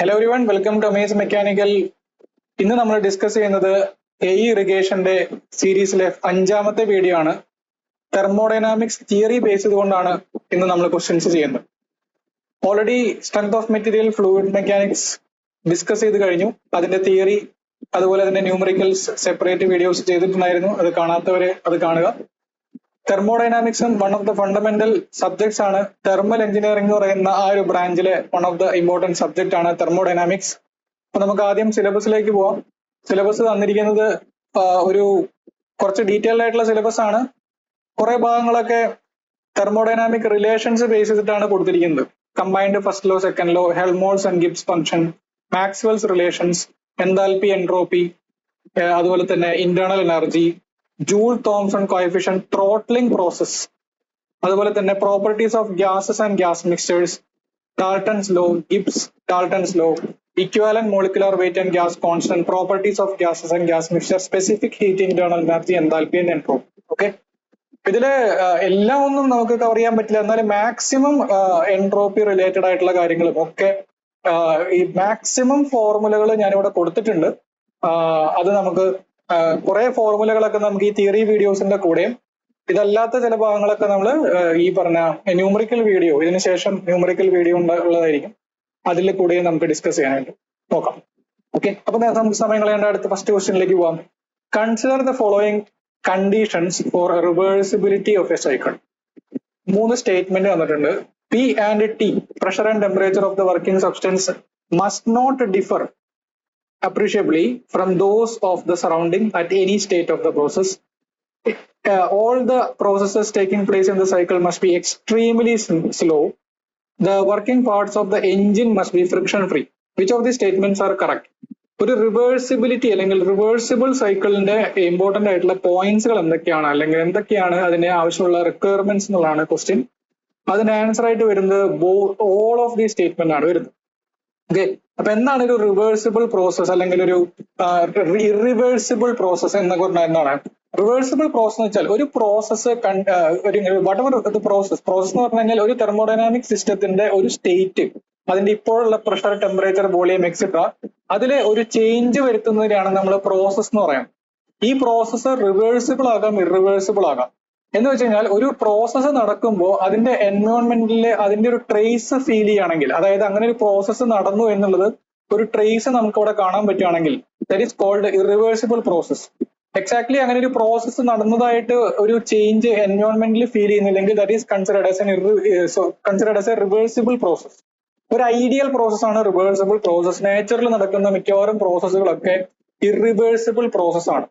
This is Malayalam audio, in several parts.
Hello everyone, welcome to Amaze mechanical. ഇന്ന് നമ്മൾ ഡിസ്കസ് ചെയ്യുന്നത് ഇറിഗേഷന്റെ സീരീസിലെ 5ാമത്തെ വീഡിയോ ആണ്. തെർമോഡൈനാമിക്സ് തിയറി ബേസ് ചെയ്തുകൊണ്ടാണ് ഇന്ന് നമ്മൾ ക്വസ്റ്റ്യൻസ് ചെയ്യുന്നത്. Already strength of material, fluid mechanics discuss ചെയ്ത് കഴിഞ്ഞു. അതിന്റെ തിയറി അതുപോലെ അതിന്റെ ന്യൂമറിക്കൽസ് സെപ്പറേറ്റ് വീഡിയോസ് ചെയ്തിട്ടുണ്ടായിരുന്നു. അത് കാണാത്തവരെ അത് കാണുക. തെർമോഡൈനാമിക്സും one of the fundamental subjects ആണ്. തെർമൽ എഞ്ചിനീയറിംഗ് എന്ന് പറയുന്ന ആ ഒരു ബ്രാഞ്ചിലെ one of the important subject ആണ് തെർമോഡൈനാമിക്സ്. അപ്പൊ നമുക്ക് ആദ്യം സിലബസിലേക്ക് പോവാം. സിലബസ് തന്നിരിക്കുന്നത് ഒരു കുറച്ച് ഡീറ്റെയിൽഡ് ആയിട്ടുള്ള സിലബസ് ആണ്. കുറെ ഭാഗങ്ങളൊക്കെ തെർമോഡൈനാമിക് റിലേഷൻസ് ബേസ് ചെയ്തിട്ടാണ് കൊടുത്തിരിക്കുന്നത്. Combined first law, second law, Helmholtz and Gibbs function, Maxwell's relations, enthalpy, entropy, അതുപോലെ തന്നെ internal energy, Joule Thomson coefficient, throttling process, അതുപോലെ തന്നെ properties of gases and gas mixtures, Dalton's law, Gibbs Dalton's law, equivalent molecular weight and gas constant, properties of gases and gas mixture, specific heat, internal energy, enthalpy and entropy. Okay, ഇതില് എല്ലാം ഒന്നും നമുക്ക് കവർ ചെയ്യാൻ പറ്റില്ല. എന്നാലും മാക്സിമം എൻട്രോപ്പി റിലേറ്റഡ് ആയിട്ടുള്ള കാര്യങ്ങളും ഒക്കെ ഈ മാക്സിമം ഫോർമുലകൾ ഞാനിവിടെ കൊടുത്തിട്ടുണ്ട്. അത് നമുക്ക് കുറെ ഫോർമുലകളൊക്കെ നമുക്ക് ഈ തിയറി വീഡിയോസിന്റെ കൂടെയും ഇതല്ലാത്ത ചില ഭാഗങ്ങളൊക്കെ നമ്മൾ ഈ പറഞ്ഞ ന്യൂമറിക്കൽ വീഡിയോ, ഇതിനുശേഷം ന്യൂമറിക്കൽ വീഡിയോ ഉള്ളതായിരിക്കും. അതിൽ കൂടെയും നമുക്ക് ഡിസ്കസ് ചെയ്യാനായിട്ട് നോക്കാം. ഓക്കെ, അപ്പൊ നമുക്ക് സമയം കളയേണ്ട അടുത്ത ഫസ്റ്റ് ക്വസ്റ്റ്യനിലേക്ക് പോവാം. Consider the following conditions for reversibility of a cycle. 3 statement തന്നിട്ടുണ്ട്. P and T, pressure and temperature of the working substance, must not differ appreciably from those of the surrounding at any state of the process. All the processes taking place in the cycle must be extremely slow. The working parts of the engine must be friction free. Which of these statements are correct? ഒരു റിവേഴ്സിബിലിറ്റി അല്ലെങ്കിൽ റിവേഴ്സിബിൾ സൈക്കിളിന്റെ ഇമ്പോർട്ടന്റ് ആയിട്ടുള്ള പോയിന്റ്സുകൾ എന്തൊക്കെയാണ്, അല്ലെങ്കിൽ എന്തൊക്കെയാണ് അതിന്റെ ആവശ്യമുള്ള റിക്വയർമെന്റ്സ് എന്നുള്ളതാണ് ക്വസ്റ്റ്യൻ. അതിന് ആൻസർ ആയിട്ട് വരുന്നത് ഓൾ ഓഫ് ദി സ്റ്റേറ്റ്മെന്റ് ആണ് വരുന്നത്. ഓക്കെ, അപ്പൊ എന്താണ് ഒരു റിവേഴ്സിബിൾ പ്രോസസ് അല്ലെങ്കിൽ ഒരു ഇറിവേഴ്സിബിൾ പ്രോസസ് എന്നൊക്കെ പറഞ്ഞാൽ എന്താണ്? റിവേഴ്സിബിൾ പ്രോസസ് എന്ന് വെച്ചാൽ ഒരു പ്രോസസ് പ്രോസസ് എന്ന് പറഞ്ഞു കഴിഞ്ഞാൽ ഒരു തെർമോഡൈനാമിക് സിസ്റ്റത്തിന്റെ ഒരു സ്റ്റേറ്റ്, അതിന്റെ ഇപ്പോഴുള്ള പ്രഷർ, ടെമ്പറേച്ചർ, വോളിയം എക്സെട്ര, അതിലെ ഒരു ചേഞ്ച് വരുത്തുന്നതിനാണ് നമ്മൾ പ്രോസസ് എന്ന് പറയുന്നത്. ഈ പ്രോസസ് റിവേഴ്സിബിൾ ആകാം, ഇറിവേഴ്സിബിൾ ആകാം. എന്ന് വെച്ച് കഴിഞ്ഞാൽ ഒരു പ്രോസസ്സ് നടക്കുമ്പോൾ അതിന്റെ എൻവയോൺമെന്റിലെ അതിന്റെ ഒരു ട്രേസ് ഫീൽ ചെയ്യുകയാണെങ്കിൽ, അതായത് അങ്ങനെ ഒരു പ്രോസസ്സ് നടന്നു എന്നുള്ളത് ഒരു ട്രേസ് നമുക്ക് അവിടെ കാണാൻ പറ്റുകയാണെങ്കിൽ that is called irreversible process. Exactly അങ്ങനെ ഒരു പ്രോസസ്സ് നടന്നതായിട്ട് ഒരു ചേഞ്ച് എൻവയോൺമെന്റിൽ ഫീൽ ചെയ്യുന്നില്ലെങ്കിൽ that is considered as a reversible process. ഒരു ഐഡിയൽ പ്രോസസ് ആണ് റിവേഴ്സിബിൾ പ്രോസസ്. നേച്ചറിൽ നടക്കുന്ന മിക്കവാറും പ്രോസസ്സുകളൊക്കെ ഇറിവേഴ്സിബിൾ പ്രോസസ് ആണ്.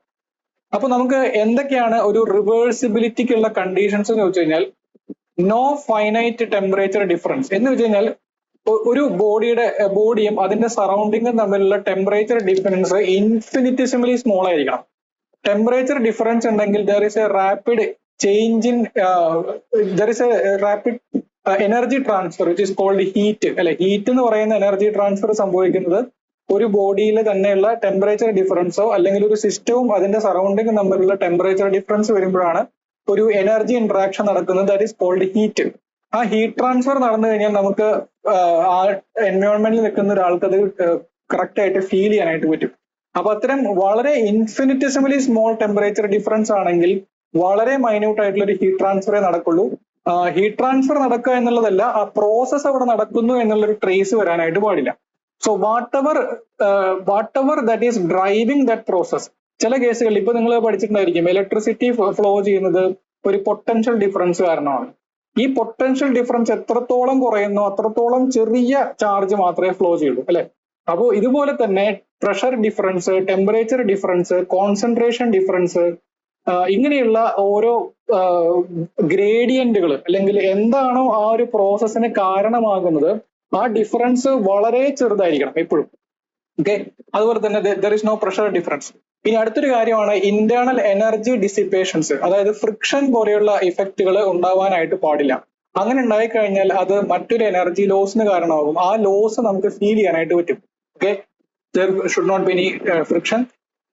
അപ്പൊ നമുക്ക് എന്തൊക്കെയാണ് ഒരു റിവേഴ്സിബിലിറ്റിക്കുള്ള കണ്ടീഷൻസ് എന്ന് വെച്ച് കഴിഞ്ഞാൽ, നോ ഫൈനൈറ്റ് ടെമ്പറേച്ചർ ഡിഫറൻസ്. എന്ന് വെച്ച് കഴിഞ്ഞാൽ ഒരു ബോഡിയും അതിന്റെ സറൗണ്ടിങ്ങും തമ്മിലുള്ള ടെമ്പറേച്ചർ ഡിഫറൻസ് ഇൻഫിനിറ്റിസിമലി സ്മോൾ ആയിരിക്കണം. ടെമ്പറേച്ചർ ഡിഫറൻസ് ഉണ്ടെങ്കിൽ there is a rapid change in rapid energy transfer which is called heat. അല്ലെ, ഹീറ്റ് എന്ന് പറയുന്ന എനർജി ട്രാൻസ്ഫർ സംഭവിക്കുന്നത് ഒരു ബോഡിയിൽ തന്നെയുള്ള ടെമ്പറേച്ചർ ഡിഫറൻസോ അല്ലെങ്കിൽ ഒരു സിസ്റ്റവും അതിന്റെ സറൗണ്ടിങ്ങും തമ്മിലുള്ള ടെമ്പറേച്ചർ ഡിഫറൻസ് വരുമ്പോഴാണ് ഒരു എനർജി ഇന്ററാക്ഷൻ നടക്കുന്നത്. That is called heat. ആ ഹീറ്റ് ട്രാൻസ്ഫർ നടന്നു കഴിഞ്ഞാൽ നമുക്ക് ആ എൻവയോൺമെന്റിൽ നിൽക്കുന്ന ഒരാൾക്ക് അത് കറക്റ്റ് ആയിട്ട് ഫീൽ ചെയ്യാനായിട്ട് പറ്റും. അപ്പൊ അത്തരം വളരെ ഇൻഫിനിറ്റിസിമലി സ്മോൾ ടെമ്പറേച്ചർ ഡിഫറൻസ് ആണെങ്കിൽ വളരെ മൈന്യൂട്ട് ആയിട്ടുള്ള ഒരു ഹീറ്റ് ട്രാൻസ്ഫറേ നടക്കുള്ളൂ. ഹീറ്റ് ട്രാൻസ്ഫർ നടക്കുക എന്നുള്ളതല്ല, ആ പ്രോസസ് അവിടെ നടക്കുന്നു എന്നുള്ളൊരു ട്രേസ് വരാനായിട്ട് പാടില്ല. So what ever that is driving that process. ചില കേസുകളിൽ ഇപ്പൊ നിങ്ങൾ പഠിച്ചിട്ടുണ്ടായിരിക്കും, ഇലക്ട്രിസിറ്റി ഫ്ലോ ചെയ്യുന്നത് ഒരു പൊട്ടൻഷ്യൽ ഡിഫറൻസ് കാരണമാണ്. ഈ പൊട്ടൻഷ്യൽ ഡിഫറൻസ് എത്രത്തോളം കുറയുന്നു അത്രത്തോളം ചെറിയ ചാർജ് മാത്രമേ ഫ്ലോ ചെയ്യുള്ളൂ, അല്ലെ? അപ്പോൾ ഇതുപോലെ തന്നെ pressure difference, temperature difference, concentration difference, ഇങ്ങനെയുള്ള ഓരോ ഗ്രേഡിയന്റുകൾ അല്ലെങ്കിൽ എന്താണോ ആ ഒരു പ്രോസസ്സിന് കാരണമാകുന്നത് ആ ഡിഫറൻസ് വളരെ ചെറുതായിരിക്കണം എപ്പോഴും. ഓക്കെ, അതുപോലെ തന്നെ there is no pressure difference. ഇനി അടുത്തൊരു കാര്യമാണ് ഇന്റേണൽ എനർജി ഡിസിപ്പേഷൻസ്. അതായത് ഫ്രിക്ഷൻ പോലെയുള്ള ഇഫക്റ്റുകൾ ഉണ്ടാവാനായിട്ട് പാടില്ല. അങ്ങനെ ഉണ്ടായിക്കഴിഞ്ഞാൽ അത് മറ്റൊരു എനർജി ലോസിന് കാരണമാകും. ആ ലോസ് നമുക്ക് ഫീൽ ചെയ്യാനായിട്ട് പറ്റും. Okay, there should not be any friction.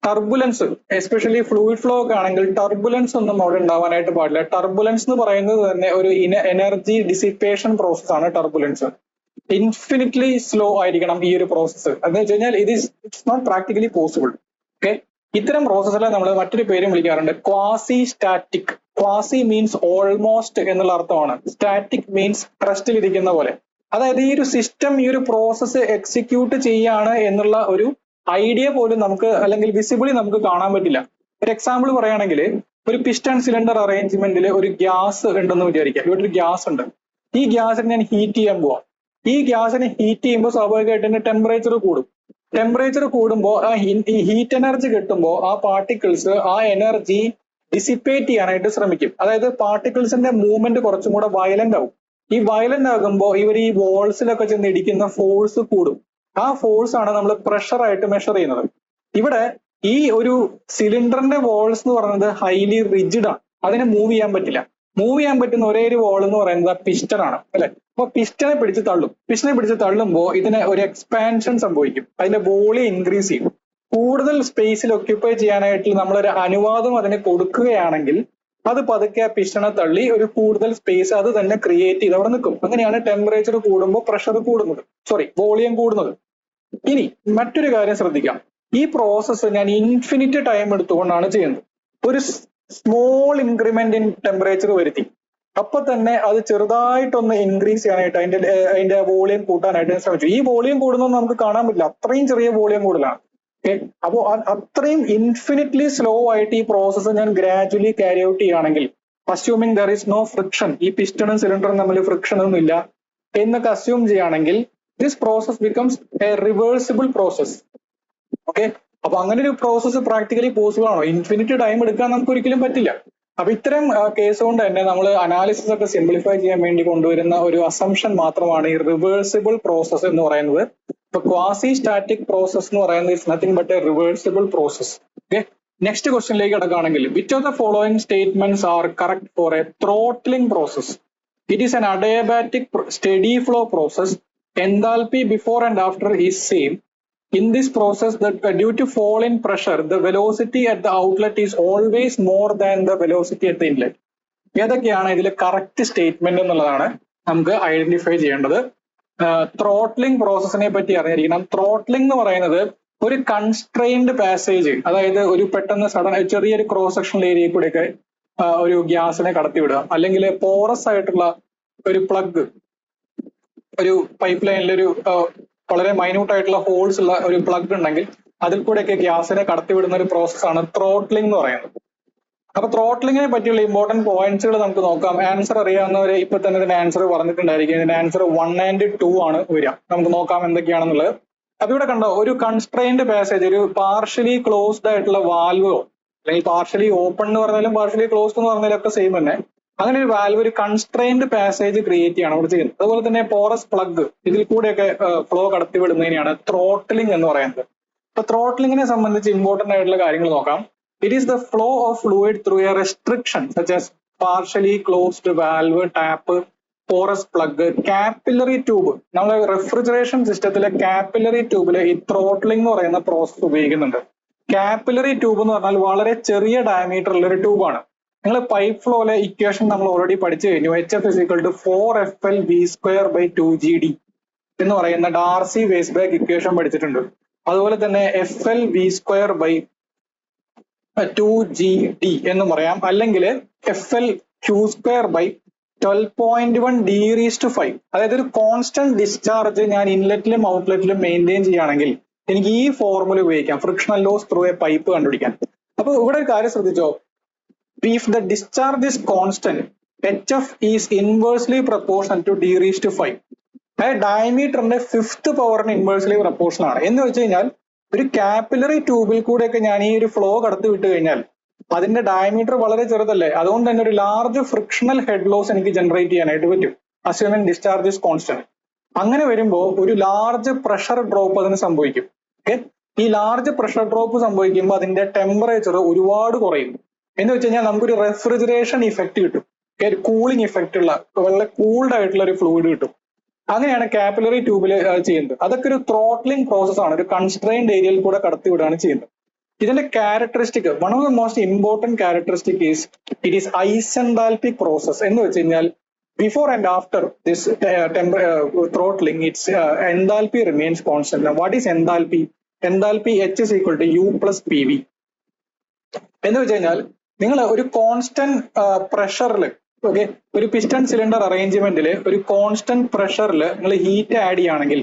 Turbulence, especially fluid flow ഒക്കെ ആണെങ്കിൽ ടർബുലൻസ് ഒന്നും അവിടെ ഉണ്ടാവാനായിട്ട് പാടില്ല. ടർബുലൻസ് എന്ന് പറയുന്നത് തന്നെ ഒരു എനർജി ഡിസിപ്പേഷൻ പ്രോസസ് ആണ് ടർബുലൻസ്. ഇൻഫിനിറ്റ്ലി സ്ലോ ആയിരിക്കണം ഈ ഒരു പ്രോസസ്സ്. എന്ന് വെച്ച് കഴിഞ്ഞാൽ it's not practically possible. Okay, ഇത്തരം പ്രോസസ്സിനെ നമ്മൾ മറ്റൊരു പേരും വിളിക്കാറുണ്ട് quasi static. Quasi means almost എന്നുള്ള അർത്ഥമാണ്. സ്റ്റാറ്റിക് മീൻസ് റെസ്റ്റിൽ ഇരിക്കുന്ന പോലെ. അതായത് ഈ ഒരു സിസ്റ്റം ഈ ഒരു പ്രോസസ്സ് എക്സിക്യൂട്ട് ചെയ്യാണ് എന്നുള്ള ഒരു ഐഡിയ പോലും നമുക്ക്, അല്ലെങ്കിൽ വിസിബിളി നമുക്ക് കാണാൻ പറ്റില്ല. ഒരു എക്സാമ്പിൾ പറയുകയാണെങ്കിൽ, ഒരു പിസ്റ്റൺ സിലിണ്ടർ അറേഞ്ച്മെന്റിൽ ഒരു ഗ്യാസ് ഉണ്ടെന്ന് വിചാരിക്കാം. ഇവിടെ ഒരു ഗ്യാസ് ഉണ്ട്. ഈ ഗ്യാസിനെ ഞാൻ ഹീറ്റ് ചെയ്യാൻ പോവാം. ഈ ഗ്യാസിനെ ഹീറ്റ് ചെയ്യുമ്പോൾ സ്വാഭാവികമായിട്ട് തന്നെ ടെമ്പറേച്ചർ കൂടും. ടെമ്പറേച്ചർ കൂടുമ്പോൾ ഈ ഹീറ്റ് എനർജി കിട്ടുമ്പോൾ ആ പാർട്ടിക്കിൾസ് ആ എനർജി ഡിസിപ്പേറ്റ് ചെയ്യാനായിട്ട് ശ്രമിക്കും. അതായത് പാർട്ടിക്കിൾസിന്റെ മൂവ്മെന്റ് കുറച്ചും കൂടെ വയലന്റ് ആവും. ഈ വയലന്റ് ആകുമ്പോൾ ഇവർ ഈ വോൾസിലൊക്കെ ചെന്ന് ഇടിക്കുന്ന ഫോഴ്സ് കൂടും. ആ ഫോഴ്സ് ആണ് നമ്മൾ പ്രഷർ ആയിട്ട് മെഷർ ചെയ്യുന്നത്. ഇവിടെ ഈ ഒരു സിലിണ്ടറിന്റെ വോൾസ് എന്ന് പറയുന്നത് ഹൈലി റിജിഡ് ആണ്. അതിനെ മൂവ് ചെയ്യാൻ പറ്റില്ല. മൂവ് ചെയ്യാൻ പറ്റുന്ന ഒരേ ഒരു വോൾ എന്ന് പറയുന്നത് പിസ്റ്റൺ ആണ്, അല്ലെ? അപ്പൊ പിസ്റ്റനെ പിടിച്ച് തള്ളും. പിസ്റ്റനെ പിടിച്ച് തള്ളുമ്പോൾ ഇതിന് ഒരു എക്സ്പാൻഷൻ സംഭവിക്കും. അതിന്റെ വോളിയം ഇൻക്രീസ് ചെയ്യും. കൂടുതൽ സ്പേസിൽ ഒക്യുപ്പൈ ചെയ്യാനായിട്ട് നമ്മളൊരു അനുവാദം അതിന് കൊടുക്കുകയാണെങ്കിൽ അത് പതുക്കെ പിസ്റ്റനെ തള്ളി ഒരു കൂടുതൽ സ്പേസ് അത് തന്നെ ക്രിയേറ്റ് ചെയ്ത് അവിടെ നിൽക്കും. അങ്ങനെയാണ് ടെമ്പറേച്ചർ കൂടുമ്പോൾ പ്രഷർ കൂടുന്നത്, വോളിയം കൂടുന്നത്. ഇനി മറ്റൊരു കാര്യം ശ്രദ്ധിക്കാം. ഈ പ്രോസസ്സ് ഞാൻ ഇൻഫിനിറ്റ് ടൈം എടുത്തുകൊണ്ടാണ് ചെയ്യുന്നത്. ഒരു സ്മോൾ ഇൻക്രിമെന്റ് ഇൻ ടെമ്പറേച്ചർ വരുത്തി, അപ്പൊ തന്നെ അത് ചെറുതായിട്ടൊന്ന് ഇൻക്രീസ് ചെയ്യാനായിട്ട് അതിന്റെ വോളിയം കൂട്ടാനായിട്ട് ശ്രമിച്ചു. ഈ വോളിയം കൂടുന്നത് നമുക്ക് കാണാൻ പറ്റില്ല, അത്രയും ചെറിയ വോളിയം കൂടുതലാണ്. ഓക്കെ, അപ്പോ അത്രയും ഇൻഫിനിറ്റ്ലി സ്ലോ ആയിട്ട് ഈ പ്രോസസ്സ് ഞാൻ ഗ്രാജുവലി ക്യാരി ഔട്ട് ചെയ്യുകയാണെങ്കിൽ, assuming there is no friction, ഈ പിസ്റ്റണും സിലിണ്ടറും തമ്മിൽ ഫ്രിക്ഷൻ ഒന്നും ഇല്ല എന്നൊക്കെ അസ്യൂം ചെയ്യുകയാണെങ്കിൽ, this process becomes A reversible process. Okay, അപ്പൊ അങ്ങനെ ഒരു പ്രോസസ്സ് പ്രാക്ടിക്കലി പോസിബിൾ ആണോ? ഇൻഫിനിറ്റ് ടൈം എടുക്കാൻ നമുക്ക് ഒരിക്കലും പറ്റില്ല. അപ്പൊ ഇത്തരം കേസ് കൊണ്ട് തന്നെ നമ്മൾ അനാലിസിസ് ഒക്കെ സിംപ്ലിഫൈ ചെയ്യാൻ വേണ്ടി കൊണ്ടുവരുന്ന ഒരു അസംഷൻ മാത്രമാണ് ഈ റിവേഴ്സിബിൾ പ്രോസസ് എന്ന് പറയുന്നത്. ഇപ്പൊ ക്വാസി സ്റ്റാറ്റിക് പ്രോസസ് എന്ന് പറയുന്നത് it's nothing but a reversible process. Okay, next ക്വസ്റ്റ്യനിലേക്ക് കിടക്കുകയാണെങ്കിൽ, which of the following statements are correct for a throttling process? It is an adiabatic steady flow process. Enthalpy before and after is same. In this process, due to fall in pressure, the velocity at the outlet is always more than the velocity at the inlet. ഏതൊക്കെയാണ് ഇതിൽ കറക്റ്റ് സ്റ്റേറ്റ്മെന്റ് എന്നുള്ളതാണ് നമുക്ക് ഐഡന്റിഫൈ ചെയ്യേണ്ടത്. ത്രോട്ട്ലിംഗ് പ്രോസസ്സിനെ പറ്റി അറിഞ്ഞിരിക്കണം. ത്രോട്ട്ലിംഗ് എന്ന് പറയുന്നത് ഒരു കൺസ്ട്രെയിൻഡ് പാസേജ്, അതായത് ഒരു പെട്ടെന്ന് സഡൻ ചെറിയൊരു ക്രോസ് സെക്ഷണൽ ഏരിയയിൽ കൂടെയൊക്കെ ഒരു ഗ്യാസിനെ കടത്തിവിടുക, അല്ലെങ്കിൽ പോറസ് ആയിട്ടുള്ള ഒരു പ്ലഗ്, ഒരു പൈപ്പ് ലൈനിൽ ഒരു വളരെ മൈന്യൂട്ട് ആയിട്ടുള്ള ഹോൾസ് ഉള്ള ഒരു പ്ലഗ് ഉണ്ടെങ്കിൽ അതിൽ കൂടെയൊക്കെ ഗ്യാസിനെ കടത്തിവിടുന്ന ഒരു പ്രോസസ്സാണ് ത്രോട്ട്ലിംഗ് എന്ന് പറയുന്നത്. അപ്പൊ ത്രോട്ട്ലിങ്ങിനെ പറ്റിയുള്ള ഇമ്പോർട്ടന്റ് പോയിന്റ്സുകൾ നമുക്ക് നോക്കാം. ആൻസർ അറിയാവുന്നവരെ ഇപ്പൊ തന്നെ ഇതിന്റെ ആൻസർ പറഞ്ഞിട്ടുണ്ടായിരിക്കും. ഇതിന്റെ ആൻസർ 1 and 2 ആണ് വരിക. നമുക്ക് നോക്കാം എന്തൊക്കെയാണെന്നുള്ളത്. അപ്പൊ ഇവിടെ കണ്ടോ, ഒരു കൺസ്ട്രെയിൻഡ് പാസേജ്, ഒരു പാർഷ്യലി ക്ലോസ്ഡ് ആയിട്ടുള്ള വാൽവോ അല്ലെങ്കിൽ പാർഷ്യലി ഓപ്പൺ എന്ന് പറഞ്ഞാലും പാർഷ്യലി ക്ലോസ്ഡ് എന്ന് പറഞ്ഞാലും ഒക്കെ സെയിം തന്നെ. അങ്ങനെ ഒരു വാൽവ് ഒരു കൺസ്ട്രെയിൻഡ് പാസേജ് ക്രിയേറ്റ് ചെയ്യാണ് ഇവിടെ ചെയ്യുന്നത്. അതുപോലെ തന്നെ പോറസ് പ്ലഗ്, ഇതിൽ കൂടെയൊക്കെ ഫ്ലോ കടത്തിവിടുന്നതിനെയാണ് ത്രോട്ട്ലിംഗ് എന്ന് പറയുന്നത്. അപ്പൊ ത്രോട്ട്ലിങ്ങിനെ സംബന്ധിച്ച് ഇമ്പോർട്ടന്റ് ആയിട്ടുള്ള കാര്യങ്ങൾ നോക്കാം. It is the flow of fluid through a restriction such as partially closed valve, tap, porous plug, capillary tube. നമ്മൾ റെഫ്രിജറേഷൻ സിസ്റ്റത്തിലെ കാപ്പിലറി ട്യൂബില് ഈ ത്രോട്ട്ലിംഗ് എന്ന് പറയുന്ന പ്രോസസ് ഉപയോഗിക്കുന്നുണ്ട്. കാപ്പിലറി ട്യൂബ് എന്ന് പറഞ്ഞാൽ വളരെ ചെറിയ ഡയമീറ്റർ ഉള്ള ഒരു ട്യൂബാണ്. നിങ്ങൾ പൈപ്പ് ഫ്ലോയിലെ ഇക്വേഷൻ നമ്മൾ ഓൾറെഡി പഠിച്ചു കഴിഞ്ഞു. HF = 4FL V²/2GD എന്ന് പറയുന്ന ഡാർസി വേസ്ബാക്ക് ഇക്വേഷൻ പഠിച്ചിട്ടുണ്ട്. അതുപോലെ തന്നെ FL V²/2GD എന്ന് പറയാം, അല്ലെങ്കിൽ FL Q²/12.1 D⁵5. അതായത് ഒരു കോൺസ്റ്റന്റ് ഡിസ്ചാർജ് ഞാൻ ഇൻലെറ്റിലും ഔട്ട്ലെറ്റിലും മെയിൻറ്റെയിൻ ചെയ്യുകയാണെങ്കിൽ എനിക്ക് ഈ ഫോർമുല ഉപയോഗിക്കാം, frictional loss through a pipe കണ്ടുപിടിക്കാൻ. അപ്പൊ ഇവിടെ ഒരു കാര്യം ശ്രദ്ധിച്ചോ, if the discharge is constant, HF is inversely proportional to D⁵5. അതായത് ഡയമീറ്ററിന്റെ 5th പവറിന് ഇൻവേഴ്സ്ലി പ്രപ്പോർഷണൽ ആണ്. എന്ന് വെച്ച് കഴിഞ്ഞാൽ ഒരു കാപ്പിലറി ട്യൂബിൽ കൂടെയൊക്കെ ഞാൻ ഈ ഒരു ഫ്ലോ കടത്തി വിട്ട് കഴിഞ്ഞാൽ അതിന്റെ ഡയമീറ്റർ വളരെ ചെറുതല്ലേ, അതുകൊണ്ട് തന്നെ ഒരു ലാർജ് ഫ്രിക്ഷണൽ ഹെഡ് ലോസ് എനിക്ക് ജനറേറ്റ് ചെയ്യാനായിട്ട് പറ്റും, അസ്യൂമിങ് ഡിസ്ചാർജ് ഇസ് കോൺസ്റ്റന്റ്. അങ്ങനെ വരുമ്പോൾ ഒരു ലാർജ് പ്രഷർ ഡ്രോപ്പ് അതിന് സംഭവിക്കും. ഓക്കെ, ഈ ലാർജ് പ്രഷർ ഡ്രോപ്പ് സംഭവിക്കുമ്പോൾ അതിന്റെ ടെമ്പറേച്ചർ ഒരുപാട് കുറയും. എന്ന് വെച്ച് കഴിഞ്ഞാൽ നമുക്കൊരു റെഫ്രിജറേഷൻ ഇഫക്റ്റ് കിട്ടും, കൂളിംഗ് ഇഫക്റ്റ് ഉള്ള വളരെ കൂൾഡ് ആയിട്ടുള്ള ഒരു ഫ്ലൂയിഡ് കിട്ടും. അങ്ങനെയാണ് കാപ്പിലറി ട്യൂബിൽ ചെയ്യുന്നത്. അതൊക്കെ ഒരു ത്രോട്ട്ലിംഗ് പ്രോസസ് ആണ്, ഒരു കൺസ്ട്രെയിൻഡ് ഏരിയയിൽ കൂടെ കടത്തിവിടുകയാണ് ചെയ്യുന്നത്. ഇതിന്റെ characteristic, one of the most important characteristic is it is isenthalpic process. എന്ന് വെച്ച് കഴിഞ്ഞാൽ before and after this throttling, its enthalpy remains constant. Now, what is enthalpy? Enthalpy H is equal to U plus PV. എന്ന് വെച്ച് കഴിഞ്ഞാൽ നിങ്ങൾ ഒരു കോൺസ്റ്റന്റ് പ്രഷറിൽ, ഓക്കെ, ഒരു പിസ്റ്റൺ സിലിണ്ടർ അറേഞ്ച്മെന്റിൽ ഒരു കോൺസ്റ്റന്റ് പ്രഷറിൽ നിങ്ങൾ ഹീറ്റ് ആഡ് ചെയ്യുകയാണെങ്കിൽ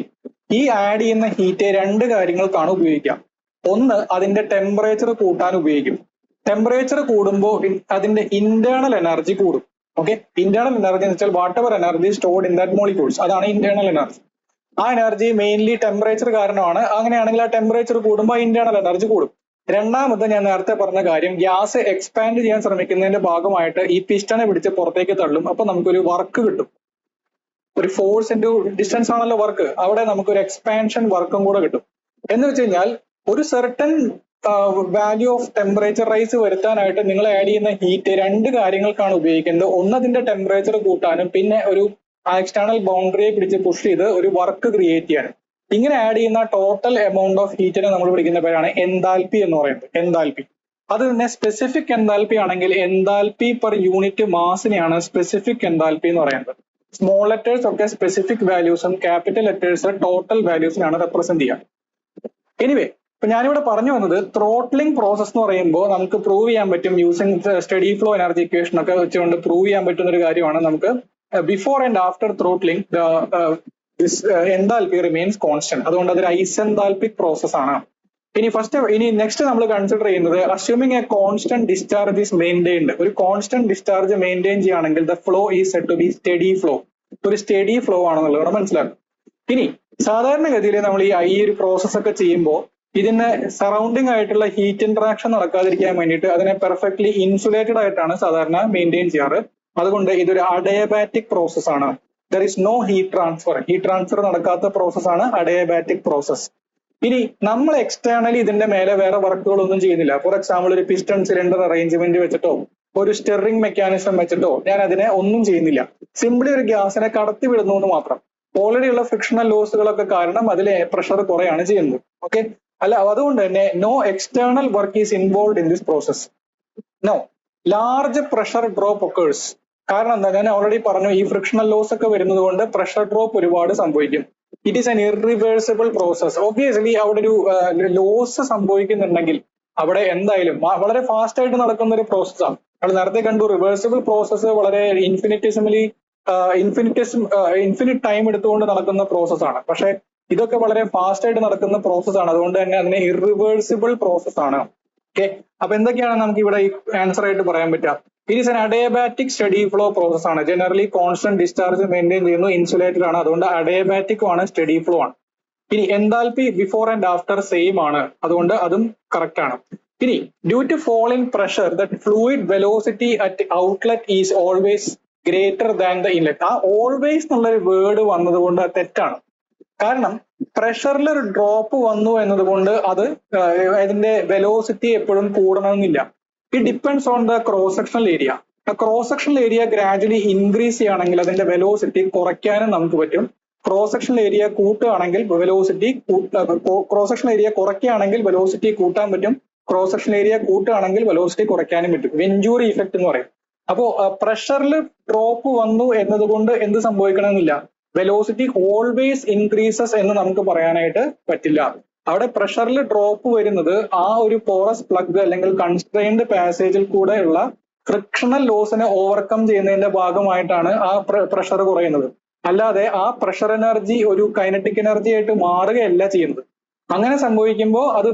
ഈ ആഡ് ചെയ്യുന്ന ഹീറ്റ് രണ്ട് കാര്യങ്ങൾക്കാണ് ഉപയോഗിക്കാം. ഒന്ന്, അതിന്റെ ടെമ്പറേച്ചർ കൂട്ടാൻ ഉപയോഗിക്കും. ടെമ്പറേച്ചർ കൂടുമ്പോൾ അതിന്റെ ഇന്റേണൽ എനർജി കൂടും. ഓക്കെ, ഇന്റേണൽ എനർജി എന്ന് വെച്ചാൽ what ever energy stored in that molecules, അതാണ് ഇന്റേണൽ എനർജി. ആ എനർജി മെയിൻലി ടെമ്പറേച്ചർ കാരണമാണ്. അങ്ങനെയാണെങ്കിൽ ആ ടെമ്പറേച്ചർ കൂടുമ്പോൾ ഇന്റേണൽ എനർജി കൂടും. രണ്ടാമത്, ഞാൻ നേരത്തെ പറഞ്ഞ കാര്യം, ഗ്യാസ് എക്സ്പാൻഡ് ചെയ്യാൻ ശ്രമിക്കുന്നതിന്റെ ഭാഗമായിട്ട് ഈ പിസ്റ്റനെ പിടിച്ച് പുറത്തേക്ക് തള്ളും. അപ്പൊ നമുക്കൊരു വർക്ക് കിട്ടും. ഒരു ഫോഴ്സ് ഇൻറ്റു ഡിസ്റ്റൻസ് ആണല്ലോ വർക്ക്. അവിടെ നമുക്കൊരു എക്സ്പാൻഷൻ വർക്കും കൂടെ കിട്ടും. എന്ന് വെച്ച് കഴിഞ്ഞാൽ ഒരു certain value of temperature rise വരുത്താനായിട്ട് നിങ്ങൾ ആഡ് ചെയ്യുന്ന ഹീറ്റ് രണ്ട് കാര്യങ്ങൾക്കാണ് ഉപയോഗിക്കുന്നത്. ഒന്ന്, അതിന്റെ ടെമ്പറേച്ചർ കൂട്ടാനും, പിന്നെ ഒരു എക്സ്റ്റേണൽ ബൗണ്ടറിയെ പിടിച്ച് പുഷ് ചെയ്ത് ഒരു വർക്ക് ക്രിയേറ്റ് ചെയ്യാനും. ഇങ്ങനെ ആഡ് ചെയ്യുന്ന ടോട്ടൽ എമൗണ്ട് ഓഫ് ഹീറ്റിനെ നമ്മൾ വിളിക്കുന്ന പേരാണ് എൻതാൽപി എന്ന് പറയുന്നത്. എൻതാൽപി. അത് തന്നെ സ്പെസിഫിക് എൻതാൽപി ആണെങ്കിൽ എൻതാൽപി പെർ യൂണിറ്റ് മാസിനെയാണ് സ്പെസിഫിക് എൻതാൽപി എന്ന് പറയുന്നത്. സ്മോൾ ലെറ്റേഴ്സ് ഒക്കെ സ്പെസിഫിക് വാല്യൂസും ക്യാപിറ്റൽ ലെറ്റേഴ്സ് ടോട്ടൽ വാല്യൂസിനാണ് റെപ്രസെന്റ് ചെയ്യുക. എനിവേ, ഇപ്പൊ ഞാനിവിടെ പറഞ്ഞു വന്നത് ത്രോട്ട്ലിംഗ് പ്രോസസ് എന്ന് പറയുമ്പോൾ നമുക്ക് പ്രൂവ് ചെയ്യാൻ പറ്റും using study flow energy equation ഒക്കെ വെച്ചുകൊണ്ട് പ്രൂവ് ചെയ്യാൻ പറ്റുന്ന ഒരു കാര്യമാണ്. നമുക്ക് before and after throttling enthalpy remains constant. അതുകൊണ്ട് അതൊരു ഐസെൻതാൽപിക് പ്രോസസ് ആണ്. ഇനി നെക്സ്റ്റ് നമ്മൾ കൺസിഡർ ചെയ്യുന്നത് assuming a constant discharge is maintained. ഒരു കോൺസ്റ്റന്റ് ഡിസ്ചാർജ് മെയിൻറ്റെയിൻ ചെയ്യുകയാണെങ്കിൽ the flow is said to be steady flow. ഒരു സ്റ്റഡി ഫ്ലോ ആണെന്നുള്ളത് മനസ്സിലാക്കും. ഇനി സാധാരണഗതിയിൽ നമ്മൾ ഈ ഒരു പ്രോസസ് ഒക്കെ ചെയ്യുമ്പോൾ ഇതിന് സറൗണ്ടിങ് ആയിട്ടുള്ള ഹീറ്റ് ഇന്ററാക്ഷൻ നടക്കാതിരിക്കാൻ വേണ്ടിയിട്ട് അതിനെ പെർഫെക്റ്റ്ലി ഇൻസുലേറ്റഡ് ആയിട്ടാണ് സാധാരണ മെയിൻറ്റെയിൻ ചെയ്യാറ്. അതുകൊണ്ട് ഇതൊരു അഡയബാറ്റിക് പ്രോസസ് ആണ്. There is no heat transfer. Heat transfer നടക്കാത്ത പ്രോസസ് ആണ് അഡയബാറ്റിക് പ്രോസസ്. ഇനി നമ്മൾ എക്സ്റ്റേണലി ഇതിന്റെ മേലെ വേറെ വർക്കുകളൊന്നും ചെയ്യുന്നില്ല. ഫോർ എക്സാമ്പിൾ, ഒരു പിസ്റ്റൺ സിലിണ്ടർ അറേഞ്ച്മെന്റ് വെച്ചിട്ടോ ഒരു സ്റ്റെറിംഗ് മെക്കാനിസം വെച്ചിട്ടോ ഞാൻ അതിനെ ഒന്നും ചെയ്യുന്നില്ല. സിംപ്ലി ഒരു ഗ്യാസിനെ കടത്തി വിടുന്നു എന്ന് മാത്രം. ഓൾറെഡി ഉള്ള ഫ്രിക്ഷണൽ ലോസുകളൊക്കെ കാരണം അതിലെ പ്രഷർ കുറയാണ് ചെയ്യുന്നത്. ഓക്കെ, അല്ല, അതുകൊണ്ട് തന്നെ no external work is involve in this process. No large pressure drop occurs. കാരണം എന്താ, ഞാൻ ഓൾറെഡി പറഞ്ഞു, ഈ ഫ്രിക്ഷണൽ ലോസ് ഒക്കെ വരുന്നത് കൊണ്ട് പ്രഷർ ഡ്രോപ്പ് ഒരുപാട് സംഭവിക്കും. It is an irreversible process. Obviously അവിടെ ഒരു ലോസ് സംഭവിക്കുന്നുണ്ടെങ്കിൽ അവിടെ എന്തായാലും വളരെ ഫാസ്റ്റ് ആയിട്ട് നടക്കുന്ന ഒരു പ്രോസസ്സാണ്. നമ്മൾ നേരത്തെ കണ്ടു, റിവേഴ്സിബിൾ പ്രോസസ്സ് വളരെ ഇൻഫിനിറ്റ് ടൈം എടുത്തുകൊണ്ട് നടക്കുന്ന പ്രോസസ്സാണ്. പക്ഷെ ഇതൊക്കെ വളരെ ഫാസ്റ്റ് ആയിട്ട് നടക്കുന്ന പ്രോസസ്സാണ്. അതുകൊണ്ട് തന്നെ അതിനെ ഇറിവേഴ്സിബിൾ പ്രോസസ് ആണ്. ഓക്കെ, അപ്പൊ എന്തൊക്കെയാണ് നമുക്ക് ഇവിടെ ആൻസർ ആയിട്ട് പറയാൻ പറ്റുക? It is an adiabatic steady flow process ആണ്. ജനറലി കോൺസ്റ്റന്റ് ഡിസ്ചാർജ് മെയിൻറ്റെയിൻ ചെയ്യുന്നു, ഇൻസുലേറ്റഡ് ആണ്. അതുകൊണ്ട് അഡയബാറ്റിക് ആണ്, സ്റ്റഡി ഫ്ലോ ആണ്. ഇനി enthalpy before and after same ആണ്. അതുകൊണ്ട് അതും കറക്റ്റ് ആണ്. ഇനി due to fall in pressure the fluid velocity at outlet is always greater than the inlet. ആ ഓൾവേസ് എന്നുള്ളൊരു വേർഡ് വന്നത് കൊണ്ട് അത് തെറ്റാണ്. കാരണം പ്രഷറിൽ ഒരു ഡ്രോപ്പ് വന്നു എന്നതുകൊണ്ട് അത് അതിന്റെ വെലോസിറ്റി എപ്പോഴും കൂടണമെന്നില്ല. It depends on the cross sectional area. Cross sectional area gradually increase ചെയ്യുകയാണെങ്കിൽ അതിന്റെ വെലോസിറ്റി കുറയ്ക്കാനും നമുക്ക് പറ്റും. ക്രോസ് സെക്ഷണൽ ഏരിയ കൂട്ടുകയാണെങ്കിൽ വെലോസിറ്റി ക്രോസ് സെക്ഷണൽ ഏരിയ കുറയ്ക്കുകയാണെങ്കിൽ വെലോസിറ്റി കൂട്ടാൻ പറ്റും. ക്രോസ് സെക്ഷണൽ ഏരിയ കൂട്ടുകയാണെങ്കിൽ വെലോസിറ്റി കുറയ്ക്കാനും പറ്റും. വെഞ്ചൂറി ഇഫക്റ്റ് എന്ന് പറയും. അപ്പോ പ്രഷറിൽ ഡ്രോപ്പ് വന്നു എന്നതുകൊണ്ട് എന്ത് സംഭവിക്കണമെന്നില്ല, വെലോസിറ്റി ഓൾവേസ് ഇൻക്രീസസ് എന്ന് നമുക്ക് പറയാനായിട്ട് പറ്റില്ല. അവിടെ പ്രഷറിൽ ഡ്രോപ്പ് വരുന്നത് ആ ഒരു പോറസ് പ്ലഗ് അല്ലെങ്കിൽ കൺസ്ട്രെയിൻഡ് പാസേജിൽ കൂടെയുള്ള ഫ്രിക്ഷണൽ ലോസിനെ ഓവർകം ചെയ്യുന്നതിന്റെ ഭാഗമായിട്ടാണ് ആ പ്രഷർ കുറയുന്നത്. അല്ലാതെ ആ പ്രഷർ എനർജി ഒരു കൈനറ്റിക് എനർജി ആയിട്ട് മാറുകയല്ല ചെയ്യുന്നത്. അങ്ങനെ സംഭവിക്കുമ്പോൾ അത്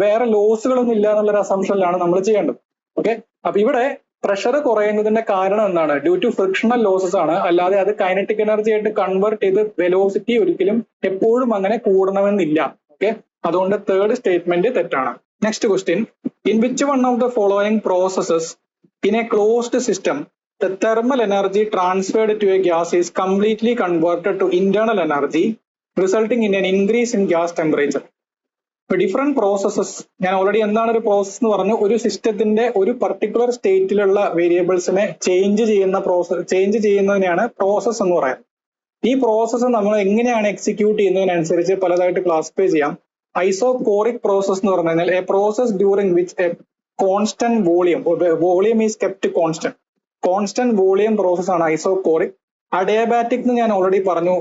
വേറെ ലോസുകളൊന്നും ഇല്ല എന്നുള്ളൊരു അസംഷനിലാണ് നമ്മൾ ചെയ്യേണ്ടത്. ഓക്കെ, അപ്പൊ ഇവിടെ പ്രഷർ കുറയുന്നതിന്റെ കാരണം എന്താണ്? ഡ്യൂ ടു ഫ്രിക്ഷണൽ ലോസസ് ആണ്. അല്ലാതെ അത് കൈനറ്റിക് എനർജി ആയിട്ട് കൺവേർട്ട് ചെയ്ത് വെലോസിറ്റി ഒരിക്കലും എപ്പോഴും അങ്ങനെ കൂടണമെന്നില്ല. ഓക്കെ, അതുകൊണ്ട് തേർഡ് സ്റ്റേറ്റ്മെന്റ് തെറ്റാണ്. Next question, in which one of the following processes in A closed system the thermal energy transferred to a gas is completely converted to internal energy, resulting in an increase in gas temperature. Different processes, ഞാൻ ഓൾറെഡി എന്താണ് ഒരു പ്രോസസ് എന്ന് പറഞ്ഞു, ഒരു സിസ്റ്റത്തിന്റെ ഒരു പർട്ടിക്കുലർ സ്റ്റേറ്റിലുള്ള വേരിയബിൾസിനെ ചേഞ്ച് ചെയ്യുന്നതിനെയാണ് പ്രോസസ് എന്ന് പറയുന്നത്. ഈ പ്രോസസ്സ് നമ്മൾ എങ്ങനെയാണ് എക്സിക്യൂട്ട് ചെയ്യുന്നതിനനുസരിച്ച് പലതായിട്ട് ക്ലാസിഫൈ ചെയ്യാം. ഐസോകോറിക് പ്രോസസ് എന്ന് പറഞ്ഞു കഴിഞ്ഞാൽ A process during which A constant volume is kept constant volume process ആണ് ഐസോകോറിക്. അഡിയബാറ്റിക് എന്ന് ഞാൻ ഓൾറെഡി പറഞ്ഞു.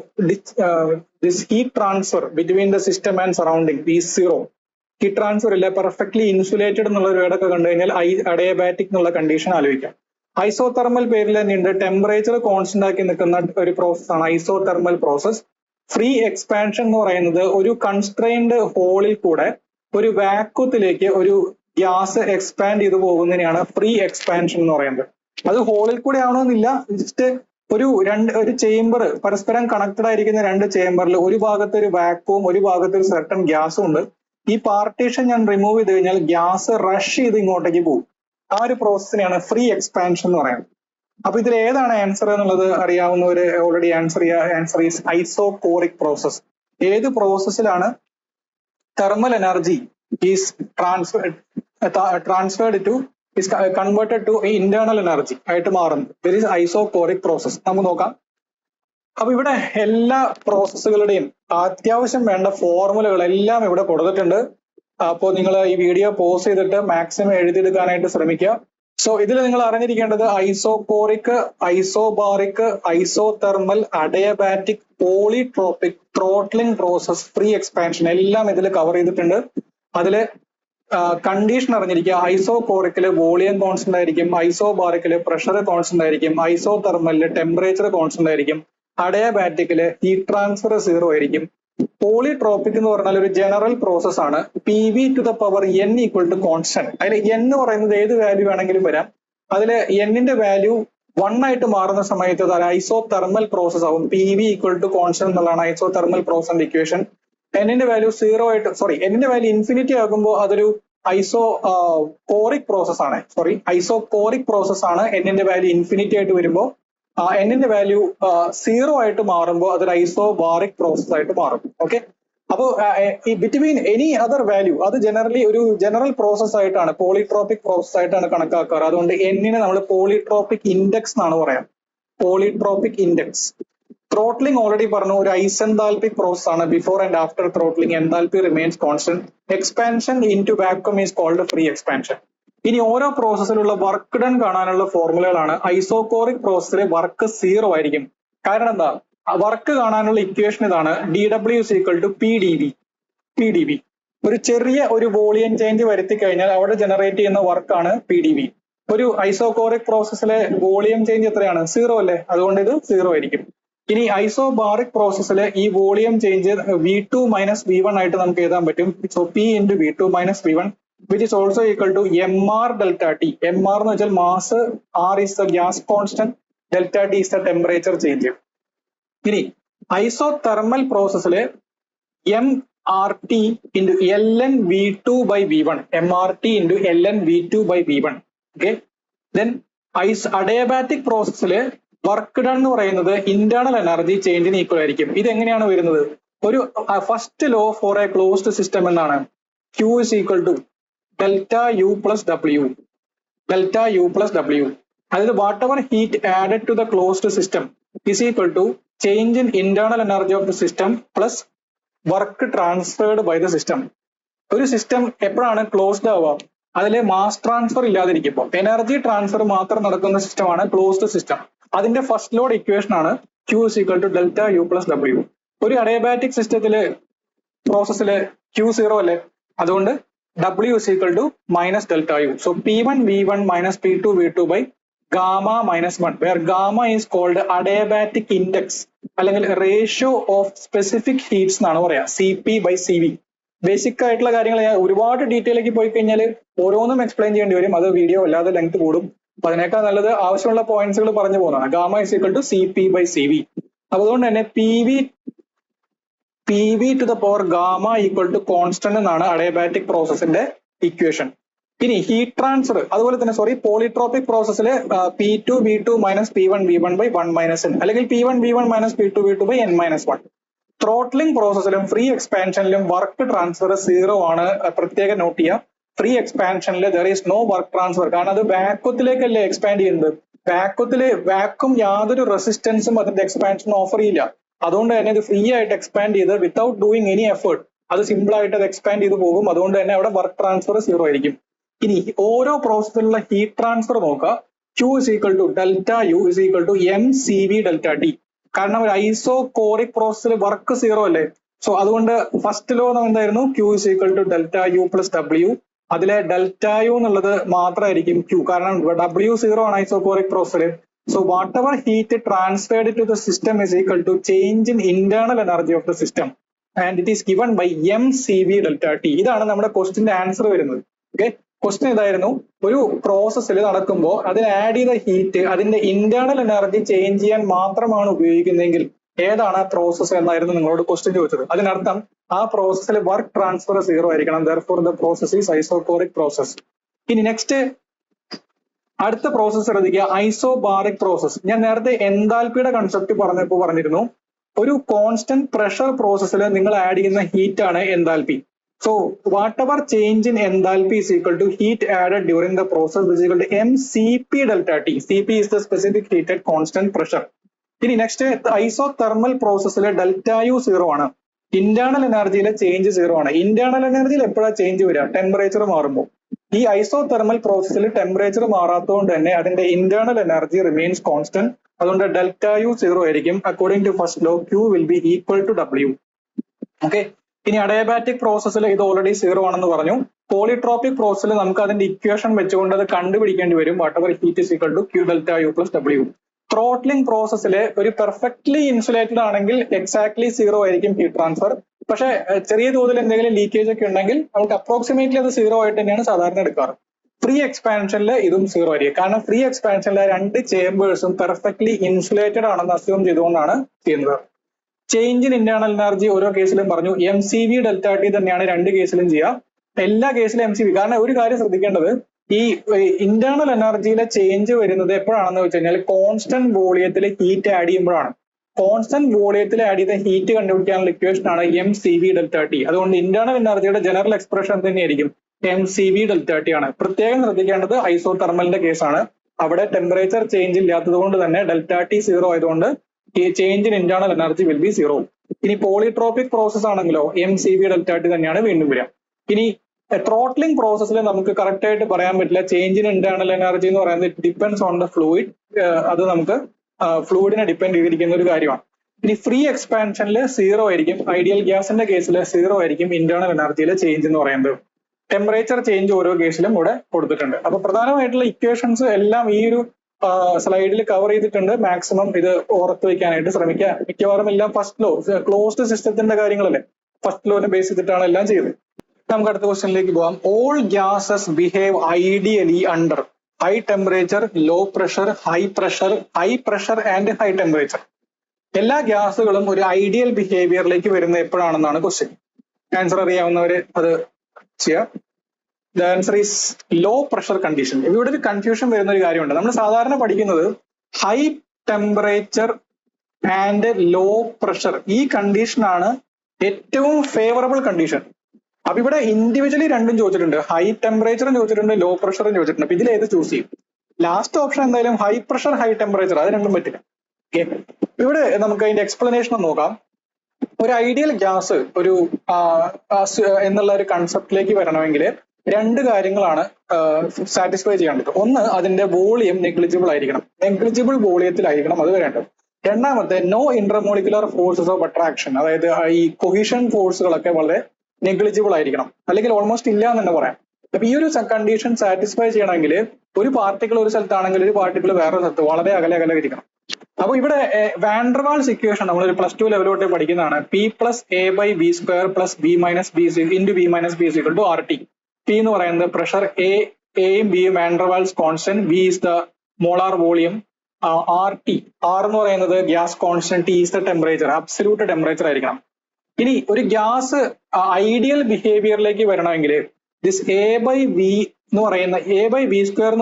This heat transfer between the system and surrounding is zero. Heat transfer ഇല്ല, പെർഫെക്റ്റ്ലി ഇൻസുലേറ്റഡ് എന്നുള്ള ഒരു വേർഡൊക്കെ കണ്ടു കഴിഞ്ഞാൽ അഡിയബാറ്റിക് എന്നുള്ള കണ്ടീഷൻ ആലോചിക്കാം. ഐസോതെർമൽ പേരിൽ തന്നെയുണ്ട്. ടെമ്പറേച്ചർ കോൺസ്റ്റന്റ് ആക്കി നിൽക്കുന്ന ഒരു പ്രോസസ് ആണ് ഐസോതെർമൽ പ്രോസസ്. ഫ്രീ എക്സ്പാൻഷൻ എന്ന് പറയുന്നത് ഒരു കൺസ്ട്രെയിൻഡ് ഹോളിൽ കൂടെ ഒരു വാക്വത്തിലേക്ക് ഒരു ഗ്യാസ് എക്സ്പാൻഡ് ചെയ്ത് പോകുന്നതിനെയാണ് ഫ്രീ എക്സ്പാൻഷൻ എന്ന് പറയുന്നത്. അത് ഹോളിൽ കൂടെ ആവണമെന്നില്ല, ജസ്റ്റ് ഒരു ചേംബർ, പരസ്പരം കണക്റ്റഡ് ആയിരിക്കുന്ന രണ്ട് ചേംബറിൽ ഒരു ഭാഗത്ത് ഒരു വാക്വവും ഒരു ഭാഗത്ത് ഒരു സർട്ടൺ ഗ്യാസും ഉണ്ട്. ഈ പാർട്ടീഷൻ ഞാൻ റിമൂവ് ചെയ്ത് കഴിഞ്ഞാൽ ഗ്യാസ് റഷ് ചെയ്ത് ഇങ്ങോട്ടേക്ക് പോകും. ആ ഒരു പ്രോസസ്സിനെയാണ് ഫ്രീ എക്സ്പാൻഷൻ എന്ന് പറയുന്നത്. അപ്പൊ ഇതിൽ ഏതാണ് ആൻസർ എന്നുള്ളത് അറിയാവുന്നവര് already answer is isochoric process. ഏത് പ്രോസസ്സിലാണ് thermal energy is transferred to is converted to internal energy ആയിട്ട് മാറുന്നത്. There is isochloric process. നമുക്ക് നോക്കാം. അപ്പൊ ഇവിടെ എല്ലാ പ്രോസസ്സുകളുടെയും അത്യാവശ്യം വേണ്ട ഫോർമുലകൾ എല്ലാം ഇവിടെ കൊടുത്തിട്ടുണ്ട്. അപ്പോൾ നിങ്ങൾ ഈ വീഡിയോ പോസ് ചെയ്തിട്ട് മാക്സിമം എഴുതിയെടുക്കാനായിട്ട് ശ്രമിക്കുക. സോ ഇതിൽ നിങ്ങൾ അറിഞ്ഞിരിക്കേണ്ടത് isochoric, isobaric, isothermal, adiabatic, polytropic, throttling process, free expansion എല്ലാം ഇതിൽ കവർ ചെയ്തിട്ടുണ്ട്. അതില് കണ്ടീഷൻ അറിഞ്ഞിരിക്കുക. ഐസോകോറിക്കില് വോളിയം കോൺസ്റ്റന്റ് ആയിരിക്കും, ഐസോബാറിക്കില് പ്രഷർ കോൺസ്റ്റന്റ് ആയിരിക്കും, ഐസോതെർമലില് ടെമ്പറേച്ചർ കോൺസ്റ്റന്റ് ആയിരിക്കും, അഡിയബാറ്റിക്കില് ഹീറ്റ് ട്രാൻസ്ഫർ സീറോ ആയിരിക്കും. പോളിട്രോപ്പിക് എന്ന് പറഞ്ഞാൽ ഒരു ജനറൽ പ്രോസസ് ആണ്. PV to the power n equal to constant. അതിൽ n എന്ന് പറയുന്നത് ഏത് വാല്യൂ വേണമെങ്കിലും വരാം. അതില് n ന്റെ വാല്യൂ 1 ആയിട്ട് മാറുന്ന സമയത്ത് അത് ഐസോതെർമൽ പ്രോസസ് ആവും. PV ഈക്വൽ ടു കോൺസ്റ്റന്റ് എന്നുള്ളതാണ് ഐസോതെർമൽ പ്രോസസിന്റെ ഇക്വേഷൻ. n ന്റെ വാല്യൂ n ന്റെ വാല്യൂ ഇൻഫിനിറ്റി ആകുമ്പോൾ അതൊരു ഐസോകോറിക് പ്രോസസ് ആണ്. ഐസോകോറിക് പ്രോസസ് ആണ്. n ന്റെ വാല്യൂ ഇൻഫിനിറ്റി ആയിട്ട് വരുമ്പോൾ n ന്റെ വാല്യൂ 0 ആയിട്ട് മാറുമ്പോൾ അതൊരു ഐസോബാറിക് പ്രോസസ് ആയിട്ട് മാറും. ഓക്കെ, അപ്പോൾ ഈ ബിറ്റ്വീൻ എനി അതർ വാല്യൂ അത് ജനറലി ഒരു ജനറൽ പ്രോസസ് ആയിട്ടാണ്, പോളിട്രോപ്പിക് പ്രോസസ് ആയിട്ടാണ് കണക്കാക്കാറ്. അതുകൊണ്ട് n നെ നമ്മൾ പോളിട്രോപ്പിക് ഇൻഡെക്സ് എന്നാണ് പറയാം. Polytropic index. ത്രോട്ട്ലിംഗ് ഓൾറെഡി പറഞ്ഞു, ഒരു ഐസെൻതാൽപിക് പ്രോസസ് ആണ്. Before and after throttling enthalpy remains constant. Expansion into vacuum is called free expansion. ഇനി ഓരോ പ്രോസസ്സിലുള്ള വർക്ക് ഡൺ കാണാനുള്ള ഫോർമുലകളാണ്. ഐസോകോറിക് പ്രോസസ്സിൽ വർക്ക് 0 ആയിരിക്കും. കാരണം എന്താ, വർക്ക് കാണാനുള്ള ഇക്വേഷൻ ഇതാണ്. DW is equal to PdV. ഒരു ചെറിയ ഒരു വോളിയം ചേഞ്ച് വരുത്തി കഴിഞ്ഞാൽ അവിടെ ജനറേറ്റ് ചെയ്യുന്ന വർക്കാണ് PdV. ഒരു ഐസോകോറിക് പ്രോസസ്സിലെ വോളിയം ചേഞ്ച് എത്രയാണ്? 0 അല്ലേ? അതുകൊണ്ട് ഇത് 0 ആയിരിക്കും. ഇനി ഐസോബാറിക് പ്രോസസ്സിൽ ഈ വോളിയം ചേഞ്ച് V2 - V1 ആയിട്ട് നമുക്ക് എഴുതാൻ പറ്റും. So P into V2 - V1 which is also equal to mr delta T. mr എന്ന് വെച്ചാൽ mass, R is the gas constant, delta T is the temperature change. ഇനി ഐസോതെർമൽ പ്രോസസ്സിൽ MRT into ln V2 by V1. MRT into ln V2 by V1. Okay, then adiabatic പ്രോസസ്സിൽ വർക്ക് ഡൺ എന്ന് പറയുന്നത് ഇന്റേണൽ എനർജി ചേഞ്ചിന് ഈക്വൽ ആയിരിക്കും. ഇത് എങ്ങനെയാണ് വരുന്നത്? ഒരു first law for a closed system എന്നാണ്. Q is equal to delta U plus W. അതായത് whatever heat added to the closed system is equal to change in internal energy of the system plus work transferred by the system. ഒരു സിസ്റ്റം എപ്പോഴാണ് ക്ലോസ്ഡ് ആവുക? അതിലെ മാസ് ട്രാൻസ്ഫർ ഇല്ലാതിരിക്കുമ്പോൾ എനർജി ട്രാൻസ്ഫർ മാത്രം നടക്കുന്ന സിസ്റ്റമാണ് ക്ലോസ്ഡ് സിസ്റ്റം. അതിന്റെ ഫസ്റ്റ് ലോഡ് ഇക്വേഷൻ ആണ് Q is equal to delta U plus W. ഒരു അഡിയബാറ്റിക് സിസ്റ്റത്തില് പ്രോസസ്സില് Q0 അല്ലേ? അതുകൊണ്ട് W is equal to minus delta U. So P1 V1 minus P2 V2 by gamma minus 1, where gamma is called adiabatic index അല്ലെങ്കിൽ റേഷ്യോ ഓഫ് സ്പെസിഫിക് ഹീറ്റ്സ് എന്നാണ് പറയാ. CP/CV. ബേസിക് ആയിട്ടുള്ള കാര്യങ്ങൾ ഒരുപാട് ഡീറ്റെയിലേക്ക് പോയി കഴിഞ്ഞാൽ ഓരോന്നും എക്സ്പ്ലെയിൻ ചെയ്യേണ്ടി വരും. അത് വീഡിയോ വല്ലാതെ ലെങ്ത് കൂടും. അപ്പൊ അതിനേക്കാൾ നല്ലത് ആവശ്യമുള്ള പോയിന്റ്സുകൾ പറഞ്ഞു പോകുന്നതാണ്. Gamma is equal to CP/CV. അപ്പൊ അതുകൊണ്ട് തന്നെ PV to the power gamma equal to constant എന്നാണ് അഡിയബാറ്റിക് പ്രോസസ്സിന്റെ ഇക്വേഷൻ. ഇനി ഹീറ്റ് ട്രാൻസ്ഫർ അതുപോലെ തന്നെ പോളിട്രോപ്പിക് പ്രോസസ്സിൽ P2 V2 minus P1 V1 by 1 minus n അല്ലെങ്കിൽ P1 V1 minus P2 V2 by n minus 1. Throttling പ്രോസസ്സിലും ഫ്രീ എക്സ്പാൻഷനിലും വർക്ക് ട്രാൻസ്ഫർ 0 ആണ്. പ്രത്യേക നോട്ട് ചെയ്യുക. ഫ്രീ എക്സ്പാൻഷനിൽ there is no work transfer. കാരണം അത് വാക്വത്തിലേക്കല്ലേ എക്സ്പാൻഡ് ചെയ്യുന്നത്. വാക്വം യാതൊരു റെസിസ്റ്റൻസും അതിന്റെ എക്സ്പാൻഷൻ ഓഫർ ചെയ്യില്ല. അതുകൊണ്ട് തന്നെ ഇത് ഫ്രീ ആയിട്ട് എക്സ്പാൻഡ് ചെയ്ത് വിത്തൗട്ട് ഡൂയിങ് എനി എഫേർട്ട് അത് സിമ്പിൾ ആയിട്ട് അത് എക്സ്പാൻഡ് ചെയ്ത് പോകും. അതുകൊണ്ട് തന്നെ അവിടെ വർക്ക് ട്രാൻസ്ഫർ 0 ആയിരിക്കും. ഇനി ഓരോ പ്രോസസ്സിലുള്ള ഹീറ്റ് ട്രാൻസ്ഫർ നോക്കുക. Q is equal to delta U is equal to mCV delta T. കാരണം ഒരു ഐസോകോറിക് പ്രോസസ്സിൽ വർക്ക് സീറോ അല്ലേ? സോ അതുകൊണ്ട് ഫസ്റ്റ് ലോ എന്തായിരുന്നു? Q is equal to delta U plus W. അതിലെ ഡെൽറ്റ യു എന്നുള്ളത് മാത്രമായിരിക്കും Q, കാരണം W സീറോ ആണ് ഐസോകോറിക് പ്രോസസ്സിൽ. So whatever heat transferred to the system is equal to change in internal energy of the system and it is given by mCV delta T. ഇതാണ് നമ്മുടെ ക്വസ്റ്റിന്റെ ആൻസർ വരുന്നത്. ഓക്കെ, ക്വസ്റ്റ്യൻ ഇതായിരുന്നു, ഒരു പ്രോസസ്സിൽ നടക്കുമ്പോൾ അതിൽ ആഡ് ചെയ്ത ഹീറ്റ് അതിന്റെ ഇന്റേണൽ എനർജി ചേഞ്ച് ചെയ്യാൻ മാത്രമാണ് ഉപയോഗിക്കുന്നതെങ്കിൽ ഏതാണ് ആ പ്രോസസ്സ് എന്നായിരുന്നു നിങ്ങളോട് ക്വസ്റ്റ്യൻ ചോദിച്ചത്. അതിനർത്ഥം ആ പ്രോസസ്സിൽ വർക്ക് ട്രാൻസ്ഫർ സീറോ ആയിരിക്കണം. therefore the process is isochloric process. ഇനി നെക്സ്റ്റ് അടുത്ത പ്രോസസ്സ് ശ്രദ്ധിക്കുക, ഐസോബാറിക് പ്രോസസ്. ഞാൻ നേരത്തെ എൻതാൽപ്പിയുടെ കൺസെപ്റ്റ് പറഞ്ഞിരുന്നു, ഒരു കോൺസ്റ്റന്റ് പ്രഷർ പ്രോസസ്സിൽ നിങ്ങൾ ആഡ് ചെയ്യുന്ന ഹീറ്റ് ആണ് enthalpy. So whatever change in enthalpy is equal to heat added during the process is equal to mCp delta T. Cp is the specific heat at constant pressure. ഇനി നെക്സ്റ്റ് ഐസോതെർമൽ പ്രോസസ്സിലെ ഡെൽറ്റ യു സീറോ ആണ്, ഇന്റേണൽ എനർജിയിലെ ചേഞ്ച് സീറോ ആണ്. ഇന്റേണൽ എനർജിയിൽ എപ്പോഴാണ് ചേഞ്ച് വരിക? ടെമ്പറേച്ചർ മാറുമ്പോൾ. ഈ ഐസോതെർമൽ പ്രോസസ്സിൽ ടെമ്പറേച്ചർ മാറാത്തതുകൊണ്ട് തന്നെ അതിന്റെ ഇന്റേണൽ എനർജി റിമെയിൻസ് കോൺസ്റ്റന്റ്. അതുകൊണ്ട് ഡെൽറ്റ യു സീറോ ആയിരിക്കും. According to first law Q will be equal to W. Okay, ഇനി അഡയബാറ്റിക് പ്രോസസ്സിൽ ഇത് ഓൾറെഡി സീറോ ആണെന്ന് പറഞ്ഞു. പോളിട്രോപ്പിക് പ്രോസസ്സിൽ നമുക്ക് അതിന്റെ ഇക്വേഷൻ വെച്ചുകൊണ്ട് അത് കണ്ടുപിടിക്കേണ്ടി വരും. Whatever heat is equal to Q delta U plus W. Throttling പ്രോസസ്സിൽ ഒരു പെർഫെക്റ്റ്ലി ഇൻസുലേറ്റഡ് ആണെങ്കിൽ എക്സാക്ട്ലി സീറോ ആയിരിക്കും ഹീറ്റ് ട്രാൻസ്ഫർ. പക്ഷെ ചെറിയ തോതിൽ എന്തെങ്കിലും ലീക്കേജ് ഒക്കെ ഉണ്ടെങ്കിൽ നമുക്ക് അപ്രോക്സിമേറ്റ്ലി അത് സീറോ ആയിട്ട് തന്നെയാണ് സാധാരണ എടുക്കാറ്. ഫ്രീ എക്സ്പാൻഷനിൽ ഇതും സീറോ ആയിരിക്കും. കാരണം ഫ്രീ എക്സ്പാൻഷനിലെ രണ്ട് ചേമ്പേഴ്സും പെർഫെക്റ്റ്ലി ഇൻസുലേറ്റഡ് ആണെന്ന് അസ്യൂം ചെയ്തുകൊണ്ടാണ് ചെയ്യുന്നത്. ചേഞ്ച് ഇൻ ഇന്റേണൽ എനർജി ഓരോ കേസിലും പറഞ്ഞു mCV delta T തന്നെയാണ് രണ്ട് കേസിലും ചെയ്യുക. എല്ലാ കേസിലും mCV. കാരണം ഒരു കാര്യം ശ്രദ്ധിക്കേണ്ടത്, ഈ ഇന്റേണൽ എനർജിയിലെ ചേഞ്ച് വരുന്നത് എപ്പോഴാണെന്ന് വെച്ച് കഴിഞ്ഞാൽ കോൺസ്റ്റന്റ് വോളിയത്തിൽ ഹീറ്റ് ആഡ് ചെയ്യുമ്പോഴാണ്. കോൺസ്റ്റന്റ് വോളിയത്തിൽ ആഡ് ചെയ്ത ഹീറ്റ് കണ്ടുപിടിക്കാനുള്ള ഇക്വേഷൻ ആണ് mCV delta T. അതുകൊണ്ട് ഇന്റേണൽ എനർജിയുടെ ജനറൽ എക്സ്പ്രഷൻ തന്നെയായിരിക്കും mCV delta T ആണ്. പ്രത്യേകം ശ്രദ്ധിക്കേണ്ടത് ഐസോതെർമലിന്റെ കേസാണ്. അവിടെ ടെമ്പറേച്ചർ ചേഞ്ച് ഇല്ലാത്തത് കൊണ്ട് തന്നെ ഡെൽറ്റ ടി സീറോ ആയതുകൊണ്ട് ഈ change in internal energy will be zero. ഇനി പോളിട്രോപ്പിക് പ്രോസസ് ആണെങ്കിലോ mCV delta T തന്നെയാണ് വീണ്ടും വരിക. ഇനി ത്രോട്ട്ലിംഗ് പ്രോസസ്സിൽ നമുക്ക് കറക്റ്റ് ആയിട്ട് പറയാൻ പറ്റില്ല. ചേഞ്ച് ഇൻ ഇന്റേണൽ എനർജി എന്ന് പറയുന്നത് ഡിപ്പെൻഡ്സ് ഓൺ ദ ഫ്ലൂയിഡ്. അത് നമുക്ക് ഫ്ലൂയിഡിനെ ഡിപ്പെൻഡ് ചെയ്തിരിക്കുന്ന ഒരു കാര്യമാണ്. ഇനി ഫ്രീ എക്സ്പാൻഷനിൽ സീറോ ആയിരിക്കും. ഐഡിയൽ ഗ്യാസിന്റെ കേസിൽ സീറോ ആയിരിക്കും ഇന്റേണൽ എനർജിയിലെ ചേഞ്ച് എന്ന് പറയുന്നത്. ടെമ്പറേച്ചർ ചേഞ്ച് ഓരോ കേസിലും ഇവിടെ കൊടുത്തിട്ടുണ്ട്. അപ്പൊ പ്രധാനമായിട്ടുള്ള ഇക്വേഷൻസ് എല്ലാം ഈ ഒരു സ്ലൈഡിൽ കവർ ചെയ്തിട്ടുണ്ട്. മാക്സിമം ഇത് ഓർത്ത് വെക്കാനായിട്ട് ശ്രമിക്കുക. മിക്കവാറും എല്ലാം ഫസ്റ്റ് ലോ, ക്ലോസ്ഡ് സിസ്റ്റത്തിന്റെ കാര്യങ്ങളല്ലേ, ഫസ്റ്റ് ലോനെ ബേസ് ചെയ്തിട്ടാണ് എല്ലാം ചെയ്യുന്നത്. നമുക്ക് അടുത്ത ക്വസ്റ്റ്യനിലേക്ക് പോകാം. All gases behave ideally under high temperature, low pressure, high pressure and high temperature. എല്ലാ ഗ്യാസുകളും ഒരു ഐഡിയൽ ബിഹേവിയറിലേക്ക് വരുന്നത് എപ്പോഴാണെന്നാണ് ക്വസ്റ്റ്യൻ. ആൻസർ അറിയാവുന്നവര് അത് ചെയ്യാം. The answer is low pressure condition. ഇവിടെ ഒരു കൺഫ്യൂഷൻ വരുന്ന ഒരു കാര്യമുണ്ട്. നമ്മൾ സാധാരണ പഠിക്കുന്നത് high temperature and low pressure, ഈ കണ്ടീഷനാണ് ഏറ്റവും ഫേവറബിൾ കണ്ടീഷൻ. അപ്പൊ ഇവിടെ ഇൻഡിവിജ്വലി രണ്ടും ചോദിച്ചിട്ടുണ്ട്, ഹൈ ടെമ്പറേച്ചറും ചോദിച്ചിട്ടുണ്ട്, ലോ പ്രഷറും ചോദിച്ചിട്ടുണ്ട്. അപ്പൊ ഇതിൽ ഏത് ചൂസ് ചെയ്യും? ലാസ്റ്റ് ഓപ്ഷൻ എന്തായാലും ഹൈ പ്രഷർ ഹൈ ടെമ്പറേച്ചർ, അത് രണ്ടും പറ്റില്ല. ഓക്കെ, ഇവിടെ നമുക്ക് അതിന്റെ എക്സ്പ്ലനേഷൻ നോക്കാം. ഒരു ഐഡിയൽ ഗ്യാസ് ഒരു എന്നുള്ള ഒരു കൺസെപ്റ്റിലേക്ക് വരണമെങ്കിൽ രണ്ട് കാര്യങ്ങളാണ് സാറ്റിസ്ഫൈ ചെയ്യേണ്ടത്. ഒന്ന്, അതിന്റെ വോളിയം നെഗ്ലിജിബിൾ ആയിരിക്കണം. നെഗ്ലിജിബിൾ വോളിയത്തിലായിരിക്കണം അത് വരേണ്ടത്. രണ്ടാമത്തെ, no intermolecular forces of attraction, അതായത് ഈ കൊഹിഷൻ ഫോഴ്സുകളൊക്കെ വളരെ നെഗ്ലിജിബിൾ ആയിരിക്കണം, അല്ലെങ്കിൽ ഓൾമോസ്റ്റ് ഇല്ല എന്ന് തന്നെ പറയാം. അപ്പൊ ഈ ഒരു കണ്ടീഷൻ സാറ്റിസ്ഫൈ ചെയ്യണമെങ്കിൽ ഒരു പാർട്ടിക്കിൾ ഒരു സ്ഥലത്താണെങ്കിൽ ഒരു പാർട്ടിക്കിൾ വേറെ സ്ഥലത്ത് വളരെ അകലെ ഇരിക്കണം. അപ്പൊ ഇവിടെ വാൻഡർവാൾസ് ഇക്വേഷൻ നമ്മളൊരു +2 ലെവലോട്ട് പഠിക്കുന്നതാണ്. P+A/V² + B-B(V-B) P എന്ന് പറയുന്നത് പ്രഷർ, എയും ബിയും van der Waals constant, V is the molar volume, RT, R എന്ന് പറയുന്നത് gas constant, T is the temperature, absolute temperature ആയിരിക്കണം. ഇനി ഒരു ഗ്യാസ് ഐഡിയൽ ബിഹേവിയറിലേക്ക് വരണമെങ്കിൽ ദിസ് A/V എന്ന്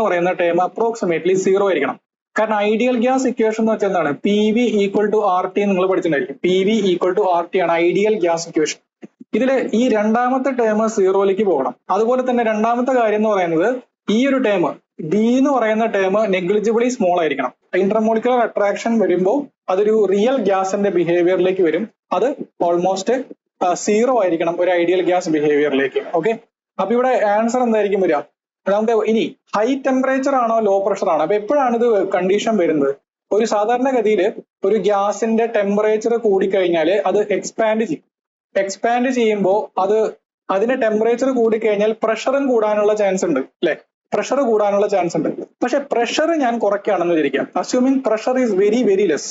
പറയുന്ന ടേം അപ്രോക്സിമേറ്റ്ലി സീറോ ആയിരിക്കണം. കാരണം ഐഡിയൽ ഗ്യാസ് ഇക്വേഷൻ എന്ന് വെച്ചാൽ എന്താണ്? PV = RT നിങ്ങൾ പഠിച്ചിട്ടുണ്ടായിരിക്കും. PV = RT ആണ് ഐഡിയൽ ഗ്യാസ് ഇക്വേഷൻ. ഇതില് ഈ രണ്ടാമത്തെ ടേം സീറോയിലേക്ക് പോകണം. അതുപോലെ തന്നെ രണ്ടാമത്തെ കാര്യം എന്ന് പറയുന്നത് ഈ ഒരു ടേം B എന്ന് പറയുന്ന ടേം നെഗ്ലിജിബിളി സ്മോൾ ആയിരിക്കണം. ഇന്റർമോളിക്കുലർ അട്രാക്ഷൻ വരുമ്പോൾ അതൊരു റിയൽ ഗ്യാസിന്റെ ബിഹേവിയറിലേക്ക് വരും. അത് ഓൾമോസ്റ്റ് സീറോ ആയിരിക്കണം ഒരു ഐഡിയൽ ഗ്യാസ് ബിഹേവിയറിലേക്ക്. ഓക്കെ, അപ്പൊ ഇവിടെ ആൻസർ എന്തായിരിക്കും വരിക? നമുക്ക് ഇനി ഹൈ ടെമ്പറേച്ചർ ആണോ ലോ പ്രഷർ ആണോ? അപ്പൊ എപ്പോഴാണ് ഇത് കണ്ടീഷൻ വരുന്നത്? ഒരു സാധാരണഗതിയിൽ ഒരു ഗ്യാസിന്റെ ടെമ്പറേച്ചർ കൂടിക്കഴിഞ്ഞാൽ അത് എക്സ്പാൻഡ് ചെയ്യുമ്പോൾ അതിന്റെ ടെമ്പറേച്ചർ കൂടിക്കഴിഞ്ഞാൽ പ്രഷറും കൂടാനുള്ള ചാൻസ് ഉണ്ട് അല്ലെ? പ്രഷർ കൂടാനുള്ള ചാൻസ് ഉണ്ട്. പക്ഷെ പ്രഷർ ഞാൻ കുറയ്ക്കുകയാണെന്ന് വിചാരിക്കാം. Assuming pressure is very very less.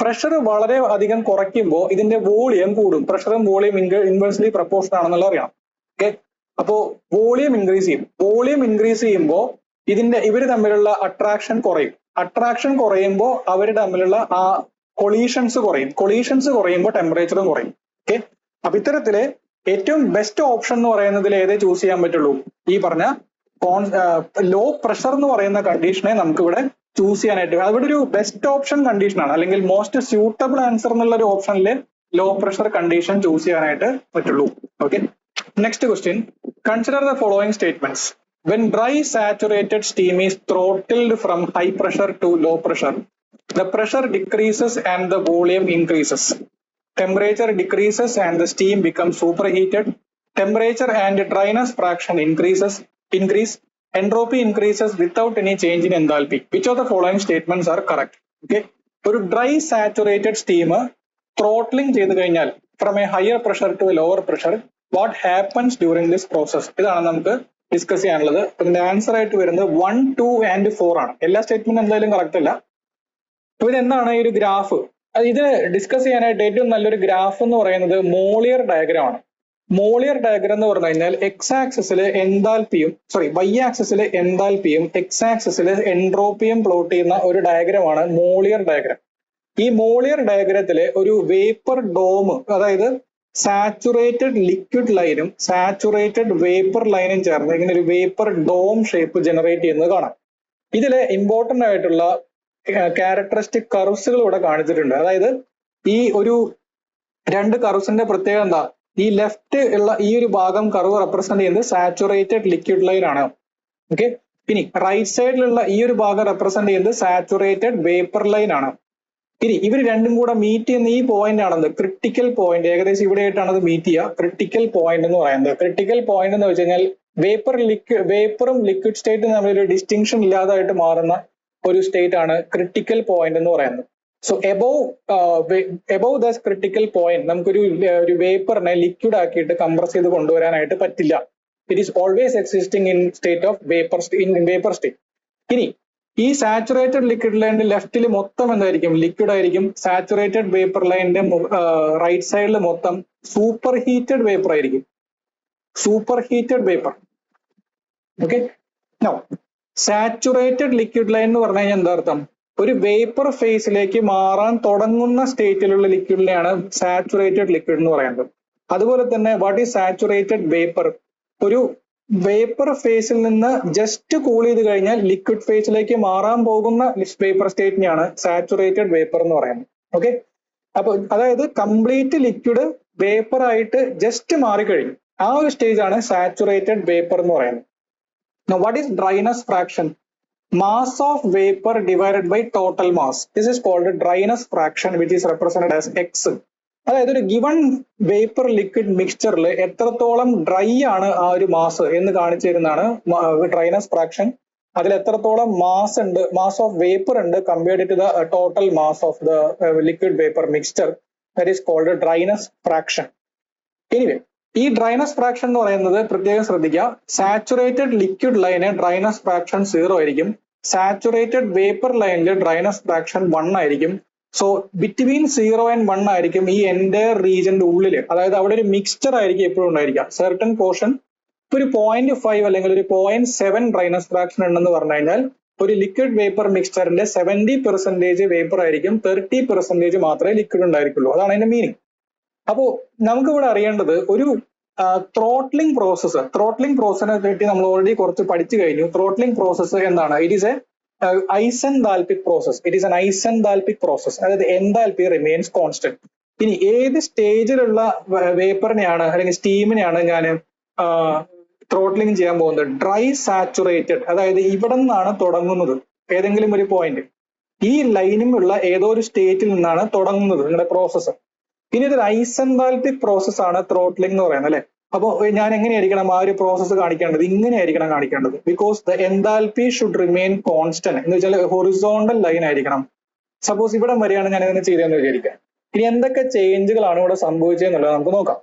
Pressure വളരെ അധികം കുറയ്ക്കുമ്പോൾ ഇതിന്റെ വോളിയം കൂടും. പ്രഷറും വോളിയം ഇൻവേഴ്സ്ലി പ്രപ്പോർഷൻ ആണെന്നുള്ള അറിയാം. ഓക്കെ, അപ്പോ വോളിയം ഇൻക്രീസ് ചെയ്യും. വോളിയം ഇൻക്രീസ് ചെയ്യുമ്പോൾ ഇവര് തമ്മിലുള്ള അട്രാക്ഷൻ കുറയും. അട്രാക്ഷൻ കുറയുമ്പോൾ അവർ തമ്മിലുള്ള ആ കൊളീഷൻസ് കുറയും. കൊളീഷൻസ് കുറയുമ്പോൾ ടെമ്പറേച്ചറും കുറയും. ഓക്കെ, അപ്പൊ ഇത്തരത്തില് ഏറ്റവും ബെസ്റ്റ് ഓപ്ഷൻ എന്ന് പറയുന്നതിൽ ഏതേ ചൂസ് ചെയ്യാൻ പറ്റുള്ളൂ? ഈ പറഞ്ഞ ലോ പ്രഷർ എന്ന് പറയുന്ന കണ്ടീഷനെ നമുക്ക് ഇവിടെ ചൂസ് ചെയ്യാനായിട്ട്, അവിടെ ഒരു ബെസ്റ്റ് ഓപ്ഷൻ കണ്ടീഷനാണ്, അല്ലെങ്കിൽ മോസ്റ്റ് സ്യൂട്ടബിൾ ആൻസർ എന്നുള്ള ഒരു ഓപ്ഷനിൽ ലോ പ്രഷർ കണ്ടീഷൻ ചൂസ് ചെയ്യാനായിട്ട് പറ്റുള്ളൂ. Okay, next question. Consider the following statements. When dry saturated steam is throttled from high pressure to low pressure, the pressure decreases and the volume increases. Temperature decreases and the steam becomes superheated. Temperature and dryness fraction increase. Entropy increases without any change in enthalpy. Which of the following statements are correct? Okay, ഒരു ഡ്രൈ സാച്ചുറേറ്റഡ് സ്റ്റീം ത്രോട്ട്ലിംഗ് ചെയ്ത് കഴിഞ്ഞാൽ from a higher pressure to a lower pressure, what happens during this process? ഇതാണ് നമുക്ക് ഡിസ്കസ് ചെയ്യാനുള്ളത്. അതിന്റെ ആൻസർ ആയിട്ട് വരുന്നത് 1, 2 and 4 ആണ്. എല്ലാ സ്റ്റേറ്റ്മെന്റ് എന്തായാലും കറക്റ്റ് അല്ല. അപ്പൊ ഇതെന്താണ് ഈ ഒരു ഗ്രാഫ്? ഇത് ഡിസ്കസ് ചെയ്യാനായിട്ട് ഏറ്റവും നല്ലൊരു ഗ്രാഫ് എന്ന് പറയുന്നത് മോളിയർ ഡയഗ്രാം ആണ്. മോളിയർ ഡയഗ്രാം എന്ന് പറഞ്ഞു കഴിഞ്ഞാൽ എക്സ് ആക്സിസില് വൈ ആക്സിസില് എൻതാൽപ്പിയും എക്സ് ആക്സിസില് എൻട്രോപ്പിയും പ്ലോട്ട് ചെയ്യുന്ന ഒരു ഡയഗ്രമാണ് മോളിയർ ഡയഗ്രാം. ഈ മോളിയർ ഡയഗ്രത്തില് ഒരു വേപ്പർ ഡോം, അതായത് സാച്ചുറേറ്റഡ് ലിക്വിഡ് ലൈനും സാച്ചുറേറ്റഡ് വേപ്പർ ലൈനും ചേർന്ന് ഇങ്ങനെ ഒരു വേപ്പർ ഡോം ഷേപ്പ് ജനറേറ്റ് ചെയ്യുന്നത് കാണാം. ഇതില് ഇമ്പോർട്ടന്റ് ആയിട്ടുള്ള ക്യാരക്ടറിസ്റ്റിക് കർവ്സുകൾ ഇവിടെ കാണിച്ചിട്ടുണ്ട്. അതായത് ഈ ഒരു രണ്ട് കർവ്സിന്റെ പ്രത്യേകത എന്താ? ഈ ലെഫ്റ്റ് ഉള്ള ഈ ഒരു ഭാഗം കർവ് റെപ്രസെന്റ് ചെയ്യുന്നത് സാച്ചുറേറ്റഡ് ലിക്വിഡ് ലൈൻ ആണ്. ഓക്കെ, ഇനി റൈറ്റ് സൈഡിലുള്ള ഈ ഒരു ഭാഗം റെപ്രസെന്റ് ചെയ്യുന്നത് സാച്ചുറേറ്റഡ് വേപ്പർ ലൈൻ ആണ്. ഇനി ഇവർ രണ്ടും കൂടെ മീറ്റ് ചെയ്യുന്ന ഈ പോയിന്റ് ആണത് ക്രിട്ടിക്കൽ പോയിന്റ്. ഏകദേശം ഇവിടെ ആയിട്ടാണ് അത് മീറ്റ് ചെയ്യുക. ക്രിട്ടിക്കൽ പോയിന്റ് എന്ന് പറയുന്നത്, ക്രിട്ടിക്കൽ പോയിന്റ് എന്ന് വെച്ച് കഴിഞ്ഞാൽ വേപ്പറും ലിക്വിഡ് സ്റ്റേറ്റും തമ്മിലൊരു ഡിസ്റ്റിങ്ഷൻ ഇല്ലാതായിട്ട് മാറുന്ന ഒരു സ്റ്റേറ്റ് ആണ് ക്രിട്ടിക്കൽ പോയിന്റ് എന്ന് പറയുന്നത്. So above the critical point നമുക്കൊരു വേപ്പറിനെ ലിക്വിഡ് ആക്കിയിട്ട് കംപ്രസ് ചെയ്ത് കൊണ്ടുവരാനായിട്ട് പറ്റില്ല. It is always existing in state of vapour state. ഇനി ഈ സാച്ചുറേറ്റഡ് ലിക്വിഡ് ലൈനിന്റെ ലെഫ്റ്റിൽ മൊത്തം എന്തായിരിക്കും? ലിക്വിഡ് ആയിരിക്കും. സാച്ചുറേറ്റഡ് വേപ്പർ ലൈനിന്റെ റൈറ്റ് സൈഡിൽ മൊത്തം സൂപ്പർ ഹീറ്റഡ് വേപ്പർ ആയിരിക്കും. Super heated vapour. Okay, saturated liquid line എന്ന് പറഞ്ഞു കഴിഞ്ഞാൽ എന്താ അർത്ഥം? ഒരു വേപ്പർ ഫേസിലേക്ക് മാറാൻ തുടങ്ങുന്ന സ്റ്റേറ്റിലുള്ള ലിക്വിഡിനെയാണ് സാച്ചുറേറ്റഡ് ലിക്വിഡ് എന്ന് പറയുന്നത്. അതുപോലെ തന്നെ വാട്ട് ഈസ് സാച്ചുറേറ്റഡ് വേപ്പർ? ഒരു വേപ്പർ ഫേസിൽ നിന്ന് ജസ്റ്റ് കൂൾ ചെയ്ത് കഴിഞ്ഞാൽ ലിക്വിഡ് ഫേസിലേക്ക് മാറാൻ പോകുന്ന വേപ്പർ സ്റ്റേറ്റിനെയാണ് സാച്ചുറേറ്റഡ് വേപ്പർ എന്ന് പറയുന്നത്. ഓക്കെ, അപ്പൊ അതായത് കംപ്ലീറ്റ് ലിക്വിഡ് വേപ്പർ ആയിട്ട് ജസ്റ്റ് മാറിക്കഴിഞ്ഞു. ആ ഒരു സ്റ്റേജ് ആണ് സാച്ചുറേറ്റഡ് വേപ്പർ എന്ന് പറയുന്നത്. Now, what is dryness fraction? Mass of vapor divided by total mass. This is called a dryness fraction, which is represented as X. അതായത് ഒരു ഗിവൺ വേപ്പർ ലിക്വിഡ് മിക്സ്ചറിൽ എത്രത്തോളം ഡ്രൈ ആണ് ആ ഒരു മാസ് എന്ന് കാണിച്ചു തരുന്നതാണ് ഡ്രൈനസ് ഫ്രാക്ഷൻ. അതിൽ എത്രത്തോളം മാസ് ഓഫ് വേപ്പർ ഉണ്ട് compared to the total mass of the liquid vapour mixture. That is called dryness fraction. Anyway, ഈ ഡ്രൈനസ് ഫ്രാക്ഷൻ എന്ന് പറയുന്നത് പ്രത്യേകം ശ്രദ്ധിക്കുക. Saturated liquid line dryness fraction 0 ആയിരിക്കും. സാച്ചുറേറ്റഡ് വേപ്പർ ലൈനിൽ ഡ്രൈനസ് ഫ്രാക്ഷൻ 1 ആയിരിക്കും. സോ ബിറ്റ്വീൻ 0 and 1 ആയിരിക്കും ഈ എൻറ്റയർ റീജിയന്റെ ഉള്ളിൽ. അതായത് അവിടെ ഒരു മിക്സ്ചർ ആയിരിക്കും എപ്പോഴും ഉണ്ടായിരിക്കുക. സെർട്ടൺ പോർഷൻ ഒരു 0.5 അല്ലെങ്കിൽ ഒരു 0.7 ഡ്രൈനസ് ഫ്രാക്ഷൻ ഉണ്ടെന്ന് പറഞ്ഞു കഴിഞ്ഞാൽ ഒരു ലിക്വിഡ് വേപ്പർ മിക്സ്ചറിന്റെ 70% വേപ്പർ ആയിരിക്കും, 30% മാത്രമേ ലിക്വിഡ് ഉണ്ടായിരിക്കുള്ളൂ. അതാണ് അതിന്റെ മീനിങ്. അപ്പോ നമുക്കിവിടെ അറിയേണ്ടത് ഒരു ത്രോട്ട്ലിംഗ് പ്രോസസ്സിനെ പറ്റി നമ്മൾ ഓൾറെഡി കുറച്ച് പഠിച്ചു കഴിഞ്ഞു. ത്രോട്ട്ലിംഗ് പ്രോസസ്സ് എന്താണ്? It is a isenthalpic process. It is an isenthalpic process. അതായത് എൻതാൽപി റിമെയിൻസ് കോൺസ്റ്റന്റ്. ഇനി ഏത് സ്റ്റേജിലുള്ള വേപ്പറിനെയാണ് അല്ലെങ്കിൽ സ്റ്റീമിനെയാണ് ഞാൻ ത്രോട്ട്ലിംഗ് ചെയ്യാൻ പോകുന്നത്? ഡ്രൈ സാച്ചുറേറ്റഡ്, അതായത് ഇവിടെ നിന്നാണ് തുടങ്ങുന്നത് ഏതെങ്കിലും ഒരു പോയിന്റ്. ഈ ലൈനിലുള്ള ഏതോ ഒരു സ്റ്റേറ്റിൽ നിന്നാണ് തുടങ്ങുന്നത് നിങ്ങളുടെ പ്രോസസ്സ്. ഇനി ഇതൊരു ഐസെൻതാൽപിക് പ്രോസസ് ആണ് ത്രോട്ട്ലിംഗ് എന്ന് പറയുന്നത് അല്ലെ. അപ്പോൾ ഞാൻ എങ്ങനെയായിരിക്കണം ആ ഒരു പ്രോസസ്സ് കാണിക്കേണ്ടത്? ഇങ്ങനെയായിരിക്കണം കാണിക്കേണ്ടത്. Because the enthalpy should remain constant എന്ന് വെച്ചാൽ ഹൊറിസോണ്ടൽ ലൈൻ ആയിരിക്കണം. സപ്പോസ് ഇവിടെ വരെയാണ് ഞാൻ ഇതിനെ ചെയ്തതെന്ന് വിചാരിക്കാം. ഇനി എന്തൊക്കെ ചേഞ്ചുകളാണ് ഇവിടെ സംഭവിച്ചതെന്നുള്ളത് നമുക്ക് നോക്കാം.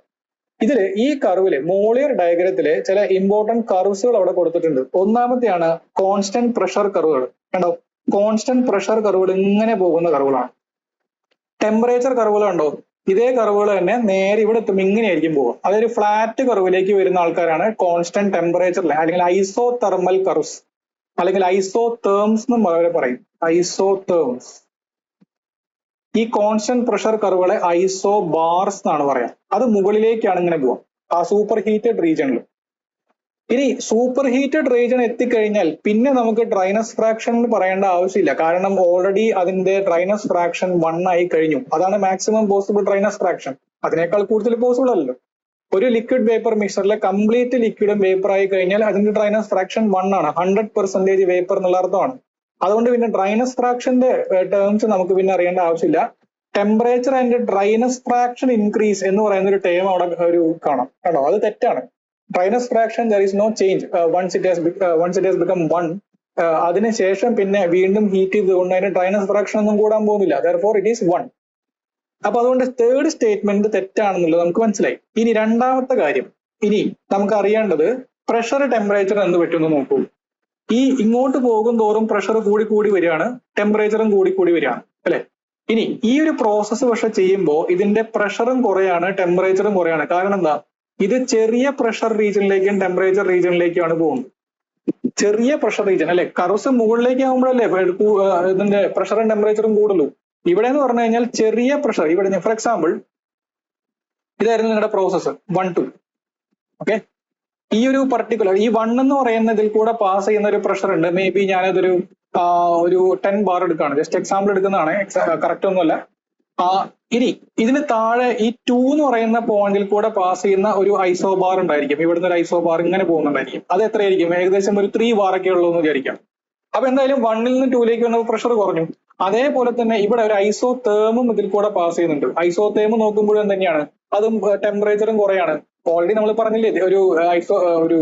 ഇതില് ഈ കർവില് മോളിയർ ഡയഗ്രത്തില് ചില ഇമ്പോർട്ടന്റ് കർവ്സുകൾ അവിടെ കൊടുത്തിട്ടുണ്ട്. ഒന്നാമത്തെയാണ് കോൺസ്റ്റന്റ് പ്രഷർ കർവുകൾ. കണ്ടോ, കോൺസ്റ്റന്റ് പ്രഷർ കർവുകൾ ഇങ്ങനെ പോകുന്ന കർവുകളാണ്. ടെമ്പറേച്ചർ കർവുകൾ കണ്ടോ, ഇതേ കർവുകൾ തന്നെ നേരെ ഇവിടെ എത്തുമ്പോൾ ഇങ്ങനെയായിരിക്കും പോകുക. അതൊരു ഫ്ലാറ്റ് കർവിലേക്ക് വരുന്ന ആൾക്കാരാണ് കോൺസ്റ്റന്റ് ടെമ്പറേച്ചർ അല്ലെങ്കിൽ ഐസോ തെർമൽ കർവ്സ് അല്ലെങ്കിൽ ഐസോ തേംസ് എന്നും അവരെ പറയും. ഐസോ തേംസ്. ഈ കോൺസ്റ്റന്റ് പ്രഷർ കർവുകളെ ഐസോ ബാർസ് എന്നാണ് പറയാം. അത് മുകളിലേക്കാണ് ഇങ്ങനെ പോവാം ആ സൂപ്പർ ഹീറ്റഡ് റീജിയനിൽ. ഇനി സൂപ്പർ ഹീറ്റഡ് റീജിയൻ എത്തിക്കഴിഞ്ഞാൽ പിന്നെ നമുക്ക് ഡ്രൈനസ് ഫ്രാക്ഷൻ എന്ന് പറയേണ്ട ആവശ്യമില്ല. കാരണം ഓൾറെഡി അതിന്റെ ഡ്രൈനസ് ഫ്രാക്ഷൻ 1 ആയി കഴിഞ്ഞു. അതാണ് മാക്സിമം പോസിബിൾ ഡ്രൈനസ് ഫ്രാക്ഷൻ. അതിനേക്കാൾ കൂടുതൽ പോസിബിൾ അല്ലല്ലോ. ഒരു ലിക്വിഡ് വേപ്പർ മിക്സറിലെ കംപ്ലീറ്റ് ലിക്വിഡും വേപ്പർ ആയി കഴിഞ്ഞാൽ അതിന്റെ ഡ്രൈനസ് ഫ്രാക്ഷൻ 1 ആണ്. 100% വേപ്പർ എന്നുള്ള അർത്ഥമാണ്. അതുകൊണ്ട് പിന്നെ ഡ്രൈനസ് ഫ്രാക്ഷന്റെ ടേംസ് നമുക്ക് പിന്നെ അറിയേണ്ട ആവശ്യമില്ല. Temperature and dryness fraction increase എന്ന് പറയുന്ന ഒരു ടേം അവിടെ ഒരു കാണാം. കേട്ടോ, അത് തെറ്റാണ്. Dryness fraction there is no change once it has become 1. അതിനുശേഷം പിന്നെ വീണ്ടും ഹീറ്റ് ചെയ്തുകൊണ്ട് അതിന്റെ ഡ്രൈനസ് ഫ്രാക്ഷൻ ഒന്നും കൂടാൻ പോകുന്നില്ല. Therefore it is 1. അപ്പൊ അതുകൊണ്ട് തേർഡ് സ്റ്റേറ്റ്മെന്റ് തെറ്റാണെന്നുള്ളത് നമുക്ക് മനസ്സിലായി. ഇനി രണ്ടാമത്തെ കാര്യം, ഇനി നമുക്ക് അറിയേണ്ടത് പ്രഷർ ടെമ്പറേച്ചർ എന്ത് പറ്റുമെന്ന് നോക്കൂ. ഈ ഇങ്ങോട്ട് പോകും തോറും പ്രഷർ കൂടി കൂടി വരികയാണ്, ടെമ്പറേച്ചറും കൂടി കൂടി വരികയാണ് അല്ലെ. ഇനി ഈ ഒരു പ്രോസസ്സ് പക്ഷെ ചെയ്യുമ്പോൾ ഇതിന്റെ പ്രഷറും കുറയാണ്, ടെമ്പറേച്ചറും കുറയാണ്. കാരണം എന്താ, ഇത് ചെറിയ പ്രഷർ റീജിയനിലേക്കും ടെമ്പറേച്ചർ റീജിയനിലേക്കാണ് പോകുന്നത്. ചെറിയ പ്രഷർ റീജിയൻ അല്ലെ, കർവ്സ് മുകളിലേക്ക് ആകുമ്പോഴല്ലേ ഇതിന്റെ പ്രഷറും ടെമ്പറേച്ചറും കൂടുള്ളൂ. ഇവിടെ എന്ന് പറഞ്ഞു കഴിഞ്ഞാൽ ചെറിയ പ്രഷർ, ഇവിടെ ഫോർ എക്സാമ്പിൾ ഇതായിരുന്നു നിങ്ങളുടെ പ്രോസസ്സ് 1 2. ഓക്കെ, ഈ ഒരു പർട്ടിക്കുലർ ഈ 1 എന്ന് പറയുന്ന ഇതിൽ കൂടെ പാസ് ചെയ്യുന്ന ഒരു പ്രഷർ ഉണ്ട്. മേ ബി ഞാനതൊരു 10 ബാർ എടുക്കുകയാണ്, ജസ്റ്റ് എക്സാമ്പിൾ എടുക്കുന്നതാണ്, കറക്റ്റ് ഒന്നുമല്ല. ഇനി ഇതിന് താഴെ ഈ 2 എന്ന് പറയുന്ന പോയിന്റിൽ കൂടെ പാസ് ചെയ്യുന്ന ഒരു ഐസോ ബാർ ഉണ്ടായിരിക്കും. ഇവിടുന്ന് ഒരു ഐസോ ബാർ ഇങ്ങനെ പോകുന്നുണ്ടായിരിക്കും. അത് എത്രയായിരിക്കും? ഏകദേശം ഒരു 3 ബാർ ഒക്കെ ഉള്ളൂ എന്ന് വിചാരിക്കാം. അപ്പൊ എന്തായാലും 1ൽ നിന്ന് 2ലേക്ക് വന്നപ്പോൾ പ്രഷർ കുറഞ്ഞു. അതേപോലെ തന്നെ ഇവിടെ ഒരു ഐസോ തേമും ഇതിൽ കൂടെ പാസ് ചെയ്യുന്നുണ്ട്. ഐസോ തേമ് നോക്കുമ്പോഴും തന്നെയാണ്, അതും ടെമ്പറേച്ചറും കുറയാണ്. ഓൾറെഡി നമ്മൾ പറഞ്ഞില്ലേ, ഒരു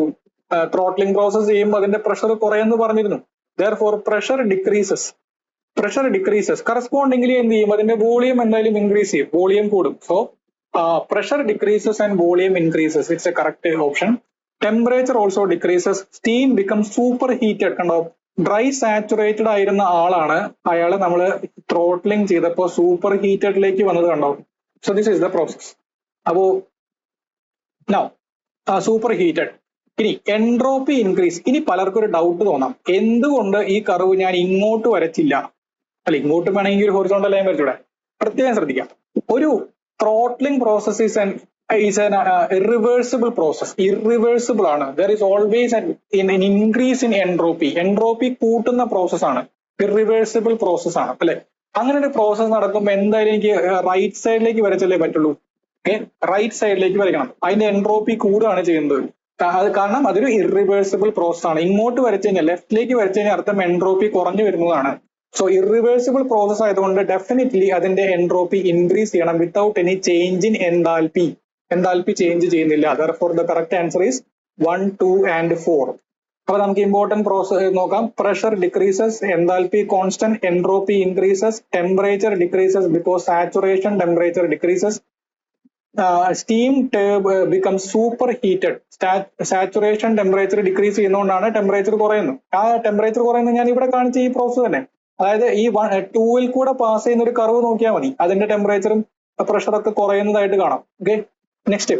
ത്രോട്ട്ലിംഗ് പ്രോസസ് ചെയ്യുമ്പോൾ അതിന്റെ പ്രഷർ കുറയെന്ന് പറഞ്ഞിരുന്നു. ദെർഫോർ പ്രഷർ ഡിക്രീസസ് കറസ്പോണ്ടിംഗ്ലി എന്ത് ചെയ്യും, അതിന്റെ വോളിയം എന്തായാലും ഇൻക്രീസ് ചെയ്യും, വോളിയം കൂടും. So pressure decreases and volume increases, it's A correct option. Temperature also decreases, steam become super heated. കണ്ടോ, ഡ്രൈ സാച്ചുറേറ്റഡ് ആയിരുന്ന ആളാണ്, അയാളെ നമ്മൾ ത്രോട്ട്ലിംഗ് ചെയ്തപ്പോൾ സൂപ്പർ ഹീറ്റഡിലേക്ക് വന്നത് കണ്ടോ. So this is the process. അപ്പോ നൗ സൂപ്പർ ഹീറ്റഡ്. ഇനി എൻട്രോപ്പി ഇൻക്രീസ്. ഇനി പലർക്കും ഒരു ഡൗട്ട് തോന്നാം, എന്തുകൊണ്ട് ഈ കർവ് ഞാൻ ഇങ്ങോട്ട് വരച്ചില്ല, അല്ല ഇങ്ങോട്ട് വേണമെങ്കിൽ ഒരു ഹൊറിസോണ്ടൽ ലൈൻ വരച്ചൂടെ. പ്രത്യേകം ശ്രദ്ധിക്കാം, ഒരു throttling process is an irreversible process. Irreversible ആണ്. There is always an increase in entropy. Entropy കൂട്ടുന്ന പ്രോസസ് ആണ്, ഇറിവേഴ്സിബിൾ പ്രോസസ് ആണ് അല്ലെ. അങ്ങനെ ഒരു പ്രോസസ് നടക്കുമ്പോൾ എന്തായാലും എനിക്ക് റൈറ്റ് സൈഡിലേക്ക് വരച്ചല്ലേ പറ്റുള്ളൂ. റൈറ്റ് സൈഡിലേക്ക് വരയ്ക്കണം. അതിന്റെ എൻട്രോപ്പി കൂടുകയാണ് ചെയ്യുന്നത്. അത് കാരണം അതൊരു ഇറിവേഴ്സിബിൾ പ്രോസസ് ആണ്. ഇങ്ങോട്ട് വരച്ചു കഴിഞ്ഞാൽ, ലെഫ്റ്റിലേക്ക് വരച്ചു കഴിഞ്ഞാൽ അർത്ഥം എൻട്രോപ്പി കുറഞ്ഞു വരുന്നതാണ്. സോ ഇറിവേഴ്സിബിൾ പ്രോസസ് ആയതുകൊണ്ട് ഡെഫിനറ്റ്ലി അതിന്റെ എൻട്രോപ്പി ഇൻക്രീസ് ചെയ്യണം without any change in enthalpy. Enthalpy change ചെയ്യുന്നില്ല. Therefore the correct answer is 1, 2 and 4. അപ്പൊ നമുക്ക് ഇമ്പോർട്ടന്റ് പ്രോസസ് നോക്കാം. Pressure decreases, enthalpy constant, entropy increases, temperature decreases because saturation temperature decreases, steam become super heated. Saturation temperature decrease ചെയ്യുന്നതുകൊണ്ടാണ് ടെമ്പറേച്ചർ കുറയുന്നത്. ആ ടെമ്പറേച്ചർ കുറയുന്നത് ഞാൻ ഇവിടെ കാണിച്ച ഈ പ്രോസസ് തന്നെ. അതായത് ഈ 2ൽ കൂടെ പാസ് ചെയ്യുന്ന ഒരു കർവ് നോക്കിയാൽ മതി, അതിന്റെ ടെമ്പറേച്ചറും പ്രഷറൊക്കെ കുറയുന്നതായിട്ട് കാണാം. Okay, next.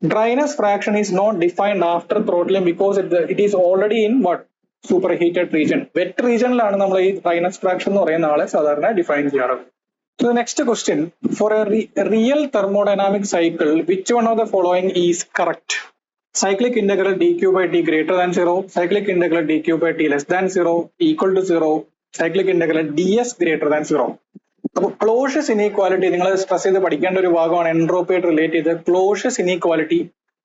Dryness fraction is not defined after throttling because it is already in what? Superheated region. Wet regionിലാണ് നമ്മൾ ഈ dryness fraction എന്ന് പറയുന്ന ആളെ സാധാരണ ഡിഫൈൻ ചെയ്യാറ്. So the next question, for a real thermodynamic cycle, which one of the following is correct? Cyclic integral dq by t greater than 0, cyclic integral dq by t less than 0, equal to 0, cyclic integral ds greater than 0. അപ്പൊ ക്ലോഷ്യസ് ഇനീക്വാലിറ്റി നിങ്ങൾ സ്ട്രെസ് ചെയ്ത് പഠിക്കേണ്ട ഒരു ഭാഗമാണ്, എൻട്രോപ്പിയായിട്ട് റിലേറ്റ് ചെയ്ത് ക്ലോഷ്യസ് ഇനീക്വാലിറ്റി,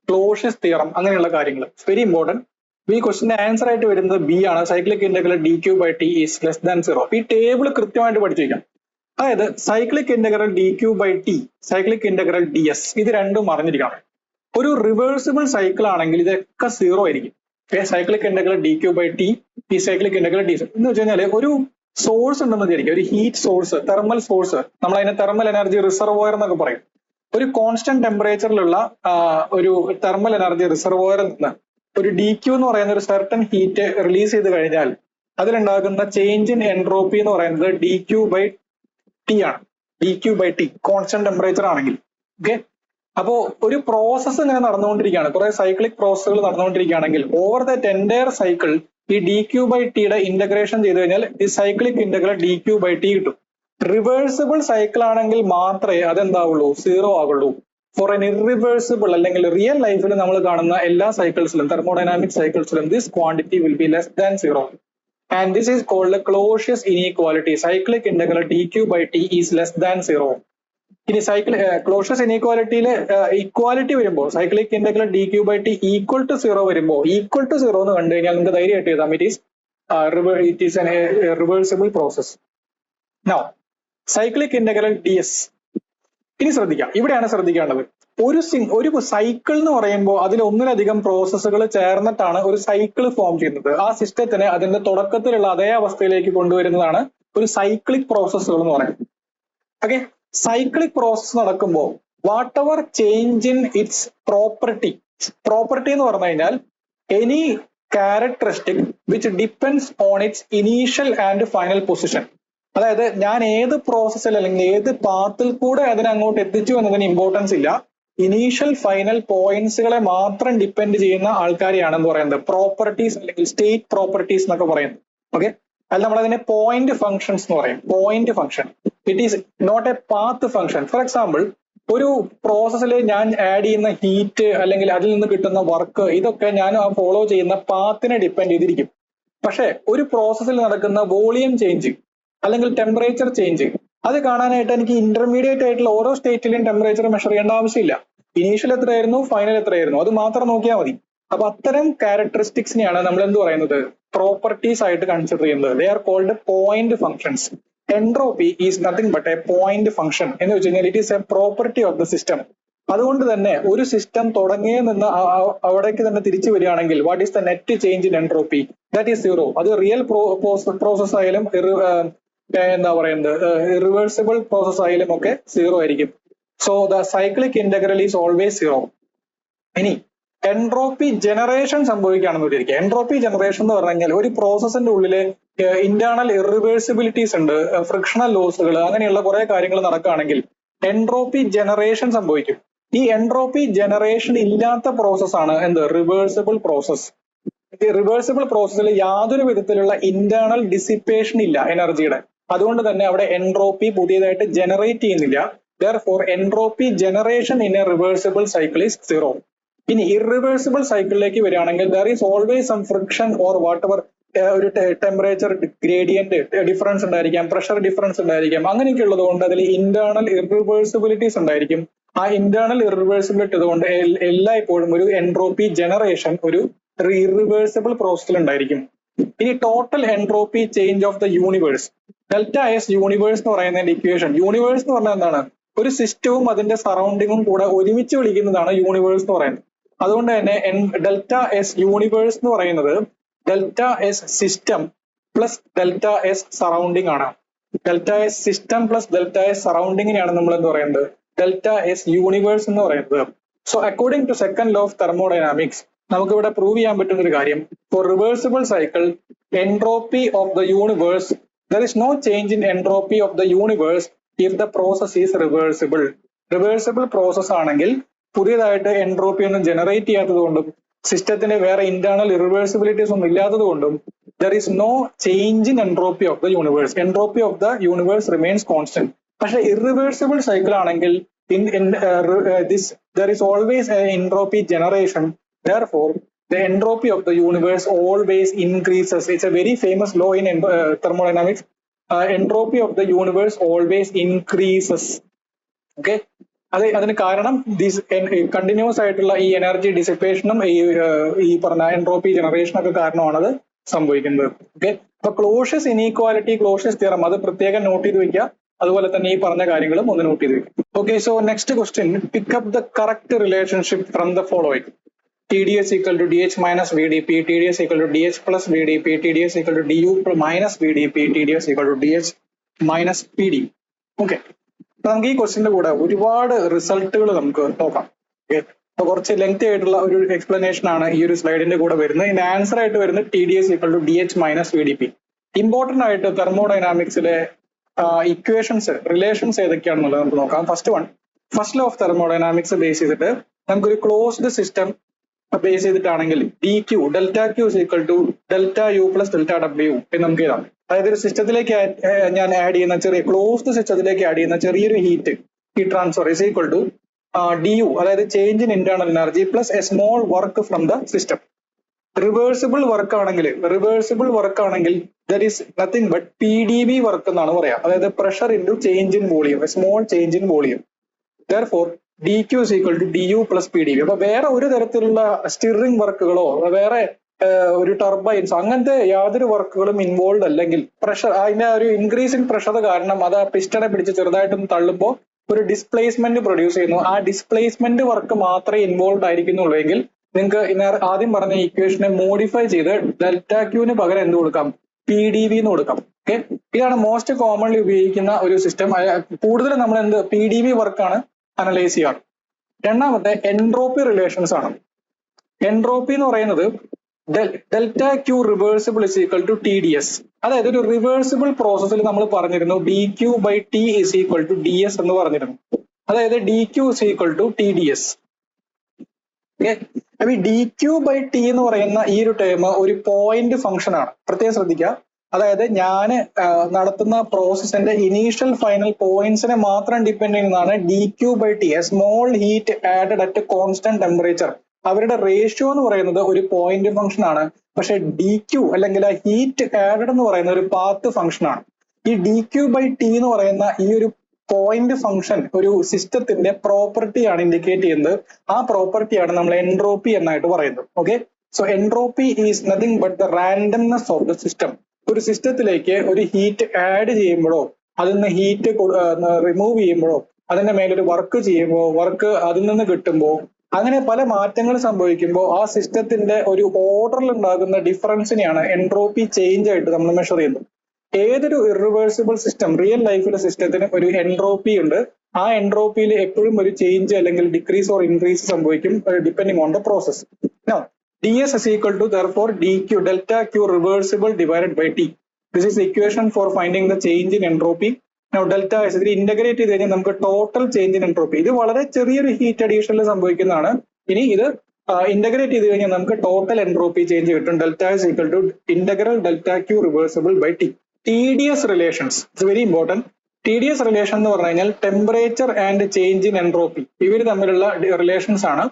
ക്ലോഷ്യസ് തിയറം, അങ്ങനെയുള്ള കാര്യങ്ങൾ വെരി ഇമ്പോർട്ടന്റ്. ഈ ക്വസ്റ്റിന്റെ ആൻസർ ആയിട്ട് വരുന്നത് ബി ആണ്. Cyclic integral D Q by T is less than 0. ഈ ടേബിൾ കൃത്യമായിട്ട് പഠിച്ചു വയ്ക്കാം. അതായത് cyclic integral D Q by T, cyclic integral d S, ഇത് രണ്ടും അറിഞ്ഞിരിക്കണം. ഒരു റിവേഴ്സിബിൾ സൈക്കിൾ ആണെങ്കിൽ ഇതൊക്കെ സീറോ ആയിരിക്കും. Cyclic integral D Q by T, ഈ സൈക്ലിക് ഇന്റഗ്രൽ ഡി എന്ന് വെച്ച് കഴിഞ്ഞാൽ ഒരു സോഴ്സ് ഉണ്ടെന്ന് വിചാരിക്കും, ഒരു ഹീറ്റ് സോഴ്സ്, തെർമൽ സോഴ്സ്, നമ്മൾ അതിനെ തെർമൽ എനർജി റിസർവോയർ എന്നൊക്കെ പറയും. ഒരു കോൺസ്റ്റന്റ് ടെമ്പറേച്ചറിലുള്ള ഒരു തെർമൽ എനർജി റിസർവോയറിൽ നിന്ന് ഒരു ഡി ക്യൂ എന്ന് പറയുന്ന ഒരു സർട്ടൻ ഹീറ്റ് റിലീസ് ചെയ്ത് കഴിഞ്ഞാൽ അതിലുണ്ടാകുന്ന ചേഞ്ച് ഇൻ എൻട്രോപ്പി എന്ന് പറയുന്നത് ഡി ക്യൂ ബൈ ടി ആണ്. D Q by T constant temperature ആണെങ്കിൽ. ഓക്കെ, അപ്പോ ഒരു പ്രോസസ്സ് ഇങ്ങനെ നടന്നുകൊണ്ടിരിക്കുകയാണ്, കുറെ സൈക്ലിക് പ്രോസസ്സുകൾ നടന്നുകൊണ്ടിരിക്കുകയാണെങ്കിൽ ഓവർ ദാറ്റ് എൻറ്റയർ സൈക്കിൾ ഈ ഡി ക്യൂ ബൈ ടിയുടെ ഇന്റഗ്രേഷൻ ചെയ്ത് കഴിഞ്ഞാൽ ഈ cyclic integral D Q by T കിട്ടും. റിവേഴ്സിബിൾ സൈക്കിൾ ആണെങ്കിൽ മാത്രമേ അതെന്താവുള്ളൂ, സീറോ ആവുള്ളൂ. ഫോർ എൻ ഇറിവേഴ്സിബിൾ അല്ലെങ്കിൽ റിയൽ ലൈഫിൽ നമ്മൾ കാണുന്ന എല്ലാ സൈക്കിൾസിലും, തെർമോഡൈനാമിക് സൈക്കിൾസിലും this quantity will be less than zero. And this is called Clausius inequality. Cyclic integral D Q by T is less than zero. ഇനി ക്ലോഷ്യസ് ഇനീക്വാലിറ്റിയില് ഇക്വാലിറ്റി വരുമ്പോൾ cyclic integral D Q by t equal to zero വരുമ്പോൾ, ഈക്വൽ ടു സീറോ എന്ന് കണ്ടു കഴിഞ്ഞാൽ നിങ്ങൾക്ക് ധൈര്യമായിട്ട് എഴുതാം it is an reversible process. Now cyclic integral d s. ഇനി ശ്രദ്ധിക്കാം, ഇവിടെയാണ് ശ്രദ്ധിക്കേണ്ടത്. ഒരു സൈക്കിൾ എന്ന് പറയുമ്പോൾ അതിൽ ഒന്നിലധികം പ്രോസസ്സുകൾ ചേർന്നിട്ടാണ് ഒരു സൈക്കിൾ ഫോം ചെയ്യുന്നത്. ആ സിസ്റ്റത്തിനെ അതിന്റെ തുടക്കത്തിലുള്ള അതേ അവസ്ഥയിലേക്ക് കൊണ്ടുവരുന്നതാണ് ഒരു സൈക്ലിക് പ്രോസസ്സുകൾ എന്ന് പറയുന്നത്. ഓക്കെ, സൈക്ലിക് പ്രോസസ് നടക്കുമ്പോൾ what ever change in its property എന്ന് പറഞ്ഞു കഴിഞ്ഞാൽ any characteristic which depends on its initial and final position. അതായത് ഞാൻ ഏത് പ്രോസസ്സിൽ അല്ലെങ്കിൽ ഏത് പാത്തിൽ കൂടെ അതിനെ അങ്ങോട്ട് എത്തിച്ചു എന്നതിന് ഇമ്പോർട്ടൻസ് ഇല്ല, ഇനീഷ്യൽ ഫൈനൽ പോയിന്റ്സുകളെ മാത്രം ഡിപ്പെൻഡ് ചെയ്യുന്ന ആൾക്കാരെയാണെന്ന് പറയുന്നത് പ്രോപ്പർട്ടീസ് അല്ലെങ്കിൽ സ്റ്റേറ്റ് പ്രോപ്പർട്ടീസ് എന്നൊക്കെ പറയുന്നത്. ഓക്കെ, അല്ല നമ്മൾ അതിനെ പോയിന്റ് ഫംഗ്ഷൻസ് എന്ന് പറയും. Point function, it is not a path function. For example, ഒരു പ്രോസസ്സിൽ ഞാൻ ആഡ് ചെയ്യുന്ന ഹീറ്റ് അല്ലെങ്കിൽ അതിൽ നിന്ന് കിട്ടുന്ന വർക്ക്, ഇതൊക്കെ ഞാൻ ഫോളോ ചെയ്യുന്ന പാത്തിനെ ഡിപ്പെൻഡ് ചെയ്തിരിക്കും. പക്ഷെ ഒരു പ്രോസസ്സിൽ നടക്കുന്ന വോളിയം ചേഞ്ച് അല്ലെങ്കിൽ ടെമ്പറേച്ചർ ചേഞ്ച്, അത് കാണാനായിട്ട് എനിക്ക് ഇന്റർമീഡിയറ്റ് ആയിട്ടുള്ള ഓരോ സ്റ്റേറ്റിലെയും ടെമ്പറേച്ചർ മെഷർ ചെയ്യേണ്ട ആവശ്യമില്ല. ഇനീഷ്യൽ എത്രയായിരുന്നു, ഫൈനൽ എത്രയായിരുന്നു, അത് മാത്രം നോക്കിയാൽ മതി. അപ്പൊ അത്തരം ക്യാരക്ടറിസ്റ്റിക്സിനെയാണ് നമ്മൾ എന്ത് പറയുന്നത്, പ്രോപ്പർട്ടീസ് ആയിട്ട് കൺസിഡർ ചെയ്യുന്നത്. They are called point functions. Entropy is nothing but a point function എന്ന് വെച്ച് കഴിഞ്ഞാൽ it is a property of the system. അതുകൊണ്ട് തന്നെ ഒരു സിസ്റ്റം തുടങ്ങിയ നിന്ന് അവിടേക്ക് തന്നെ തിരിച്ചു വരികയാണെങ്കിൽ what is the net change in entropy, that is zero. അത് റിയൽ പ്രോസസ് ആയാലും എന്താ പറയുന്നത് റിവേഴ്സിബിൾ പ്രോസസ് ആയാലും ഒക്കെ സീറോ ആയിരിക്കും. So the cyclic integral is always zero. ഇനി എൻട്രോപ്പി ജനറേഷൻ സംഭവിക്കുകയാണെന്ന് വിചാരിക്കുക. എൻട്രോപ്പി ജനറേഷൻ എന്ന് പറഞ്ഞു കഴിഞ്ഞാൽ ഒരു പ്രോസസ്സിന്റെ ഉള്ളില് ഇന്റേണൽ ഇറിവേഴ്സിബിലിറ്റീസ് ഉണ്ട്, ഫ്രിക്ഷണൽ ലോസുകൾ, അങ്ങനെയുള്ള കുറെ കാര്യങ്ങൾ നടക്കുകയാണെങ്കിൽ എൻട്രോപ്പി ജനറേഷൻ സംഭവിക്കും. ഈ എൻട്രോപ്പി ജനറേഷൻ ഇല്ലാത്ത പ്രോസസ്സാണ് എന്ത്, റിവേഴ്സിബിൾ പ്രോസസ്. റിവേഴ്സിബിൾ പ്രോസസ്സിൽ യാതൊരു വിധത്തിലുള്ള ഇന്റേണൽ ഡിസിപ്പേഷൻ ഇല്ല എനർജിയുടെ. അതുകൊണ്ട് തന്നെ അവിടെ എൻട്രോപ്പി പുതിയതായിട്ട് ജനറേറ്റ് ചെയ്യുന്നില്ല. Therefore, entropy generation in a reversible cycle is zero. ഇനി ഇറിവേഴ്സിബിൾ സൈക്കിളിലേക്ക് വരികയാണെങ്കിൽ there is always some friction or whatever, ഒരു ടെമ്പറേച്ചർ ഗ്രേഡിയന്റ് ഡിഫറൻസ് ഉണ്ടായിരിക്കാം, പ്രഷർ ഡിഫറൻസ് ഉണ്ടായിരിക്കാം. അങ്ങനെയൊക്കെ ഉള്ളത് കൊണ്ട് അതിൽ ഇന്റേണൽ ഇറിവേഴ്സിബിലിറ്റീസ് ഉണ്ടായിരിക്കും. ആ ഇന്റേണൽ ഇറിവേഴ്സിബിലിറ്റി അതുകൊണ്ട് എല്ലായ്പ്പോഴും ഒരു എൻട്രോപ്പി ജനറേഷൻ ഒരു ഇറിവേഴ്സിബിൾ പ്രോസസ്സിൽ ഉണ്ടായിരിക്കും. ഇനി total entropy change of the universe, delta S universe എന്ന് പറയുന്നതിന്റെ ഇക്വേഷൻ. യൂണിവേഴ്സ് എന്ന് പറഞ്ഞാൽ എന്താണ്, ഒരു സിസ്റ്റവും അതിന്റെ സറൗണ്ടിങ്ങും കൂടെ ഒരുമിച്ച് വിളിക്കുന്നതാണ് യൂണിവേഴ്സ് എന്ന് പറയുന്നത്. അതുകൊണ്ട് തന്നെ ഡെൽറ്റ എസ് യൂണിവേഴ്സ് എന്ന് പറയുന്നത് delta S system plus delta S surrounding ആണ്. Delta S system plus delta S സറൗണ്ടിങ്ങിനെയാണ് നമ്മൾ എന്ത് പറയുന്നത്, ഡെൽറ്റ എസ് യൂണിവേഴ്സ് എന്ന് പറയുന്നത്. So according to second law of thermodynamics നമുക്ക് ഇവിടെ പ്രൂവ് ചെയ്യാൻ പറ്റുന്ന ഒരു കാര്യം, for reversible cycle entropy of the universe, there is no change in entropy of the universe if the process is reversible. Reversible process ആണെങ്കിൽ പുതിയതായിട്ട് എൻട്രോപ്പി ഒന്നും ജനറേറ്റ് ചെയ്യാത്തത് കൊണ്ടും സിസ്റ്റത്തിന് വേറെ ഇന്റേണൽ ഇറിവേഴ്സിബിലിറ്റീസ് ഒന്നും ഇല്ലാത്തത് കൊണ്ടും there is no change in entropy of the universe. Entropy of the universe remains constant. പക്ഷെ ഇറിവേഴ്സിബിൾ സൈക്കിൾ ആണെങ്കിൽ there is always an entropy generation. Therefore, the entropy of the universe always increases. It's a very famous law in thermodynamics. Entropy of the universe always increases. Okay, അതിന് കാരണം കണ്ടിന്യൂസ് ആയിട്ടുള്ള ഈ എനർജി ഡിസിപ്പേഷനും ഈ പറഞ്ഞ എൻട്രോപ്പി ജനറേഷനൊക്കെ കാരണമാണത് സംഭവിക്കുന്നത്. ഓക്കെ, അപ്പൊ ക്ലോഷ്യസ് ഇനീക്വാലിറ്റി, ക്ലോഷ്യസ് തിയറം അത് പ്രത്യേകം നോട്ട് ചെയ്ത് വെക്കുക. അതുപോലെ തന്നെ ഈ പറഞ്ഞ കാര്യങ്ങളും ഒന്ന് നോട്ട് ചെയ്ത് വെക്കും. Okay, so next question, pickup the correct relationship from the following. TDS equal to DH minus VDP, TDS equal to DH plus VDP, TDS equal to DU minus VDP, TDS equal to DH minus PD. Okay, നമുക്ക് ഈ ക്വസ്റ്റിന്റെ കൂടെ ഒരുപാട് റിസൾട്ടുകൾ നമുക്ക് നോക്കാം. അപ്പൊ കുറച്ച് ലെങ്തി ആയിട്ടുള്ള ഒരു എക്സ്പ്ലനേഷൻ ആണ് ഈ ഒരു സ്ലൈഡിന്റെ കൂടെ വരുന്നത്. ഇതിന്റെ ആൻസർ ആയിട്ട് വരുന്നത് TDS equal to DH minus VDP. Important ആയിട്ട് തെർമോഡൈനാമിക്സിലെ ഇക്വേഷൻസ്, റിലേഷൻസ് ഏതൊക്കെയാണെന്നുള്ളത് നമുക്ക് നോക്കാം. First law of thermodynamics base ചെയ്തിട്ട് നമുക്കൊരു ക്ലോസ്ഡ് സിസ്റ്റം ബേസ് ചെയ്തിട്ടാണെങ്കിൽ dq delta Q is equal to delta U plus delta W എന്ന് നമുക്ക് എഴുതാം. അതായത് ഒരു സിസ്റ്റത്തിലേക്ക് ഞാൻ ആഡ് ചെയ്യുന്ന ക്ലോസ്ഡ് സിസ്റ്റത്തിലേക്ക് ആഡ് ചെയ്യുന്ന ചെറിയൊരു heat transfer is equal to du, അതായത് change in internal energy plus a small work from the system. Reversible work ആണെങ്കിൽ there is nothing but PdV work എന്നാണ് പറയാം. അതായത് pressure into change in volume, small change in volume. Therefore dq is equal to du plus PdV. അപ്പൊ വേറെ ഒരു തരത്തിലുള്ള സ്റ്റിറിംഗ് വർക്കുകളോ വേറെ ഒരു ടർബൈൻസ് അങ്ങനത്തെ യാതൊരു വർക്കുകളും ഇൻവോൾവ് അല്ലെങ്കിൽ പ്രഷർ, അതിന്റെ ഒരു ഇൻക്രീസ് ഇൻ പ്രഷർ കാരണം അത് ആ പിസ്റ്റനെ പിടിച്ച് ചെറുതായിട്ടൊന്ന് തള്ളുമ്പോൾ ഒരു ഡിസ്പ്ലേസ്മെന്റ് പ്രൊഡ്യൂസ് ചെയ്യുന്നു. ആ ഡിസ്പ്ലേസ്മെന്റ് വർക്ക് മാത്രമേ ഇൻവോൾവ് ആയിരിക്കുന്നുള്ളൂ എങ്കിൽ നിങ്ങൾക്ക് ആദ്യം പറഞ്ഞ ഇക്വേഷനെ മോഡിഫൈ ചെയ്ത് ഡെൽറ്റ ക്യൂവിന് പകരം എന്ത് കൊടുക്കാം? PdV എന്ന് കൊടുക്കാം. ഓക്കെ, ഇതാണ് മോസ്റ്റ് കോമൺലി ഉപയോഗിക്കുന്ന ഒരു സിസ്റ്റം. കൂടുതൽ നമ്മൾ PdV വർക്കാണ് അനലൈസ് ചെയ്യാറ്. രണ്ടാമത്തെ എൻട്രോപ്പി റിലേഷൻസ് ആണ്. എൻട്രോപ്പി എന്ന് പറയുന്നത് delta q reversible is equal to TDS. അതായത് ഒരു റിവേഴ്സിബിൾ പ്രോസസ്സിൽ നമ്മൾ പറഞ്ഞിരുന്നു dq by T is equal to DS എന്ന് പറഞ്ഞിരുന്നു. അതായത് dq is equal to TDS. Okay, അപ്പൊ ഈ dq ബൈ T എന്ന് പറയുന്ന ഈ ഒരു ടേം ഒരു പോയിന്റ് ഫംഗ്ഷൻ ആണ്. പ്രത്യേകം ശ്രദ്ധിക്കുക. അതായത് ഞാൻ നടത്തുന്ന പ്രോസസ്സിന്റെ ഇനീഷ്യൽ ഫൈനൽ പോയിന്റ്സിനെ മാത്രം ഡിപ്പെൻഡ് ചെയ്യുന്നതാണ് dq by T. Small heat added at constant temperature. അവരുടെ റേഷ്യോ എന്ന് പറയുന്നത് ഒരു പോയിന്റ് ഫംഗ്ഷൻ ആണ്. പക്ഷെ dq അല്ലെങ്കിൽ ആ ഹീറ്റ് ആഡഡ് എന്ന് പറയുന്ന ഒരു പാത്ത് ഫംഗ്ഷൻ ആണ്. ഈ dq ബൈ T എന്ന് പറയുന്ന ഈ ഒരു പോയിന്റ് ഫംഗ്ഷൻ ഒരു സിസ്റ്റത്തിന്റെ പ്രോപ്പർട്ടി ആണ് ഇൻഡിക്കേറ്റ് ചെയ്യുന്നത്. ആ പ്രോപ്പർട്ടിയാണ് നമ്മൾ എൻട്രോപ്പി എന്നായിട്ട് പറയുന്നത്. Okay, so entropy is nothing but the randomness of the system. ഒരു സിസ്റ്റത്തിലേക്ക് ഒരു ഹീറ്റ് ആഡ് ചെയ്യുമ്പോഴോ അതിൽ നിന്ന് ഹീറ്റ് റിമൂവ് ചെയ്യുമ്പോഴോ അതിന്റെ മേലൊരു വർക്ക് ചെയ്യുമ്പോൾ വർക്ക് അതിൽ നിന്ന് കിട്ടുമ്പോൾ അങ്ങനെ പല മാറ്റങ്ങൾ സംഭവിക്കുമ്പോൾ ആ സിസ്റ്റത്തിന്റെ ഒരു ഓർഡറിൽ ഉണ്ടാകുന്ന ഡിഫറൻസിനെയാണ് എൻട്രോപ്പി ചേഞ്ച് ആയിട്ട് നമ്മൾ മെഷർ ചെയ്യുന്നത്. ഏതൊരു ഇറിവേഴ്സിബിൾ സിസ്റ്റം, റിയൽ ലൈഫിലെ സിസ്റ്റത്തിന് ഒരു എൻട്രോപ്പി ഉണ്ട്. ആ എൻട്രോപ്പിയിൽ എപ്പോഴും ഒരു ചേഞ്ച് അല്ലെങ്കിൽ ഡിക്രീസ് ഓർ ഇൻക്രീസ് സംഭവിക്കും depending on the process. ds is equal to therefore dq delta q reversible divided by T. This is the equation for finding the change in entropy. Now delta is ഇതിൽ ഇന്റഗ്രേറ്റ് ചെയ്ത് കഴിഞ്ഞാൽ നമുക്ക് ടോട്ടൽ ചേഞ്ച് ഇൻ എൻട്രോപ്പി. ഇത് വളരെ ചെറിയൊരു ഹീറ്റ് അഡീഷനിൽ സംഭവിക്കുന്നതാണ്. ഇനി ഇത് ഇന്റഗ്രേറ്റ് ചെയ്ത് കഴിഞ്ഞാൽ നമുക്ക് ടോട്ടൽ എൻട്രോപ്പി ചേഞ്ച് കിട്ടും. Delta is equal to integral delta q reversible by T. TDS relations, it's very important. TDS relation എന്ന് പറഞ്ഞു കഴിഞ്ഞാൽ temperature and change in entropy, ഇവർ തമ്മിലുള്ള റിലേഷൻസ് ആണ്.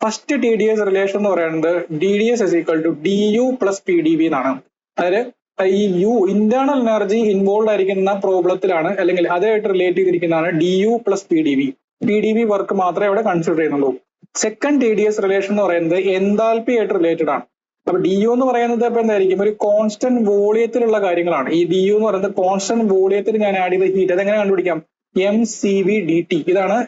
ഫസ്റ്റ് TDS റിലേഷൻ എന്ന് പറയുന്നത് DDS is equal to DU plus PdV എന്നാണ്. അതായത് ഈ യു ഇന്റേണൽ എനർജി ഇൻവോൾവ് ആയിരിക്കുന്ന പ്രോബ്ലത്തിലാണ് അല്ലെങ്കിൽ അതുമായിട്ട് റിലേറ്റ് ചെയ്തിരിക്കുന്നതാണ് DU plus PdV. PdV work മാത്രമേ അവിടെ കൺസിഡർ ചെയ്യുന്നുള്ളൂ. സെക്കൻഡ് TDS റിലേഷൻ എന്ന് പറയുന്നത് എൻതാൽപ്പി ആയിട്ട് റിലേറ്റഡ് ആണ്. അപ്പൊ DU എന്ന് പറയുന്നത് ഇപ്പൊ എന്തായിരിക്കും? ഒരു കോൺസ്റ്റന്റ് വോളിയത്തിലുള്ള കാര്യങ്ങളാണ്. ഈ DU എന്ന് പറയുന്നത് കോൺസ്റ്റന്റ് വോളിയത്തിൽ ഞാൻ ആഡ് ചെയ്ത ഹീറ്റ്, അതെങ്ങനെ കണ്ടുപിടിക്കാം? mCv/dt. ഇതാണ്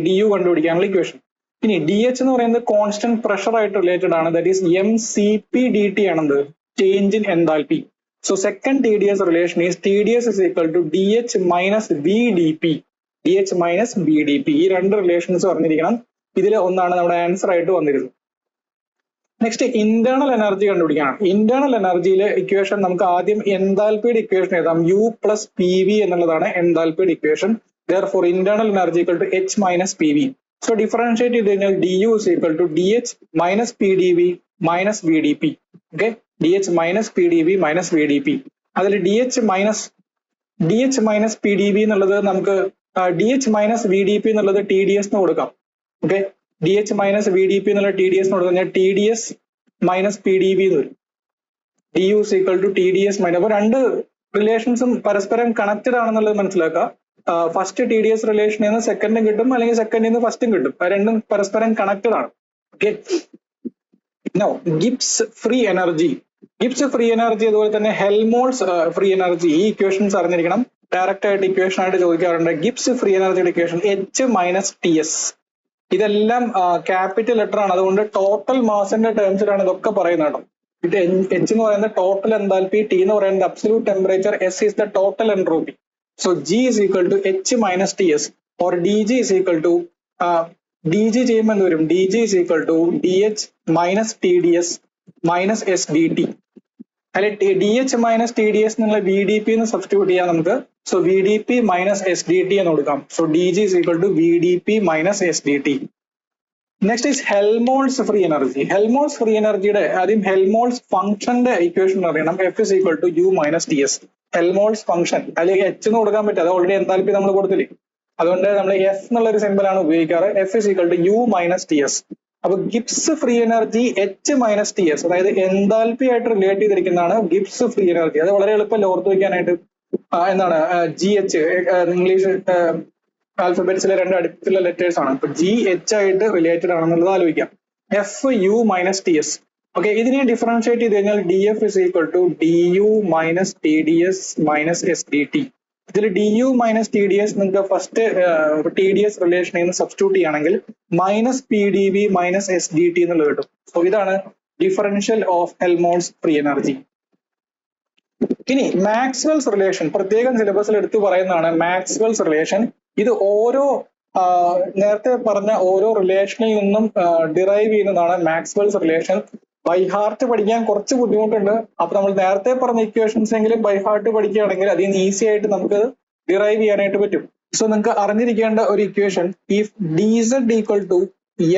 DU കണ്ടുപിടിക്കാനുള്ള ഇക്വേഷൻ. ഇനി DH എന്ന് പറയുന്നത് കോൺസ്റ്റന്റ് പ്രഷർ ആയിട്ട് റിലേറ്റഡ് ആണ്. ദാറ്റ് ഈസ് mCp/dt ആണെന്ത്? Change in enthalpy. So second TDS relation is TDS is equal to DH minus VDP. DH minus VDP. ഈ രണ്ട് റിലേഷൻസ് പറഞ്ഞിരിക്കണം. ഇതിൽ ഒന്നാണ് നമ്മുടെ ആൻസർ ആയിട്ട് വന്നിരുന്നത്. നെക്സ്റ്റ് ഇന്റേണൽ എനർജി കണ്ടുപിടിക്കണം. ഇന്റേണൽ എനർജിയിലെ ഇക്വേഷൻ നമുക്ക് ആദ്യം എൻതാൽപ്പിയുടെ ഇക്വേഷൻ എഴുതാം. U plus PV എന്നുള്ളതാണ് എൻതാൽപ്പിയുടെ equation. Therefore internal energy equal to H minus PV. So differentiate ചെയ്ത് കഴിഞ്ഞാൽ DU is equal to DH minus PdV minus VDP. Okay, DH minus PdV minus VDP. അതിൽ DH minus PdV എന്നുള്ളത് നമുക്ക് DH minus VDP എന്നുള്ളത് TDS എന്ന് കൊടുക്കാം. ഓക്കെ, DH minus VDP എന്നുള്ള TDS എന്ന് കൊടുത്തു കഴിഞ്ഞാൽ TDS minus PdV എന്ന് വരും. DU is equal to TDS minus. അപ്പൊ രണ്ട് റിലേഷൻസും പരസ്പരം കണക്റ്റഡ് ആണെന്നുള്ളത് മനസ്സിലാക്കുക. ഫസ്റ്റ് TDS റിലേഷനിൽ നിന്ന് സെക്കൻഡും കിട്ടും, അല്ലെങ്കിൽ സെക്കൻഡിൽ നിന്ന് ഫസ്റ്റും കിട്ടും. രണ്ടും പരസ്പരം കണക്റ്റഡ് ആണ്. Okay, now Gibbs free energy അതുപോലെ തന്നെ ഹെൽമോൾട്സ് ഫ്രീ എനർജി, ഈ ഇക്വേഷൻസ് അറിഞ്ഞിരിക്കണം. ഡയറക്റ്റ് ആയിട്ട് ഇക്വേഷൻ ആയിട്ട് ചോദിക്കാറുണ്ട്. ഗിബ്സ് ഫ്രീ എനർജിയുടെ equation H minus T S. ഇതെല്ലാം ക്യാപിറ്റൽ ലെറ്റർ ആണ്, അതുകൊണ്ട് ടോട്ടൽ മാസിന്റെ ടേംസിലാണ് ഇതൊക്കെ പറയുന്നത് കേട്ടോ. ഇത് എച്ച് എന്ന് പറയുന്നത് ടോട്ടൽ എൻതാൽപ്പി, ടി എന്ന് പറയുന്നത് absolute temperature, S is the total entropy. So G is equal to H minus T S or D G is equal to D G ചെയ്യുമ്പോൾ എന്ത് വരും? D G is equal to D H minus T D S minus S D T. അല്ലെ D H minus T D S എന്നുള്ള വി ഡി പി എന്ന് സബ്സ്റ്റിറ്റ്യൂട്ട് ചെയ്യാം നമുക്ക്. So V D P minus S D T എന്ന് കൊടുക്കാം. So D G is equal to V D P minus S D T. Next is Helmholtz free energy. Helmholtz free എനർജിയുടെ ആദ്യം ഹെൽമോൾട്സ് ഫംഗ്ഷന്റെ ഇക്വേഷൻ അറിയണം. F is equal to U minus T S. Helmholtz function അല്ലെങ്കിൽ എച്ച് എന്ന് കൊടുക്കാൻ പറ്റും, അത് ഓൾറെഡി എന്താൽപ്പി നമ്മൾ കൊടുത്തില്ലേ, അതുകൊണ്ട് നമ്മൾ എഫ് എന്നുള്ള ഒരു സിമ്പിൾ ആണ് ഉപയോഗിക്കാറ്. F is equal to U minus T S. അപ്പൊ Gibbs free energy H minus T S, അതായത് എന്താൽപ്പി ആയിട്ട് റിലേറ്റ് ചെയ്തിരിക്കുന്നതാണ് ഗിബ്സ് ഫ്രീ എനർജി. അത് വളരെ എളുപ്പമല്ല ഓർത്ത് വെക്കാനായിട്ട്. എന്താണ് ജി എച്ച്, ഇംഗ്ലീഷ് ആൽഫബറ്റ്സിലെ രണ്ട് അടുത്തുള്ള ലെറ്റേഴ്സ് ആണ്. അപ്പൊ ജി എച്ച് ആയിട്ട് റിലേറ്റഡ് ആണെന്നുള്ളത് ആലോചിക്കാം. F U minus T S. Okay, ഇതിനെ ഡിഫറൻഷിയേറ്റ് ചെയ്ത് കഴിഞ്ഞാൽ D F is equal to D U minus T D S minus S D T. ഇതിൽ D U minus T D S നിങ്ങൾക്ക് ഫസ്റ്റ് ടി ഡി എസ് റിലേഷനിൽ നിന്ന് സബ്സ്റ്റിറ്റ്യൂട്ട് ചെയ്യുകയാണെങ്കിൽ minus P D V minus S D T എന്നുള്ളത് കിട്ടും. സോ ഇതാണ് differential of Helmholtz free energy. ഇനി മാക്സ്വെൽസ് റിലേഷൻ പ്രത്യേകം സിലബസിൽ എടുത്തു പറയുന്നതാണ്. മാക്സ്വെൽസ് റിലേഷൻ ഇത് ഓരോ നേരത്തെ പറഞ്ഞ ഓരോ റിലേഷനിൽ നിന്നും ഡിറൈവ് ചെയ്യുന്നതാണ് മാക്സ്വെൽസ് റിലേഷൻ. ബൈ ഹാർട്ട് പഠിക്കാൻ കുറച്ച് ബുദ്ധിമുട്ടുണ്ട്. അപ്പൊ നമ്മൾ നേരത്തെ പറഞ്ഞ ഇക്വേഷൻസ് എങ്കിലും ബൈ ഹാർട്ട് പഠിക്കുകയാണെങ്കിൽ അതിൽ നിന്ന് ഈസി ആയിട്ട് നമുക്ക് ഡിറൈവ് ചെയ്യാനായിട്ട് പറ്റും. സോ നിങ്ങൾക്ക് അറിഞ്ഞിരിക്കേണ്ട ഒരു equation, if d Z equal to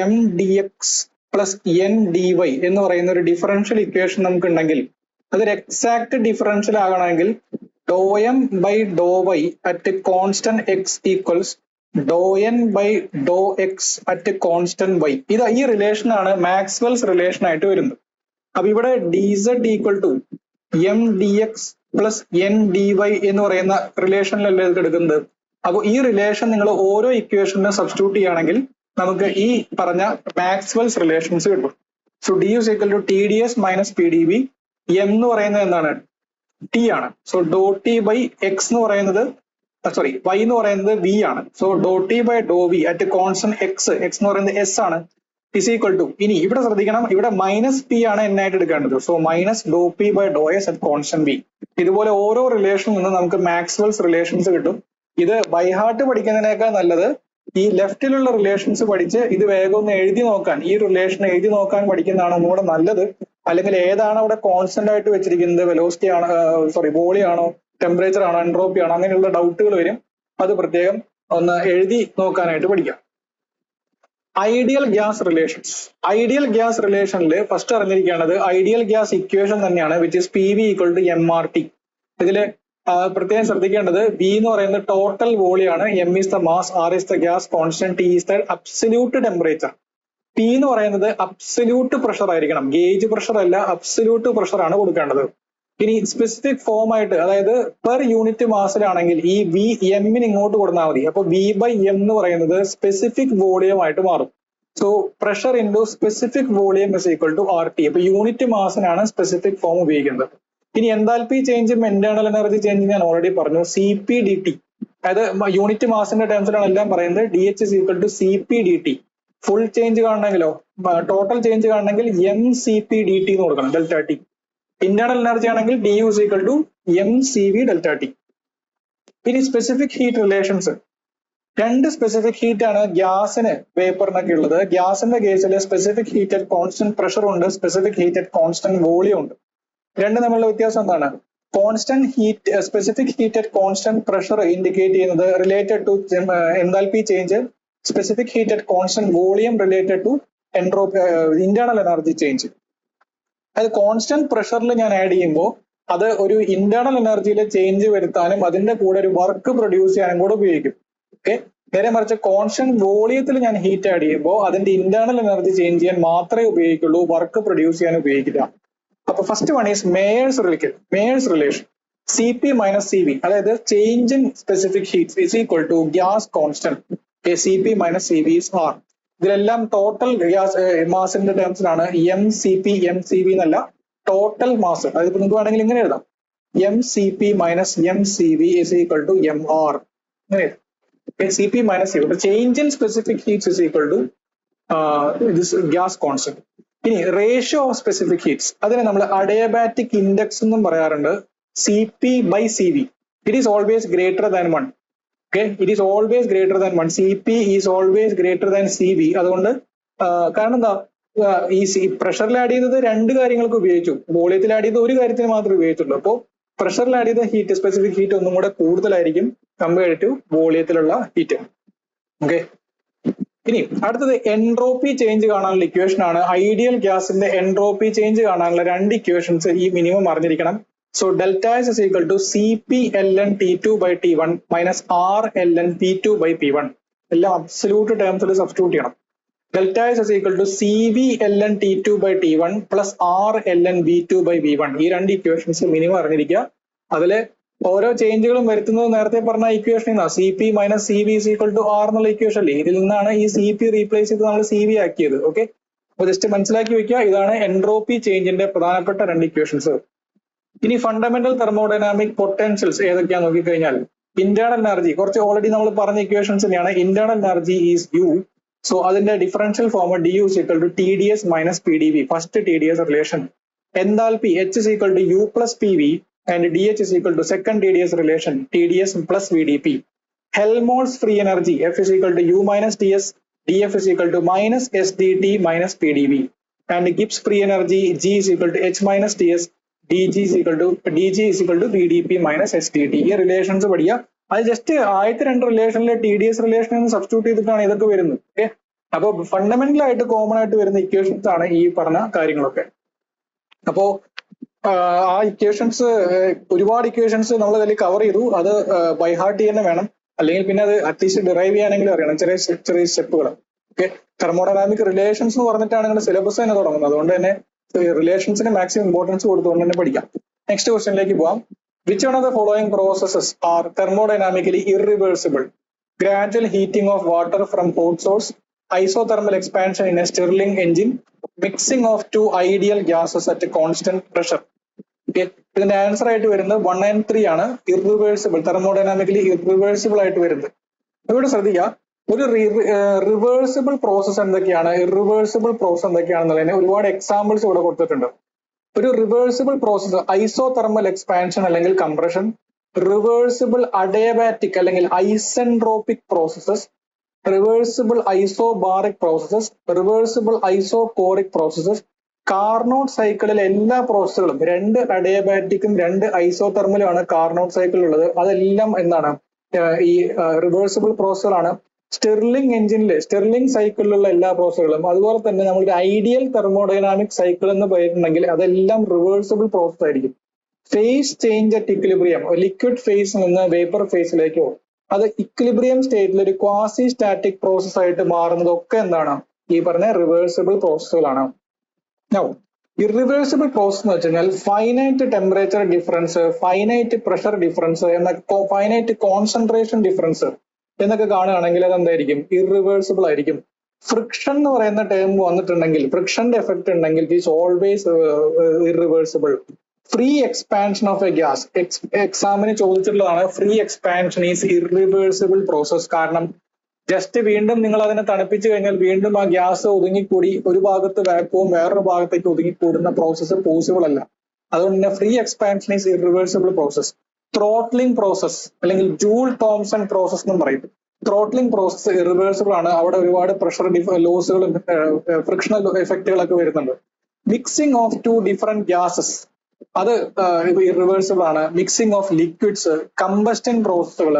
M D X plus N D Y എന്ന് പറയുന്ന ഒരു ഡിഫറൻഷ്യൽ ഇക്വേഷൻ നമുക്ക് ഉണ്ടെങ്കിൽ അതൊരു എക്സാക്ട് ഡിഫറൻഷ്യൽ ആകണമെങ്കിൽ doe M by doe Y at constant X equals doe N by doe X at constant Y. ഈ റിലേഷൻ ആണ് മാക്സ്വെൽസ് റിലേഷൻ ആയിട്ട് വരുന്നത്. അപ്പൊ ഇവിടെ D Z equal to M D X plus N D Y എന്ന് പറയുന്ന റിലേഷനിലല്ലേ ഇത് എടുക്കുന്നത്. അപ്പൊ ഈ റിലേഷൻ നിങ്ങൾ ഓരോ ഇക്വേഷനും സബ്സ്റ്റിറ്റ്യൂട്ട് ചെയ്യുകയാണെങ്കിൽ നമുക്ക് ഈ പറഞ്ഞ മാക്സ്വെൽസ് റിലേഷൻസ് കിട്ടും. So d is equal to t D S minus P D v. M എന്ന് പറയുന്നത് എന്താണ്? ടി ആണ്. So Dr T by x എന്ന് പറയുന്നത് സോറി വൈ എന്ന് പറയുന്നത് വി ആണ്. So Dr T by do v at constant x എന്ന് പറയുന്നത് എസ് ആണ്, ഇസ് ഈക്വൽ ടു, ഇനി ഇവിടെ ശ്രദ്ധിക്കണം, ഇവിടെ മൈനസ് പി ആണ് എൻ ആയിട്ട് എടുക്കേണ്ടത്. So minus do P by do s at constant v. ഇതുപോലെ ഓരോ റിലേഷനിൽ നിന്ന് നമുക്ക് മാക്സ്വെൽസ് റിലേഷൻസ് കിട്ടും. ഇത് ബൈ ഹാർട്ട് പഠിക്കുന്നതിനേക്കാൾ നല്ലത് ഈ ലെഫ്റ്റിലുള്ള റിലേഷൻസ് പഠിച്ച് ഇത് വേഗം ഒന്ന് എഴുതി നോക്കാൻ, ഈ റിലേഷൻ എഴുതി നോക്കാൻ പഠിക്കുന്നതാണ് ഒന്നുകൂടെ നല്ലത്. അല്ലെങ്കിൽ ഏതാണ് അവിടെ കോൺസ്റ്റന്റ് ആയിട്ട് വെച്ചിരിക്കുന്നത്, വെലോസിറ്റി ആണോ വോളിയം ആണോ ടെമ്പറേച്ചർ ആണോ എൻട്രോപ്പി ആണോ, അങ്ങനെയുള്ള ഡൗട്ടുകൾ വരും. അത് പ്രത്യേകം ഒന്ന് എഴുതി നോക്കാനായിട്ട് പഠിക്കാം. Ideal gas relations. Ideal gas റിലേഷനിൽ ഫസ്റ്റ് അറിഞ്ഞിരിക്കേണ്ടത് ഐഡിയൽ ഗ്യാസ് ഇക്വേഷൻ തന്നെയാണ്, which is p v equal to m r t. ഇതില് പ്രത്യേകം ശ്രദ്ധിക്കേണ്ടത് വി എന്ന് പറയുന്നത് ടോട്ടൽ വോളിയം ആണ്, m is the mass, r is the gas constant, t is the absolute temperature. P എന്ന് പറയുന്നത് അബ്സല്യൂട്ട് പ്രഷർ ആയിരിക്കണം, ഗേജ് പ്രഷർ അല്ല, അബ്സല്യൂട്ട് പ്രഷർ ആണ് കൊടുക്കേണ്ടത്. ഇനി സ്പെസിഫിക് ഫോം ആയിട്ട്, അതായത് പെർ യൂണിറ്റ് മാസിലാണെങ്കിൽ ഈ വി എമ്മിന് ഇങ്ങോട്ട് കൊടുത്താൽ മതി. അപ്പൊ വി ബൈ എം എന്ന് പറയുന്നത് സ്പെസിഫിക് വോളിയം ആയിട്ട് മാറും. So pressure into specific volume is equal to R T. അപ്പൊ യൂണിറ്റ് മാസിനാണ് സ്പെസിഫിക് ഫോം ഉപയോഗിക്കുന്നത്. ഇനി എന്താൽപി ചേഞ്ചും ഇന്റേണൽ എനർജി ചേഞ്ചും ഞാൻ ഓൾറെഡി പറഞ്ഞു, സി പി ഡി ടി. അതായത് യൂണിറ്റ് മാസിന്റെ ടേംസിലാണ് എല്ലാം പറയുന്നത്. D H is equal to C P D T. Full change കാണണമെങ്കിലോ ടോട്ടൽ ചേഞ്ച് കാണണമെങ്കിൽ M C P D T എന്ന് കൊടുക്കണം, ഡെൽറ്റ ടി. ഇന്റേണൽ എനർജി ആണെങ്കിൽ D U is equal to M C V delta T. ഇനി സ്പെസിഫിക് ഹീറ്റ് റിലേഷൻസ്. രണ്ട് സ്പെസിഫിക് ഹീറ്റ് ആണ് ഗ്യാസിന് വേപ്പറിനൊക്കെ ഉള്ളത്. ഗ്യാസിന്റെ കേസിൽ specific heat at constant pressure ഉണ്ട്, specific heat at constant volume ഉണ്ട്. രണ്ട് തമ്മിലുള്ള വ്യത്യാസം എന്താണ്? Constant heat, specific heat at constant pressure indicate ചെയ്യുന്നത് related to enthalpy change, specific heat at constant volume related to entropy internal energy change. അത് കോൺസ്റ്റന്റ് പ്രഷറിൽ ഞാൻ ആഡ് ചെയ്യുമ്പോൾ അത് ഒരു ഇന്റേണൽ എനർജിയിൽ ചേഞ്ച് വരുത്താനും അതിന്റെ കൂടെ ഒരു വർക്ക് പ്രൊഡ്യൂസ് ചെയ്യാനും കൂടെ ഉപയോഗിക്കും. ഓക്കെ, നേരെ മറിച്ച് കോൺസ്റ്റന്റ് വോളിയത്തിൽ ഞാൻ ഹീറ്റ് ആഡ് ചെയ്യുമ്പോൾ അതിന്റെ ഇന്റേണൽ എനർജി ചേഞ്ച് ചെയ്യാൻ മാത്രമേ ഉപയോഗിക്കുള്ളൂ, വർക്ക് പ്രൊഡ്യൂസ് ചെയ്യാൻ ഉപയോഗിക്കില്ല. അപ്പൊ first one is Mayer's relation. C P minus C V, അതായത് change in specific heat is equal to gas constant, C P minus C V is R. ഇതിലെല്ലാം ടോട്ടൽ ഗ്യാസ് മാസിന്റെ ടേംസിലാണ് M C P M C V എന്നല്ല, ടോട്ടൽ മാസ്. അതിപ്പോ നിങ്ങൾക്ക് വേണമെങ്കിൽ ഇങ്ങനെ എഴുതാം, mcp minus mcv is equal to mr. Cp minus Cv. The change in specific heats is equal to this gas constant. ഇനി റേഷ്യോ ഓഫ് സ്പെസിഫിക് ഹീറ്റ്സ് അതിനെ നമ്മൾ അഡിയബാറ്റിക് ഇൻഡെക്സ് എന്നും പറയാറുണ്ട്. Cp/Cv. It is always greater than 1. Okay, it is always greater than 1. Cp is always greater than Cv. അതുകൊണ്ട് കാരണം എന്താ, ഈ പ്രഷറിൽ ആഡ് ചെയ്തത് രണ്ട് കാര്യങ്ങൾക്ക് ഉപയോഗിച്ചു, വോളിയത്തിൽ ആഡ് ചെയ്ത് ഒരു കാര്യത്തിന് മാത്രമേ ഉപയോഗിച്ചുള്ളൂ. അപ്പോൾ പ്രഷറിൽ ആഡ് ചെയ്ത ഹീറ്റ്, സ്പെസിഫിക് ഹീറ്റ് ഒന്നും കൂടെ കൂടുതലായിരിക്കും കമ്പയർഡ് ടു വോളിയത്തിലുള്ള ഹീറ്റ്. ഓക്കെ, ഇനി അടുത്തത് എൻട്രോപ്പി ചേഞ്ച് കാണാനുള്ള ഇക്വേഷൻ ആണ്. ഐഡിയൽ ഗ്യാസിന്റെ എൻട്രോപ്പി ചേഞ്ച് കാണാനുള്ള രണ്ട് ഇക്വേഷൻസ് ഈ മിനിമം അറിഞ്ഞിരിക്കണം. So delta s is equal to Cp(ln T2/T1 minus R(ln P2/P1). എല്ലാം അബ്സല്യൂട്ട് ടേംസിൽ സബ്സ്റ്റിറ്റ്യൂട്ട് ചെയ്യണം. Delta s is equal to Cv(ln T2/T1 plus R(ln V2/V1). ഈ രണ്ട് ഇക്വേഷൻസ് മിനിമം അറിഞ്ഞിരിക്കുക. അതില് ഓരോ ചേഞ്ചുകളും വരുത്തുന്നത് നേരത്തെ പറഞ്ഞ ഇക്വേഷനിൽ നിന്നാണ്. Cp minus Cv is equal to R എന്നുള്ള ഇക്വേഷൻ അല്ലേ, ഇതിൽ നിന്നാണ് ഈ Cp റീപ്ലേസ് ചെയ്ത് നമ്മൾ Cv ആക്കിയത്. ഓക്കെ, അപ്പൊ ജസ്റ്റ് മനസ്സിലാക്കി വെക്കുക, ഇതാണ് എൻട്രോപ്പി ചേഞ്ചിന്റെ പ്രധാനപ്പെട്ട രണ്ട് ഇക്വേഷൻസ്. ഇനി ഫണ്ടമെന്റൽ തെർമോഡൈനാമിക് പൊട്ടൻഷ്യൽസ് ഏതൊക്കെയാന്ന് നോക്കിക്കഴിഞ്ഞാൽ, ഇന്റേണൽ എനർജി കുറച്ച് ഓൾറെഡി നമ്മൾ പറഞ്ഞ ഇക്വേഷൻസ് തന്നെയാണ്. Internal energy is U. So അതിന്റെ differential form du is equal to TdS minus PdV, first TdS relation. Enthalpy H is equal to U plus PV and dH is equal to second TdS relation, TdS plus VdP. Helmholtz free energy F is equal to U minus Ts, dF is equal to minus SdT minus PdV. And Gibbs free energy G is equal to H minus Ts, dg is equal to VdP minus SdT. ഈ റിലേഷൻസ് പഠിക്കുക. അത് ജസ്റ്റ് ആദ്യത്തെ രണ്ട് റിലേഷനിലെ TdS റിലേഷൻ സബ്സ്റ്റിറ്റ്യൂട്ട് ചെയ്തിട്ടാണ് ഇതൊക്കെ വരുന്നത്. ഓക്കെ, അപ്പൊ ഫണ്ടമെന്റൽ ആയിട്ട് കോമൺ ആയിട്ട് വരുന്ന ഇക്വേഷൻസ് ആണ് ഈ പറഞ്ഞ കാര്യങ്ങളൊക്കെ. അപ്പോ ആ ഇക്വേഷൻസ്, ഒരുപാട് ഇക്വേഷൻസ് നമ്മൾ അതിൽ കവർ ചെയ്തു. അത് ബൈ ഹാർട്ട് തന്നെ വേണം, അല്ലെങ്കിൽ പിന്നെ അത് അറ്റ്ലീസ്റ്റ് ഡിറൈവ് ചെയ്യാനെങ്കിലും അറിയണം ചെറിയ ചെറിയ സ്റ്റെപ്പുകൾ. ഓക്കെ, തെർമോഡൈനാമിക് റിലേഷൻസ് എന്ന് പറഞ്ഞിട്ടാണ് നിങ്ങളുടെ സിലബസ് തന്നെ തുടങ്ങുന്നത്. അതുകൊണ്ട് തന്നെ റിലേഷൻസിന് മാക്സിമം ഇമ്പോർട്ടൻസ് കൊടുത്തുകൊണ്ട് തന്നെ പഠിക്കാം. നെക്സ്റ്റ് ക്വസ്റ്റ്യനിലേക്ക് പോവാം. Which one of the following processes are thermodynamically irreversible? Gradual heating of water from hot source, isothermal expansion in a Stirling engine, mixing of two ideal gases at a constant pressure. Okay, ഇതിന്റെ ആൻസർ ആയിട്ട് വരുന്നത് 1 and 3 ആണ്. ഇറിവേഴ്സിബിൾ, തെർമോഡൈനാമിക്കലി ഇറിവേഴ്സിബിൾ ആയിട്ട് വരുന്നത്. ഇവിടെ ശ്രദ്ധിക്കുക, ഒരു റിവേഴ്സിബിൾ പ്രോസസ് എന്തൊക്കെയാണ്, ഇറിവേഴ്സിബിൾ പ്രോസസ് എന്തൊക്കെയാണെന്നുള്ളതിന് ഒരുപാട് എക്സാമ്പിൾസ് ഇവിടെ കൊടുത്തിട്ടുണ്ട്. ഒരു റിവേഴ്സിബിൾ പ്രോസസ് ഐസോതെർമൽ എക്സ്പാൻഷൻ അല്ലെങ്കിൽ കംപ്രഷൻ, റിവേഴ്സിബിൾ അഡിയബാറ്റിക് അല്ലെങ്കിൽ isentropic processes, reversible isobaric processes, reversible isochoric processes. Carnot സൈക്കിളിലെ എല്ലാ പ്രോസസ്സുകളും, രണ്ട് അഡിയബാറ്റിക്കും രണ്ട് ഐസോതെർമലും ആണ് കാർനോട്ട് സൈക്കിളിലുള്ളത്. അതെല്ലാം എന്താണ്, ഈ റിവേഴ്സിബിൾ പ്രോസസ്സുകളാണ്. സ്റ്റിർലിംഗ് എഞ്ചിനിലെ സ്റ്റിർലിംഗ് സൈക്കിളിലുള്ള എല്ലാ പ്രോസസ്സുകളും, അതുപോലെ തന്നെ നമ്മുടെ ഐഡിയൽ തെർമോഡൈനാമിക് സൈക്കിൾ എന്ന് പറയുന്നുണ്ടെങ്കിൽ അതെല്ലാം റിവേഴ്സിബിൾ പ്രോസസ് ആയിരിക്കും. Phase change at equilibrium, liquid ഫേസിൽ നിന്ന് വേപ്പർ ഫേസിലേക്കോ അത് ഇക്വിലിബ്രിയം സ്റ്റേറ്റിൽ ഒരു ക്വാസി സ്റ്റാറ്റിക് പ്രോസസ് ആയിട്ട് മാറുന്നതൊക്കെ എന്താണ്, ഈ പറഞ്ഞ റിവേഴ്സിബിൾ പ്രോസസ്സുകളാണ്. ഇറിവേഴ്സിബിൾ പ്രോസസ് എന്ന് വെച്ചാൽ finite temperature difference, finite pressure difference എന്ന ഫൈനൈറ്റ് കോൺസെൻട്രേഷൻ ഡിഫറൻസ് എന്നൊക്കെ കാണുകയാണെങ്കിൽ അത് എന്തായിരിക്കും, ഇറിവേഴ്സിബിൾ ആയിരിക്കും. ഫ്രിക്ഷൻ എന്ന് പറയുന്ന ടേം വന്നിട്ടുണ്ടെങ്കിൽ, ഫ്രിക്ഷന്റെ എഫക്ട് ഉണ്ടെങ്കിൽ it is always irreversible. Free expansion of a gas, എക്സാമിന് ചോദിച്ചിട്ടുള്ളതാണ്. Free expansion is irreversible process. കാരണം ജസ്റ്റ് വീണ്ടും നിങ്ങൾ അതിനെ തണുപ്പിച്ചു കഴിഞ്ഞാൽ വീണ്ടും ആ ഗ്യാസ് ഒതുങ്ങിക്കൂടി ഒരു ഭാഗത്ത് വാക്വവും വേറൊരു ഭാഗത്തേക്ക് ഒതുങ്ങിക്കൂടുന്ന പ്രോസസ്സ് പോസിബിൾ അല്ല. അതുകൊണ്ട് തന്നെ free expansion is irreversible process. Throttling process അല്ലെങ്കിൽ ജൂൾ തോംസൺ പ്രോസസ് എന്നും പറയും. ത്രോട്ട്ലിംഗ് പ്രോസസ് ഇറിവേഴ്സിബിൾ ആണ്. അവിടെ ഒരുപാട് പ്രഷർ ലോസുകളും ഫ്രിക്ഷണൽ എഫക്റ്റുകളൊക്കെ വരുന്നുണ്ട്. Mixing of two different gases, അത് ഇറിവേഴ്സിബിൾ ആണ്. മിക്സിംഗ് ഓഫ് ലിക്വിഡ്സ്, കമ്പസ്റ്റൻ പ്രോസസ്സുകൾ,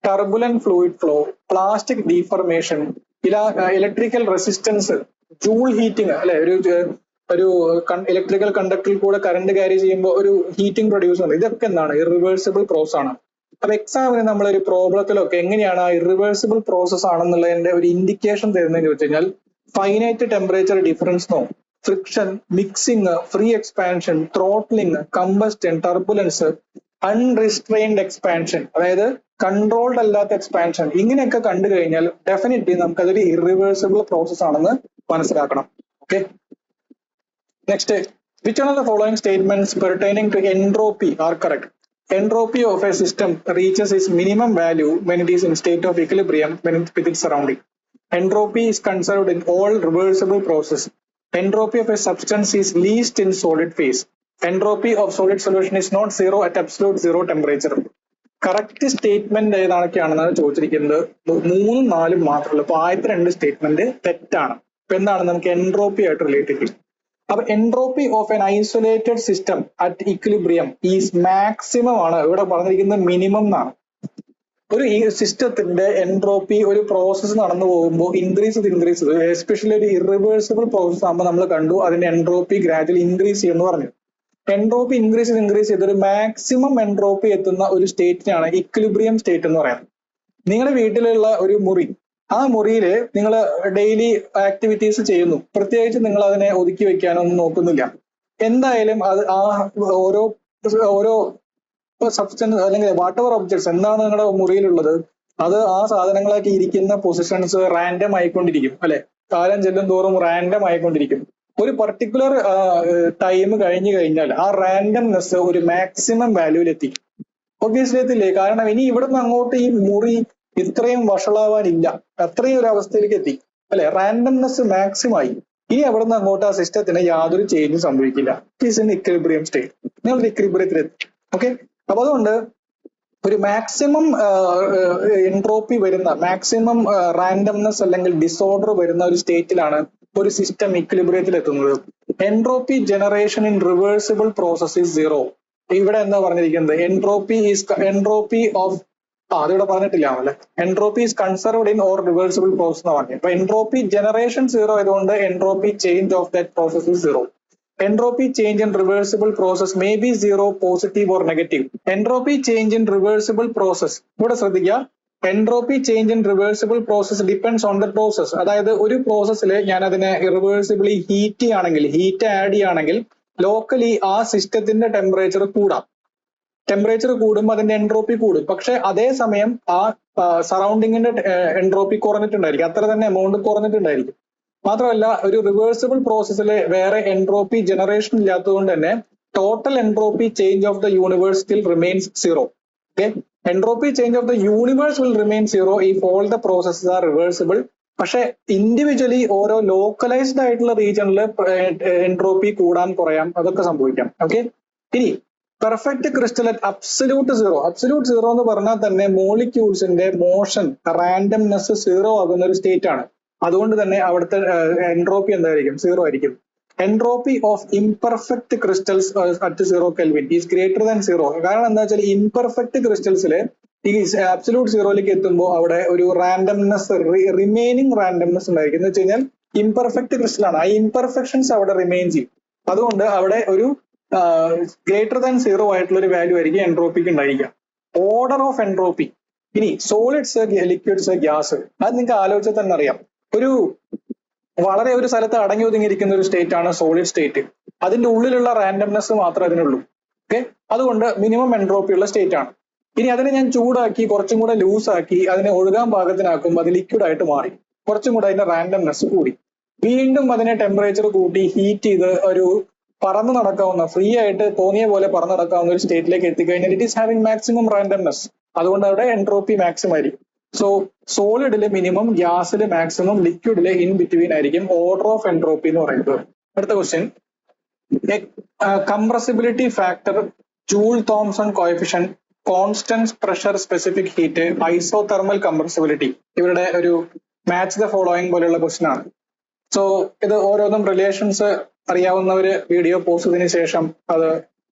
turbulent fluid flow, plastic deformation, electrical resistance, Joule heating അല്ലെ, ഒരു ഇലക്ട്രിക്കൽ കണ്ടക്ടറിൽ കൂടെ കറണ്ട് ക്യാരി ചെയ്യുമ്പോൾ ഒരു ഹീറ്റിംഗ് പ്രൊഡ്യൂസ് ചെയ്യുന്നത്, ഇതൊക്കെ എന്താണ്, ഇറിവേഴ്സിബിൾ പ്രോസസ് ആണ്. അപ്പൊ എക്സാമിന് നമ്മളൊരു പ്രോബ്ലത്തിലൊക്കെ എങ്ങനെയാണ് ആ ഇറിവേഴ്സിബിൾ പ്രോസസ് ആണെന്നുള്ളതിന്റെ ഒരു ഇൻഡിക്കേഷൻ തരുന്നതെന്ന് വെച്ച് കഴിഞ്ഞാൽ finite temperature difference no, friction, mixing, free expansion, throttling, combustion, turbulence, unrestrained expansion, അതായത് കൺട്രോൾഡ് അല്ലാത്ത എക്സ്പാൻഷൻ, ഇങ്ങനെയൊക്കെ കണ്ടു കഴിഞ്ഞാൽ ഡെഫിനറ്റ്ലി നമുക്കതൊരു ഇറിവേഴ്സിബിൾ പ്രോസസ് ആണെന്ന് മനസ്സിലാക്കണം. Okay, next, which are the following statements pertaining to entropy are correct? entropy of a system reaches its minimum value when it is in state of equilibrium with its surrounding. Entropy is conserved in all reversible process. Entropy of a substance is least in solid phase. Entropy of solid solution is not zero at absolute zero temperature. Correct statement ഏതാണൊക്കെയാണെന്നാണ് ചോദിച്ചിരിക്കുന്നത്. 3ഉം 4ഉം മാത്രമല്ല. അപ്പൊ ആദ്യത്തെ 2 സ്റ്റേറ്റ്മെന്റ് തെറ്റാണ്. അപ്പൊ എന്താണ് നമുക്ക് എൻട്രോപ്പി ആയിട്ട് റിലേറ്റ് ചെയ്യും. അപ്പൊ entropy of N isolated system at equilibrium is maximum ആണ്. ഇവിടെ പറഞ്ഞിരിക്കുന്നത് മിനിമം എന്നാണ്. ഒരു ഈ സിസ്റ്റത്തിന്റെ എൻട്രോപ്പി ഒരു പ്രോസസ്സ് നടന്നു പോകുമ്പോൾ ഇൻക്രീസ് എസ്പെഷ്യലി ഒരു ഇറിവേഴ്സിബിൾ പ്രോസസ് ആകുമ്പോൾ നമ്മൾ കണ്ടു അതിന്റെ എൻട്രോപ്പി ഗ്രാജുവലി ഇൻക്രീസ് ചെയ്യുമെന്ന് പറഞ്ഞു. എൻട്രോപ്പി ഇൻക്രീസ് ചെയ്ത് ഒരു മാക്സിമം എൻട്രോപ്പി എത്തുന്ന ഒരു സ്റ്റേറ്റിനാണ് ഇക്വിലിബ്രിയം സ്റ്റേറ്റ് എന്ന് പറയുന്നത്. നിങ്ങളുടെ വീട്ടിലുള്ള ഒരു മുറി, ആ മുറിയിൽ നിങ്ങൾ ഡെയിലി ആക്ടിവിറ്റീസ് ചെയ്യുന്നു. പ്രത്യേകിച്ച് നിങ്ങൾ അതിനെ ഒതുക്കി വെക്കാനൊന്നും നോക്കുന്നില്ല. എന്തായാലും അത് ആ ഓരോ സബ്സ്റ്റൻസ് അല്ലെങ്കിൽ വാട്ട് എവർ ഒബ്ജക്ട്സ് എന്താണ് നിങ്ങളുടെ മുറിയിലുള്ളത്, അത് ആ സാധനങ്ങളൊക്കെ ഇരിക്കുന്ന പൊസിഷൻസ് റാൻഡം ആയിക്കൊണ്ടിരിക്കും അല്ലെ. കാലം ചെല്ലും തോറും റാൻഡം ആയിക്കൊണ്ടിരിക്കും. ഒരു പർട്ടിക്കുലർ ടൈം കഴിഞ്ഞു കഴിഞ്ഞാൽ ആ റാൻഡംനെസ് ഒരു മാക്സിമം വാല്യൂവിൽ എത്തിക്കും. ഒബ്വിയസ്ലി എത്തില്ലേ? കാരണം ഇനി ഇവിടുന്ന് അങ്ങോട്ട് ഈ മുറി ഇത്രയും വഷളാവാനില്ല, അത്രയും ഒരു അവസ്ഥയിലേക്ക് എത്തി അല്ലെ. റാൻഡംനെസ് മാക്സിമം ആയി. ഇനി അവിടുന്ന് അങ്ങോട്ട് ആ സിസ്റ്റത്തിന് യാതൊരു ചേഞ്ചും സംഭവിക്കില്ല. It in equilibrium state. നിങ്ങൾ ഇക്വിലിബ്രിയത്തിൽ എത്തി. ഓക്കെ. അപ്പൊ അതുകൊണ്ട് ഒരു മാക്സിമം എൻട്രോപ്പി വരുന്ന, മാക്സിമം റാൻഡംനെസ് അല്ലെങ്കിൽ ഡിസോർഡർ വരുന്ന ഒരു സ്റ്റേറ്റിലാണ് ഒരു സിസ്റ്റം ഇക്വിലിബ്രിയത്തിൽ എത്തുന്നത്. Entropy generation in reversible process is zero. ഇവിടെ എന്താ പറഞ്ഞിരിക്കുന്നത്? എൻട്രോപ്പി ഓഫ് അതിവിടെ പറഞ്ഞിട്ടില്ല അല്ലെ. Entropy is conserved in or reversible process എന്ന് പറഞ്ഞു. അപ്പൊ എൻട്രോപ്പി ജനറേഷൻ സീറോ ആയതുകൊണ്ട് entropy change of that process is zero. Entropy change in reversible process may be zero, positive or negative. Entropy change in reversible process. ഇവിടെ ശ്രദ്ധിക്കുക, entropy change in reversible process depends on the process. അതായത് ഒരു പ്രോസസ്സിൽ ഞാൻ അതിനെ ഇറിവേഴ്സിബിളി ഹീറ്റ് ആഡ് ചെയ്യുകയാണെങ്കിൽ ലോക്കലി ആ സിസ്റ്റത്തിന്റെ ടെമ്പറേച്ചർ കൂടാം. ടെമ്പറേച്ചർ കൂടുമ്പോൾ അതിന്റെ എൻട്രോപ്പി കൂടും. പക്ഷെ അതേസമയം ആ സറൗണ്ടിങ്ങിന്റെ എൻട്രോപ്പി കുറഞ്ഞിട്ടുണ്ടായിരിക്കും, അത്ര തന്നെ എമൗണ്ട് കുറഞ്ഞിട്ടുണ്ടായിരിക്കും. മാത്രമല്ല ഒരു റിവേഴ്സിബിൾ പ്രോസസ്സിൽ വേറെ എൻട്രോപ്പി ജനറേഷൻ ഇല്ലാത്തതുകൊണ്ട് തന്നെ total entropy change of the universe still remains zero. Okay. Entropy change of the universe will remain zero if all the processes are reversible. പക്ഷെ ഇൻഡിവിജ്വലി ഓരോ ലോക്കലൈസ്ഡ് ആയിട്ടുള്ള റീജിയണിൽ എൻട്രോപ്പി കൂടാൻ കുറയാം, അതൊക്കെ സംഭവിക്കാം. ഓക്കെ. ഇനി perfect crystal at absolute zero എന്ന് പറഞ്ഞാൽ തന്നെ മോളിക്യൂൾസിന്റെ മോഷൻ റാൻഡംനെസ് സീറോ ആകുന്ന ഒരു സ്റ്റേറ്റ് ആണ്. അതുകൊണ്ട് തന്നെ അവിടുത്തെ എൻട്രോപ്പി എന്തായിരിക്കും? സീറോ ആയിരിക്കും. Entropy of imperfect crystals at 0 kelvin is greater than zero. കാരണം എന്താ വെച്ചാൽ ഇംപെർഫെക്റ്റ് ക്രിസ്റ്റൽസിൽ ഈ അബ്സല്യൂട്ട് സീറോയിലേക്ക് എത്തുമ്പോൾ അവിടെ ഒരു റാൻഡംനെസ്, റിമൈനിങ് റാൻഡംനെസ് ഉണ്ടായിരിക്കും. എന്ന് വെച്ച് കഴിഞ്ഞാൽ ഇംപെർഫെക്റ്റ് ക്രിസ്റ്റൽ ആണ്, ആ ഇംപെർഫെക്ഷൻസ് അവിടെ റിമെയിൻ ചെയ്യും. അതുകൊണ്ട് അവിടെ ഒരു ഗ്രേറ്റർ ദാൻ സീറോ ആയിട്ടുള്ള ഒരു വാല്യൂ ആയിരിക്കും എൻട്രോപ്പിക്ക് ഉണ്ടായിരിക്കുക. Order of entropy. ഇനി സോളിഡ്സ്, ലിക്വിഡ്സ്, ഗ്യാസ്, അത് നിങ്ങൾക്ക് ആലോചിച്ചാൽ തന്നെ അറിയാം. വളരെ ഒരു സ്ഥലത്ത് അടങ്ങി ഒതുങ്ങിയിരിക്കുന്ന ഒരു സ്റ്റേറ്റ് ആണ് സോളിഡ് സ്റ്റേറ്റ്. അതിന്റെ ഉള്ളിലുള്ള റാൻഡംനെസ് മാത്രമേ അതിനുള്ളൂ. ഓക്കെ. അതുകൊണ്ട് മിനിമം എൻട്രോപ്പി ഉള്ള സ്റ്റേറ്റ് ആണ്. ഇനി അതിനെ ഞാൻ ചൂടാക്കി കുറച്ചും കൂടെ ലൂസാക്കി അതിനെ ഒഴുകാൻ പാകത്തിനാക്കുമ്പോൾ അത് ലിക്വിഡ് ആയിട്ട് മാറി, കുറച്ചും കൂടെ അതിന്റെ റാൻഡംനെസ് കൂടി. വീണ്ടും അതിനെ ടെമ്പറേച്ചർ കൂട്ടി ഹീറ്റ് ചെയ്ത് ഒരു പറന്ന് നടക്കാവുന്ന, ഫ്രീ ആയിട്ട് തോന്നിയ പോലെ പറന്ന് നടക്കാവുന്ന ഒരു സ്റ്റേറ്റിലേക്ക് എത്തിക്കഴിഞ്ഞാൽ it is having maximum randomness. അതുകൊണ്ട് അവിടെ എൻട്രോപ്പി മാക്സിമം ആയിരിക്കും. സോ സോളിഡില് മിനിമം, ഗ്യാസില് മാക്സിമം, ലിക്വിഡില് ഇൻ ബിറ്റ്വീൻ ആയിരിക്കും ഓർഡർ ഓഫ് എൻട്രോപ്പി എന്ന് പറയുന്നത്. അടുത്ത question, compressibility factor, Joule Thomson coefficient, constant pressure, specific heat, isothermal compressibility. ഇവരുടെ ഒരു മാച്ച് ദ ഫോളോയിങ് പോലെയുള്ള ക്വസ്റ്റ്യൻ ആണ്. സോ ഇത് ഓരോന്നും റിലേഷൻസ് അറിയാവുന്നവര് വീഡിയോ പോസ്റ്റ് ചെയ്തതിനു ശേഷം അത്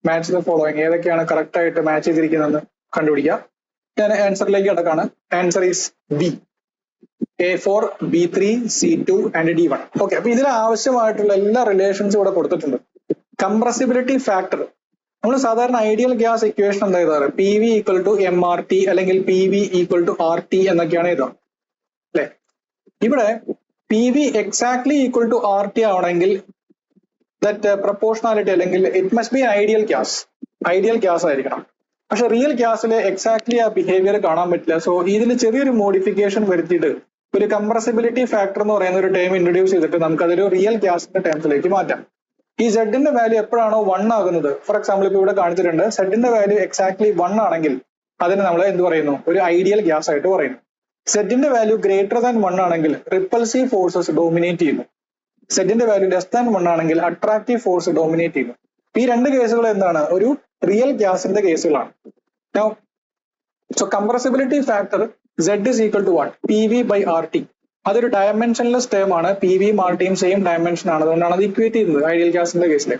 മാച്ച് ദ ഫോളോയിങ് ഏതൊക്കെയാണ് കറക്റ്റ് ആയിട്ട് മാച്ച് ചെയ്തിരിക്കുന്നതെന്ന് കണ്ടുപിടിക്കുക. ഞാൻ ആൻസറിലേക്ക് കിടക്കാണ്. Answer is B, A4, B3, C2 and D1. Okay. അപ്പൊ ഇതിന് ആവശ്യമായിട്ടുള്ള എല്ലാ റിലേഷൻസും ഇവിടെ കൊടുത്തിട്ടുണ്ട്. കംപ്രസിബിലിറ്റി ഫാക്ടർ നമ്മൾ സാധാരണ ഐഡിയൽ ഗ്യാസ് ഇക്വേഷൻ എന്താ എഴുതാറ്? PV ഈക്വൽ ടു MRT അല്ലെങ്കിൽ PV ഈക്വൽ ടു RT എന്നൊക്കെയാണ് എഴുതാം അല്ലെ. ഇവിടെ PV exactly equal to RT ആവണമെങ്കിൽ ദാറ്റ് പ്രൊപ്പോർഷണാലിറ്റി അല്ലെങ്കിൽ it must be ideal gas ആയിരിക്കണം. പക്ഷെ റിയൽ ഗ്യാസിൽ എക്സാക്ട്ലി ആ ബിഹേവിയർ കാണാൻ പറ്റില്ല. സോ ഇതിൽ ചെറിയൊരു മോഡിഫിക്കേഷൻ വരുത്തിയിട്ട് ഒരു കംപ്രസിബിലിറ്റി ഫാക്ടർ എന്ന് പറയുന്ന ഒരു ടേം ഇൻട്രൊഡ്യൂസ് ചെയ്തിട്ട് നമുക്കതൊരു റിയൽ ഗ്യാസിന്റെ ടേംസിലേക്ക് മാറ്റാം. ഈ സെഡിന്റെ വാല്യൂ എപ്പോഴാണോ 1 ആകുന്നത്, ഫോർ എക്സാമ്പിൾ ഇപ്പൊ ഇവിടെ കാണിച്ചിട്ടുണ്ട്, സെഡിന്റെ വാല്യൂ എക്സാക്ട്ലി 1 ആണെങ്കിൽ അതിന് നമ്മൾ എന്ത് പറയുന്നു, ഒരു ഐഡിയൽ ഗ്യാസ് ആയിട്ട് പറയുന്നു. സെഡിന്റെ വാല്യൂ ഗ്രേറ്റർ ദാൻ 1 ആണെങ്കിൽ റിപ്പൾസീവ് ഫോഴ്സസ് ഡോമിനേറ്റ് ചെയ്യുന്നു. സെഡിന്റെ വാല്യൂ ലെസ് ദാൻ 1 ആണെങ്കിൽ അട്രാക്റ്റീവ് ഫോഴ്സ് ഡോമിനേറ്റ് ചെയ്യുന്നു. ഈ രണ്ട് കേസുകൾ എന്താണ്, ഒരു റിയൽ ഗ്യാസിന്റെ കേസുകളാണ്. Now, so compressibility factor Z is equal to what? PV by RT. അതൊരു ഡയമെൻഷൻലെസ് ടേം ആണ്. പി വിയും ആർ ടിയും സെയിം ഡയമെൻഷൻ ആണ്, അതുകൊണ്ടാണ് അത് ഇക്വേറ്റ് ചെയ്യുന്നത് ഐഡിയൽ ഗ്യാസിന്റെ കേസിൽ.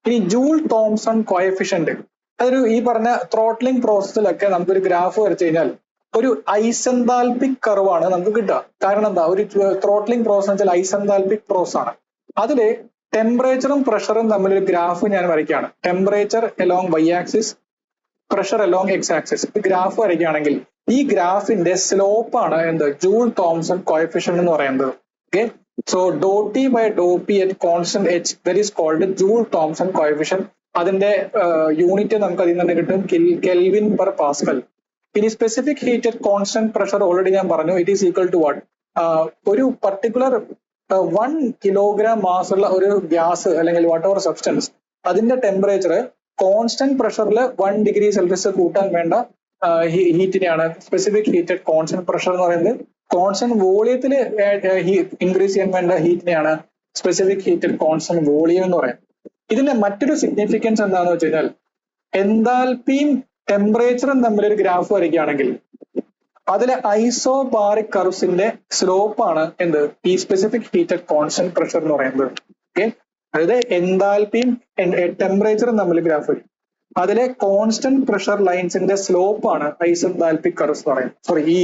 ഇനി ജൂൾ തോംസൺ കോഎഫിഷ്യന്റ്, അതൊരു ഈ പറഞ്ഞ ത്രോട്ട്ലിംഗ് പ്രോസസ്സിലൊക്കെ നമുക്കൊരു ഗ്രാഫ് വരച്ചു കഴിഞ്ഞാൽ ഒരു ഐസെന്താൽപിക് കർവ് ആണ് നമുക്ക് കിട്ടുക. കാരണം എന്താ, ഒരു ത്രോട്ട്ലിംഗ് പ്രോസസ് എന്ന് വെച്ചാൽ ഐസെന്താൽപിക് പ്രോസസ് ആണ്. അതില് ടെമ്പറേച്ചറും പ്രഷറും തമ്മിലൊരു ഗ്രാഫ് ഞാൻ വരയ്ക്കുകയാണ്. Temperature along y axis, pressure along x axis. Graph വരയ്ക്കുകയാണെങ്കിൽ ഈ ഗ്രാഫിന്റെ സ്ലോപ്പ് ആണ് എന്ത്, ജൂൾ തോംസൺ കോഎഫിഷ്യന്റ് എന്ന് പറയുന്നത്. Okay, so Dr T by Dr P at constant H, that is called Joule Thomson coefficient. അതിന്റെ യൂണിറ്റ് നമുക്ക് അതിൽ നിന്ന് കിട്ടും കെൽവിൻ പെർ പാസ്കൽ. ഇനി specific heat at constant pressure already ഞാൻ പറഞ്ഞു, it is equal to what, ഒരു പർട്ടിക്കുലർ 1 കിലോഗ്രാം മാസ് ഉള്ള ഒരു ഗ്യാസ് അല്ലെങ്കിൽ വാട്ട് എവർ സബ്സ്റ്റൻസ്, അതിന്റെ ടെമ്പറേച്ചർ കോൺസ്റ്റന്റ് പ്രഷറിൽ 1 ഡിഗ്രി സെൽഷ്യസ് കൂട്ടാൻ വേണ്ട ഹീറ്റിനെയാണ് specific heat at constant pressure എന്ന് പറയുന്നത്. കോൺസ്റ്റന്റ് വോളിയത്തിൽ ഇൻക്രീസ് ചെയ്യാൻ വേണ്ട ഹീറ്റിനെയാണ് specific heat at constant volume എന്ന് പറയുന്നത്. ഇതിന്റെ മറ്റൊരു സിഗ്നിഫിക്കൻസ് എന്താണെന്ന് വെച്ച് കഴിഞ്ഞാൽ, എൻതാൽപ്പിയും ടെമ്പറേച്ചറും തമ്മിലൊരു ഗ്രാഫ് വരയ്ക്കുകയാണെങ്കിൽ അതിലെ ഐസോബാറിക് കർവ്സിന്റെ സ്ലോപ്പ് ആണ് എന്ത്, ഈ specific heat at constant pressure എന്ന് പറയുന്നത്. ഓക്കെ, അതായത് എൻതാൽപ്പിയും ടെമ്പറേച്ചറും തമ്മിൽ ഗ്രാഫ് വരും. അതിലെ കോൺസ്റ്റന്റ് പ്രഷർ ലൈൻസിന്റെ സ്ലോപ്പ് ആണ് ഐസെന്താൽപിക് കർവ്സ് എന്ന് പറയുന്നത്. സോറി, ഈ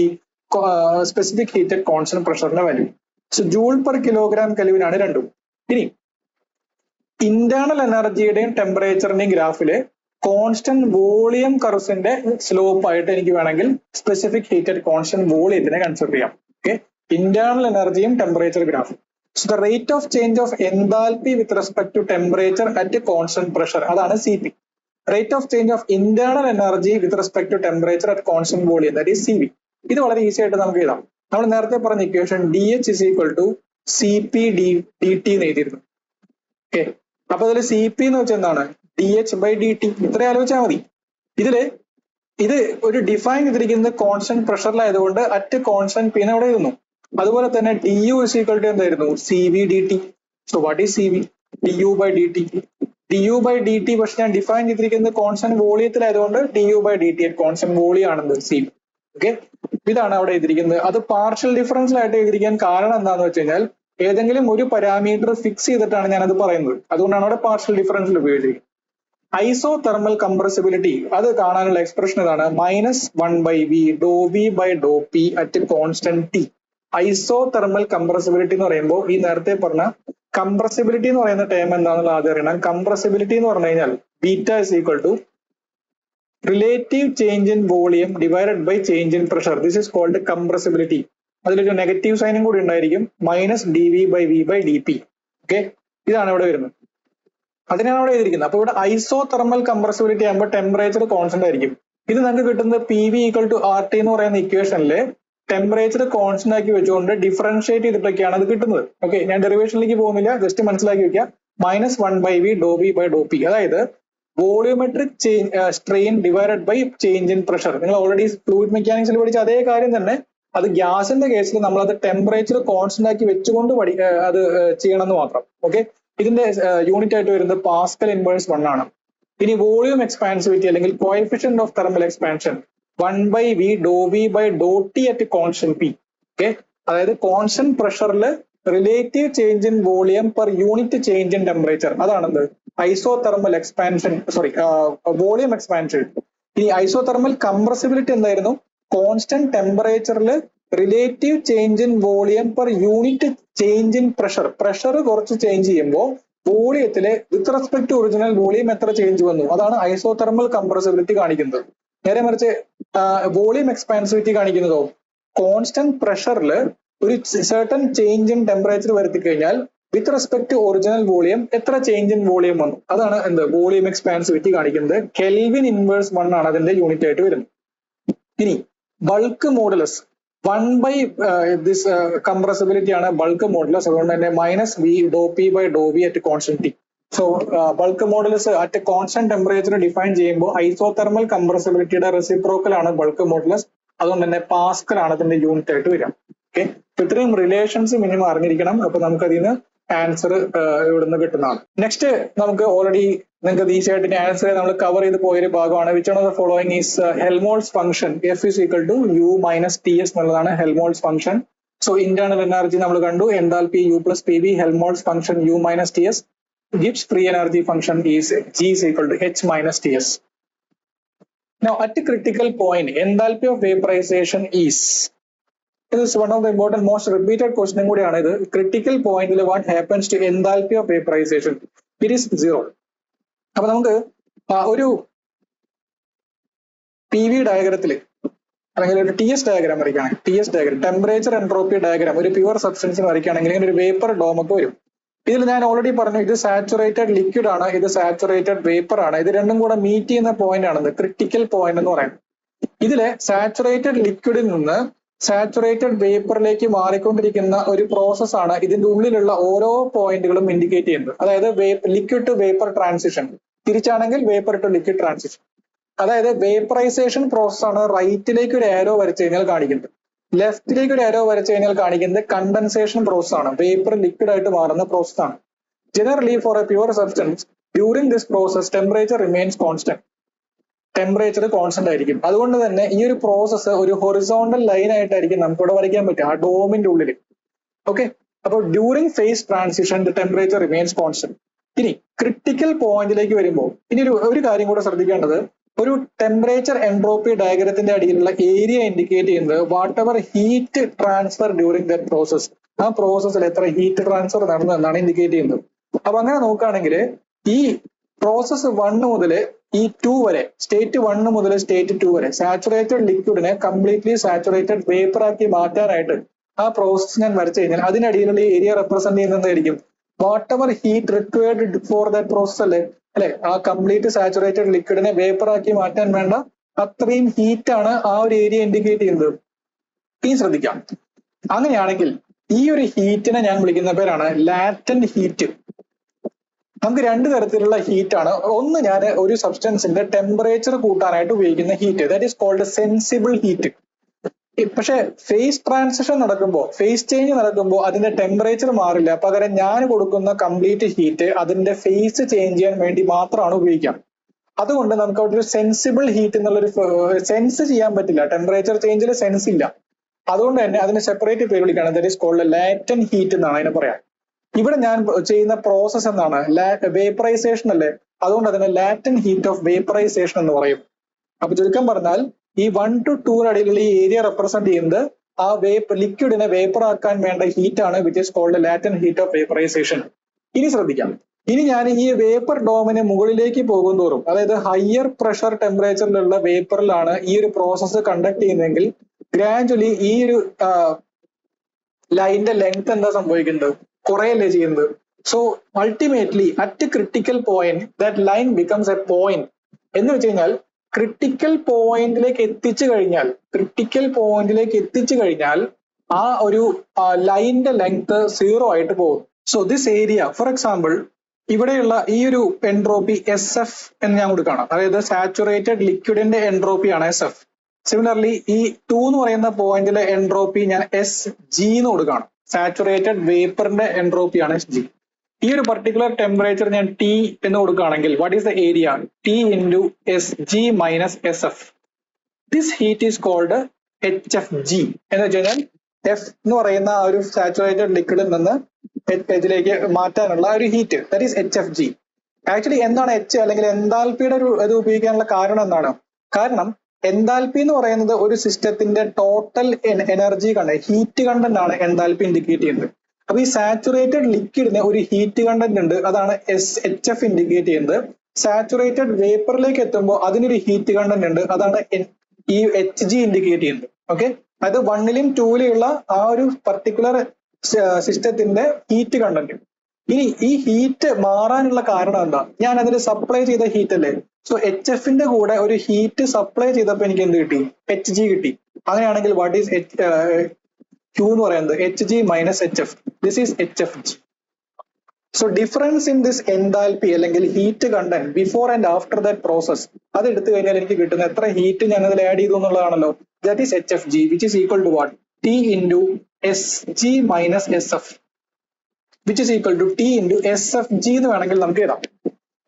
സ്പെസിഫിക് ഹീറ്റ് അറ്റ് കോൺസ്റ്റന്റ് പ്രഷറിന്റെ value. So joule per kilogram kelvin ആണ് രണ്ടും. ഇനി ഇന്റേണൽ എനർജിയുടെയും ടെമ്പറേച്ചറിന്റെയും ഗ്രാഫില് കോൺസ്റ്റന്റ് വോളിയം കർവ്സിന്റെ സ്ലോപ്പ് ആയിട്ട് എനിക്ക് വേണമെങ്കിൽ സ്പെസിഫിക് ഹീറ്റ് അറ്റ് കോൺസ്റ്റന്റ് വോളിയത്തിനെ കൺസിഡർ ചെയ്യാം. ഓക്കെ, ഇന്റേണൽ എനർജിയും ടെമ്പറേച്ചർ ഗ്രാഫും. So the rate of change of enthalpy with respect to temperature at a constant pressure, അതാണ് CP. Rate of change of internal energy with respect to temperature at constant volume, that is CV. ഇത് വളരെ ഈസി ആയിട്ട് നമുക്ക് എഴുതാം. നമ്മൾ നേരത്തെ പറഞ്ഞ equation DH is equal to CP dt എന്ന് എഴുതിയിരുന്നു. ഓക്കെ, അപ്പൊ അതിൽ CP എന്ന് വെച്ചാൽ എന്താണ്, DH by dt. ഇത്ര ആലോചിച്ചാൽ മതി. ഇത് ഒരു ഡിഫൈൻ ചെയ്തിരിക്കുന്നത് കോൺസ്റ്റന്റ് പ്രഷറിലായതുകൊണ്ട് അറ്റ് കോൺസ്റ്റന്റ് പി അവിടെ എഴുതുന്നു. അതുപോലെ തന്നെ du is equal to എന്തായിരുന്നു, CV dt. So what is CV? du by dt. du by dt പക്ഷെ ഞാൻ ഡിഫൈൻ ചെയ്തിരിക്കുന്നത് കോൺസ്റ്റന്റ് വോളിയത്തിലായതുകൊണ്ട് du by dt constant volume ആണെന്ന് CV. ഓക്കെ, ഇതാണ് അവിടെ എഴുതിയിരിക്കുന്നത്. അത് പാർഷ്യൽ ഡിഫറൻസിലായിട്ട് എഴുതിയിരിക്കാൻ കാരണം എന്താണെന്ന് വെച്ച് കഴിഞ്ഞാൽ ഏതെങ്കിലും ഒരു പാരാമീറ്റർ ഫിക്സ് ചെയ്തിട്ടാണ് ഞാനത് പറയുന്നത്, അതുകൊണ്ടാണ് അവിടെ പാർഷ്യൽ ഡിഫറൻസിൽ ഉപയോഗിച്ചിരിക്കുന്നത്. ഐസോ തെർമൽ കംപ്രസിബിലിറ്റി അത് കാണാനുള്ള എക്സ്പ്രഷൻ ഇതാണ്, -1/v Dr V by Dr P at constant t. Isothermal compressibility എന്ന് പറയുമ്പോൾ ഈ നേരത്തെ പറഞ്ഞ കംപ്രസിബിലിറ്റി എന്ന് പറയുന്ന ടേം എന്താണെന്നുള്ള ആദ്യം അറിയണം. കംപ്രസിബിലിറ്റി എന്ന് പറഞ്ഞു കഴിഞ്ഞാൽ beta is equal to relative change in volume divided by change in pressure. This is called compressibility. അതിലൊരു നെഗറ്റീവ് സൈനും കൂടി ഉണ്ടായിരിക്കും, -dv/v/dp. ഓക്കെ, ഇതാണ് ഇവിടെ വരുന്നത്, അതിനാണ് അവിടെ എഴുതിയിരിക്കുന്നത്. അപ്പൊ ഇവിടെ ഐസോ തെർമൽ കംപ്രസിബിലിറ്റി ആകുമ്പോൾ ടെമ്പറേച്ചർ കോൺസ്റ്റന്റ് ആയിരിക്കും. ഇത് നമുക്ക് കിട്ടുന്നത് PV = RT എന്ന് പറയുന്ന ഇക്വേഷനില് ടെമ്പറേച്ചർ കോൺസ്റ്റന്റ് ആക്കി വെച്ചുകൊണ്ട് ഡിഫറൻഷിയേറ്റ് ചെയ്തിട്ടൊക്കെയാണ് അത് കിട്ടുന്നത്. ഓക്കെ, ഞാൻ ഡെറിവേഷനിലേക്ക് പോകുന്നില്ല, ജസ്റ്റ് മനസ്സിലാക്കി വെക്കുക. -1/v Dr V by Dr P, അതായത് volumetric strain divided by change in pressure. നിങ്ങൾ ഓൾറെഡി ഫ്ലൂയിഡ് മെക്കാനിക്സിൽ പഠിച്ച അതേ കാര്യം തന്നെ, അത് ഗ്യാസിന്റെ കേസിൽ നമ്മൾ അത് ടെമ്പറേച്ചർ കോൺസ്റ്റന്റ് ആക്കി വെച്ചുകൊണ്ട് അത് ചെയ്യണമെന്ന് മാത്രം. ഓക്കെ, ഇതിന്റെ യൂണിറ്റ് ആയിട്ട് വരുന്നത് പാസ്കൽ ഇൻവേഴ്സ് 1 ആണ്. ഇനി വോളിയം എക്സ്പാൻസിവിറ്റി അല്ലെങ്കിൽ coefficient of thermal expansion 1/v Dr V by Dr T at constant P. Okay, അതായത് കോൺസ്റ്റന്റ് പ്രഷറിൽ relative change in volume per unit change in temperature, അതാണെന്ത് isothermal expansion, sorry volume expansion. ഇനി ഐസോ തെർമൽ കംപ്രസിബിലിറ്റി എന്തായിരുന്നു, കോൺസ്റ്റന്റ് ടെമ്പറേച്ചറിൽ relative change in volume per unit change in pressure. Pressure കുറച്ച് ചേഞ്ച് ചെയ്യുമ്പോൾ വോളിയത്തിലെ with respect to original volume എത്ര ചേഞ്ച് വന്നു, അതാണ് ഐസോ തെർമൽ കംപ്രസിബിലിറ്റി കാണിക്കുന്നത്. നേരെ മറിച്ച് വോളിയം എക്സ്പാൻസിവിറ്റി കാണിക്കുന്നതോ കോൺസ്റ്റന്റ് പ്രഷറിൽ ഒരു സർട്ടൻ ചേഞ്ച് ഇൻ ടെമ്പറേച്ചർ വരുത്തി കഴിഞ്ഞാൽ with respect to original volume എത്ര ചേഞ്ച് ഇൻ വോളിയം വന്നു, അതാണ് എന്ത് വോളിയം എക്സ്പാൻസിവിറ്റി കാണിക്കുന്നത്. കെൽവിൻ ഇൻവേഴ്സ് 1 ആണ് അതിന്റെ യൂണിറ്റ് ആയിട്ട് വരുന്നത്. ഇനി ബൾക്ക് മോഡുലസ് 1/, കംപ്രസിബിലിറ്റി ആണ് ബൾക്ക് മോഡുലസ്, അതുകൊണ്ട് തന്നെ -v do P by do v at constant t. So bulk modulus at constant temperature define ചെയ്യുമ്പോൾ ഐസോതെർമൽ കംപ്രസിബിലിറ്റിയുടെ റെസിപ്രോക്കൽ ആണ് ബൾക്ക് മോഡുലസ്. അതുകൊണ്ട് തന്നെ പാസ്കൽ ആണ് അതിന്റെ യൂണിറ്റ് ആയിട്ട് വരിക. ഓക്കെ, ഇത്രയും റിലേഷൻസ് മിനിമം അറിഞ്ഞിരിക്കണം. അപ്പൊ നമുക്ക് അതിൽ നിന്ന് ആൻസർ ഇവിടുന്ന് കിട്ടുന്നതാണ്. നെക്സ്റ്റ് നമുക്ക് ഓൾറെഡി നിങ്ങൾക്ക് ഈസി ആയിട്ട് ആൻസർ നമ്മൾ കവർ ചെയ്ത് പോയൊരു ഭാഗമാണ്. Which one of the following is Helmholtz function F is equal to U minus T S എന്നുള്ളതാണ് Helmholtz function. So internal energy നമ്മൾ കണ്ടു, enthalpy U plus P V, Helmholtz function U minus T S. Gibbs free energy function is G is equal to H minus Ts. Now at a critical point, enthalpy of vaporization is. This is one of the important most repeated question കൂടി ആണ് ഇത്. Critical point what happens to enthalpy of vaporization? It is 0. അപ്പൊ നമുക്ക് ഒരു പി വി ഡയഗ്രത്തിൽ അല്ലെങ്കിൽ ഒരു ടി എസ് ഡയഗ്രാം വരയ്ക്കുകയാണെങ്കിൽ, T S diagram temperature entropy diagram ഒരു പ്യുവർ സബ്സ്റ്റൻസിന് വരയ്ക്കുകയാണെങ്കിൽ ഇങ്ങനെ ഒരു വേപ്പർ ഡോമൊക്കെ വരും. ഇതിൽ ഞാൻ ഓൾറെഡി പറഞ്ഞു, ഇത് സാച്ചുറേറ്റഡ് ലിക്വിഡ് ആണ്, ഇത് സാച്ചുറേറ്റഡ് വേപ്പർ ആണ്. ഇത് രണ്ടും കൂടെ മീറ്റ് ചെയ്യുന്ന പോയിന്റ് ആണ് ക്രിട്ടിക്കൽ പോയിന്റ് എന്ന് പറയുന്നത്. ഇതിലെ സാച്ചുറേറ്റഡ് ലിക്വിഡിൽ നിന്ന് സാച്ചുറേറ്റഡ് വേപ്പറിലേക്ക് മാറിക്കൊണ്ടിരിക്കുന്ന ഒരു പ്രോസസ് ആണ് ഇതിന്റെ ഉള്ളിലുള്ള ഓരോ പോയിന്റുകളും ഇൻഡിക്കേറ്റ് ചെയ്യുന്നത്. അതായത് ലിക്വിഡ് ടു വേപ്പർ ട്രാൻസിഷൻ, തിരിച്ചാണെങ്കിൽ വേപ്പർ ടു ലിക്വിഡ് ട്രാൻസിഷൻ. അതായത് വേപ്പറൈസേഷൻ പ്രോസസ് ആണ് റൈറ്റിലേക്ക് ഒരു ആരോ വരച്ചു കഴിഞ്ഞാൽ കാണിക്കുന്നത്. ലെഫ്റ്റിലേക്ക് ഒരു ആരോ വരച്ചു കഴിഞ്ഞാൽ കാണിക്കുന്നത് കണ്ടൻസേഷൻ പ്രോസസ് ആണ്, വേപ്പർ ലിക്വിഡ് ആയിട്ട് മാറുന്ന പ്രോസസ് ആണ്. Generally for a pure substance during this process temperature remains constant. Temperature constant ആയിരിക്കും. അതുകൊണ്ട് തന്നെ ഈ ഒരു പ്രോസസ്സ് ഒരു ഹൊറിസോണ്ടൽ ലൈൻ ആയിട്ടായിരിക്കും നമുക്ക് ഇവിടെ വരയ്ക്കാൻ പറ്റുക ആ ഡോമിന്റെ ഉള്ളിൽ. ഓക്കെ, അപ്പോൾ during phase transition the temperature remains constant. ഇനി ക്രിട്ടിക്കൽ പോയിന്റിലേക്ക് വരുമ്പോൾ ഇനി ഒരു കാര്യം കൂടെ ശ്രദ്ധിക്കേണ്ടത്, ഒരു ടെമ്പറേച്ചർ എൻട്രോപ്പി ഡയഗ്രത്തിന്റെ അടിയിലുള്ള ഏരിയ ഇൻഡിക്കേറ്റ് ചെയ്യുന്നത് what ever heat transfer during the process, ആ പ്രോസസ്സിൽ എത്ര ഹീറ്റ് ട്രാൻസ്ഫർ നടന്നു എന്നാണ് ഇൻഡിക്കേറ്റ് ചെയ്യുന്നത്. അപ്പൊ അങ്ങനെ നോക്കുകയാണെങ്കിൽ ഈ പ്രോസസ് 1 മുതൽ ഈ 2 വരെ, സ്റ്റേറ്റ് 1 മുതൽ സ്റ്റേറ്റ് 2 വരെ സാച്ചുറേറ്റഡ് ലിക്വിഡിനെ കംപ്ലീറ്റ്ലി സാച്ചുറേറ്റഡ് വേപ്പർ ആക്കി മാറ്റാനായിട്ട് ആ പ്രോസസ് ഞാൻ വരച്ചു കഴിഞ്ഞാൽ അതിനടിയിലുള്ള ഏരിയ റെപ്രസെന്റ് ചെയ്യുന്നതായിരിക്കും what ever heat required for that process അല്ലെ. ആ കംപ്ലീറ്റ് സാച്ചുറേറ്റഡ് ലിക്വിഡിനെ വേപ്പർ ആക്കി മാറ്റാൻ വേണ്ട അത്രയും ഹീറ്റ് ആണ് ആ ഒരു ഏരിയ ഇൻഡിക്കേറ്റ് ചെയ്യുന്നത്. ഈ ശ്രദ്ധിക്കാം. അങ്ങനെയാണെങ്കിൽ ഈ ഒരു ഹീറ്റിനെ ഞാൻ വിളിക്കുന്ന പേരാണ് ലാറ്റന്റ് ഹീറ്റ്. നമുക്ക് 2 തരത്തിലുള്ള ഹീറ്റ് ആണ്. ഒന്ന്, ഞാൻ ഒരു സബ്സ്റ്റൻസിന്റെ ടെമ്പറേച്ചർ കൂട്ടാനായിട്ട് ഉപയോഗിക്കുന്ന heat, that is called sensible heat. പക്ഷെ ഫേസ് ട്രാൻസിഷൻ നടക്കുമ്പോൾ, ഫേസ് ചേഞ്ച് നടക്കുമ്പോൾ അതിന്റെ ടെമ്പറേച്ചർ മാറില്ല. പകരം ഞാൻ കൊടുക്കുന്ന കംപ്ലീറ്റ് ഹീറ്റ് അതിന്റെ ഫേസ് ചേഞ്ച് ചെയ്യാൻ വേണ്ടി മാത്രമാണ് ഉപയോഗിക്കാം. അതുകൊണ്ട് നമുക്ക് അവിടെ ഒരു സെൻസിബിൾ ഹീറ്റ് എന്നുള്ളൊരു സെൻസ് ചെയ്യാൻ പറ്റില്ല, ടെമ്പറേച്ചർ ചേഞ്ചിൽ സെൻസ് ഇല്ല. അതുകൊണ്ട് തന്നെ അതിന് സെപ്പറേറ്റ് പേര് വിളിക്കുകയാണ്, that is called latent heat എന്നാണ് അതിനെ പറയാം. ഇവിടെ ഞാൻ ചെയ്യുന്ന പ്രോസസ് എന്താണ്, വേപ്പറൈസേഷൻ അല്ലേ. അതുകൊണ്ട് അതിനെ ലാറ്റന്റ് ഹീറ്റ് ഓഫ് വേപ്പറൈസേഷൻ എന്ന് പറയും. അപ്പൊ ചുരുക്കം പറഞ്ഞാൽ ഈ 1 to 2 ഇടയിലുള്ള ഈ ഏരിയ റെപ്രസെന്റ് ചെയ്യുന്നത് ആ ലിക്വിഡിനെ വേപ്പർ ആക്കാൻ വേണ്ട ഹീറ്റ് ആണ്, which is called latent heat of vaporisation. ഇനി ശ്രദ്ധിക്കാം, ഇനി ഞാൻ ഈ വേപ്പർ ഡോമിന് മുകളിലേക്ക് പോകും തോറും, അതായത് ഹയർ പ്രഷർ ടെമ്പറേച്ചറിലുള്ള വേപ്പറിലാണ് ഈ ഒരു പ്രോസസ്സ് കണ്ടക്ട് ചെയ്യുന്നതെങ്കിൽ ഗ്രാജുവലി ഈ ഒരു ലൈനിന്റെ ലെങ്ത് എന്താ സംഭവിക്കുന്നത്, കുറയല്ലേ ചെയ്യുന്നത്. So ultimately at critical point that line becomes A point. എന്ന് വെച്ച് കഴിഞ്ഞാൽ ക്രിട്ടിക്കൽ പോയിന്റിലേക്ക് എത്തിച്ചു കഴിഞ്ഞാൽ ആ ഒരു ലൈനിന്റെ ലെങ്ത് 0 ആയിട്ട് പോകും. So this area, for example ഇവിടെയുള്ള ഈ ഒരു എൻട്രോപ്പി SF എന്ന് ഞാൻ കൊടുക്കണം, അതായത് സാച്ചുറേറ്റഡ് ലിക്വിഡിന്റെ എൻട്രോപ്പി ആണ് SF. സിമിലർലി ഈ 2 എന്ന് പറയുന്ന പോയിന്റിലെ എൻട്രോപ്പി ഞാൻ SG എന്ന് കൊടുക്കണം, സാച്ചുറേറ്റഡ് വേപ്പറിന്റെ എൻട്രോപ്പി ആണ് SG. ഈ ഒരു പർട്ടിക്കുലർ ടെമ്പറേച്ചർ ഞാൻ T എന്ന് കൊടുക്കുകയാണെങ്കിൽ what is the area, T into SG minus SF. This heat is called HFG. എന്ന് വെച്ച് കഴിഞ്ഞാൽ F എന്ന് പറയുന്ന ആ ഒരു സാച്ചുറേറ്റഡ് ലിക്വിഡിൽ നിന്ന് Hലേക്ക് മാറ്റാനുള്ള ഒരു heat, that is HFG. Actually എന്താണ് H അല്ലെങ്കിൽ എൻതാൽപ്പിയുടെ ഒരു ഇത് ഉപയോഗിക്കാനുള്ള കാരണം എന്താണ്? കാരണം എൻതാൽപ്പി എന്ന് പറയുന്നത് ഒരു സിസ്റ്റത്തിന്റെ total energy content, heat content ആണ് എൻതാൽപ്പി ഇൻഡിക്കേറ്റ് ചെയ്യുന്നത്. അപ്പൊ ഈ സാച്ചുറേറ്റഡ് ലിക്വിഡിന് ഒരു ഹീറ്റ് കണ്ടന്റ് ഉണ്ട്, അതാണ് HF ഇൻഡിക്കേറ്റ് ചെയ്യുന്നത്. സാച്ചുറേറ്റഡ് വേപ്പറിലേക്ക് എത്തുമ്പോൾ അതിനൊരു ഹീറ്റ് കണ്ടന്റ് ഉണ്ട്, അതാണ് ഈ HG ഇൻഡിക്കേറ്റ് ചെയ്യുന്നത്. ഓക്കെ, അത് 1ലും 2ലുള്ള ആ ഒരു പർട്ടിക്കുലർ സിസ്റ്റത്തിന്റെ ഹീറ്റ് കണ്ടന്റ്. ഇനി ഈ ഹീറ്റ് മാറാനുള്ള കാരണം എന്താ, ഞാൻ അതിന് സപ്ലൈ ചെയ്ത ഹീറ്റ് അല്ലേ. സോ HFന്റെ കൂടെ ഒരു ഹീറ്റ് സപ്ലൈ ചെയ്തപ്പോൾ എനിക്ക് എന്ത് കിട്ടി, HG കിട്ടി. അങ്ങനെയാണെങ്കിൽ വാട്ട് ഈസ് Q എന്ന് പറയുന്നത് HG minus HF. This is HFG. So difference in this enthalpy അല്ലെങ്കിൽ heat content before and after that process അത് എടുത്തു കഴിഞ്ഞാൽ എനിക്ക് കിട്ടുന്ന എത്ര ഹീറ്റ് ഞാൻ അതിൽ ആഡ് ചെയ്തു എന്നുള്ളതാണല്ലോ. That is HFG which is equal to what, T into SG minus SF which is equal to T into SFG എന്ന് വേണമെങ്കിൽ നമുക്ക് എഴുതാം.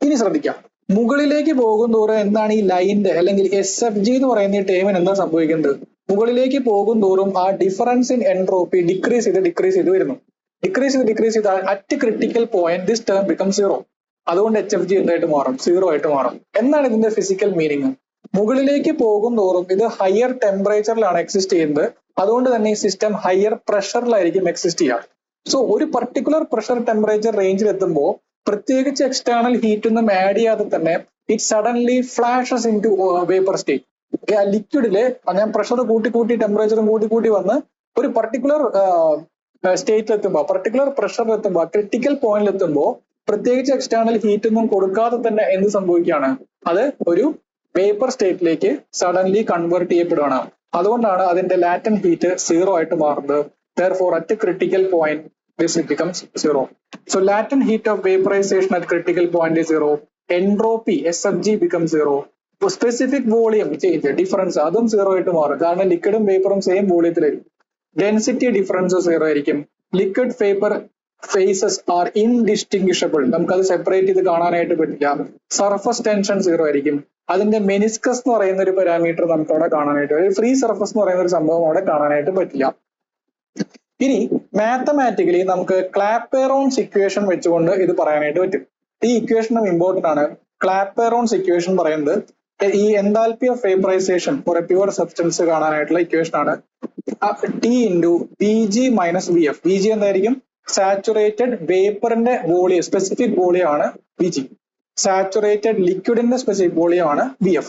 ഇനി ശ്രദ്ധിക്കാം, മുകളിലേക്ക് പോകും തോറും എന്താണ് ഈ ലൈനിന്റെ അല്ലെങ്കിൽ SFG എന്ന് പറയുന്ന ഈ ടേമിന് എന്താ സംഭവിക്കുന്നത്? മുകളിലേക്ക് പോകും തോറും ആ ഡിഫറൻസ് ഇൻ എൻട്രോപ്പി ഡിക്രീസ് ചെയ്ത് വരുന്നു. ഡിക്രീസ് ചെയ്ത് at critical point this term become 0. അതുകൊണ്ട് HFG എന്തായിട്ട് മാറും? 0 ആയിട്ട് മാറും. എന്താണ് ഇതിന്റെ ഫിസിക്കൽ മീനിങ്? മുകളിലേക്ക് പോകും തോറും ഇത് ഹയർ ടെമ്പറേച്ചറിലാണ് എക്സിസ്റ്റ് ചെയ്യുന്നത്. അതുകൊണ്ട് തന്നെ ഈ സിസ്റ്റം ഹയർ പ്രഷറിലായിരിക്കും എക്സിസ്റ്റ് ചെയ്യുക. സോ ഒരു പർട്ടിക്കുലർ പ്രഷർ ടെമ്പറേച്ചർ റേഞ്ചിൽ എത്തുമ്പോൾ പ്രത്യേകിച്ച് എക്സ്റ്റേണൽ ഹീറ്റ് ഒന്നും ആഡ് ചെയ്യാതെ തന്നെ it suddenly flashes into vapour state. ആ ലിക്വിഡില് ഞാൻ പ്രഷർ കൂട്ടി ടെമ്പറേച്ചറും കൂട്ടി വന്ന് ഒരു പർട്ടിക്കുലർ സ്റ്റേറ്റിൽ എത്തുമ്പോൾ, പർട്ടിക്കുലർ പ്രഷറിൽ എത്തുമ്പോൾ, ക്രിട്ടിക്കൽ പോയിന്റിൽ എത്തുമ്പോൾ പ്രത്യേകിച്ച് എക്സ്റ്റേണൽ ഹീറ്റ് ഒന്നും കൊടുക്കാതെ തന്നെ എന്ത് സംഭവിക്കുകയാണ്? അത് ഒരു വേപ്പർ സ്റ്റേറ്റിലേക്ക് സഡൻലി കൺവേർട്ട് ചെയ്യപ്പെടുകയാണ്. അതുകൊണ്ടാണ് അതിന്റെ ലാറ്റൻ ഹീറ്റ് 0 ആയിട്ട് മാറുന്നത്. Therefore, at a critical point, this becomes 0. So, latent heat of vaporization at critical point is 0. Entropy, SFG becomes 0. Specific volume change, difference, അതും 0 ആയിട്ട് മാറും. കാരണം ലിക്വിഡും വേപ്പറും സെയിം വോളിയത്തിലായിരിക്കും. ഡെൻസിറ്റി ഡിഫറൻസ് 0 ആയിരിക്കും. ലിക്വിഡ് വേപ്പർ ഫേസസ് ആർ ഇൻഡിസ്റ്റിങ്വിഷബിൾ, നമുക്കത് സെപ്പറേറ്റ് ചെയ്ത് കാണാനായിട്ട് പറ്റില്ല. സർഫസ് ടെൻഷൻ 0 ആയിരിക്കും. അതിന്റെ മെനിസ്കസ് എന്ന് പറയുന്ന ഒരു പാരാമീറ്റർ നമുക്ക് അവിടെ കാണാനായിട്ട്, ഒരു ഫ്രീ സർഫസ് എന്ന് പറയുന്ന ഒരു സംഭവം അവിടെ കാണാനായിട്ട് പറ്റില്ല. ഇനി മാത്തമാറ്റിക്കലി നമുക്ക് ക്ലാപെറോൺസ് ഇക്വേഷൻ വെച്ചുകൊണ്ട് ഇത് പറയാനായിട്ട് പറ്റും. ഈ ഇക്വേഷനും ഇമ്പോർട്ടന്റ് ആണ്. ക്ലാപെറോൺസ് ഇക്വേഷൻ പറയുന്നത് ഈ enthalpy of vaporisation for a pure substance കാണാനായിട്ടുള്ള ഇക്വേഷൻ ആണ്. T into Vg minus Vf. Vg എന്തായിരിക്കും? സാച്ചുറേറ്റഡ് വേപ്പറിന്റെ വോളിയം, സ്പെസിഫിക് വോളിയം ആണ് Vg. സാച്ചുറേറ്റഡ് ലിക്വിഡിന്റെ സ്പെസിഫിക് വോളിയം ആണ് Vf.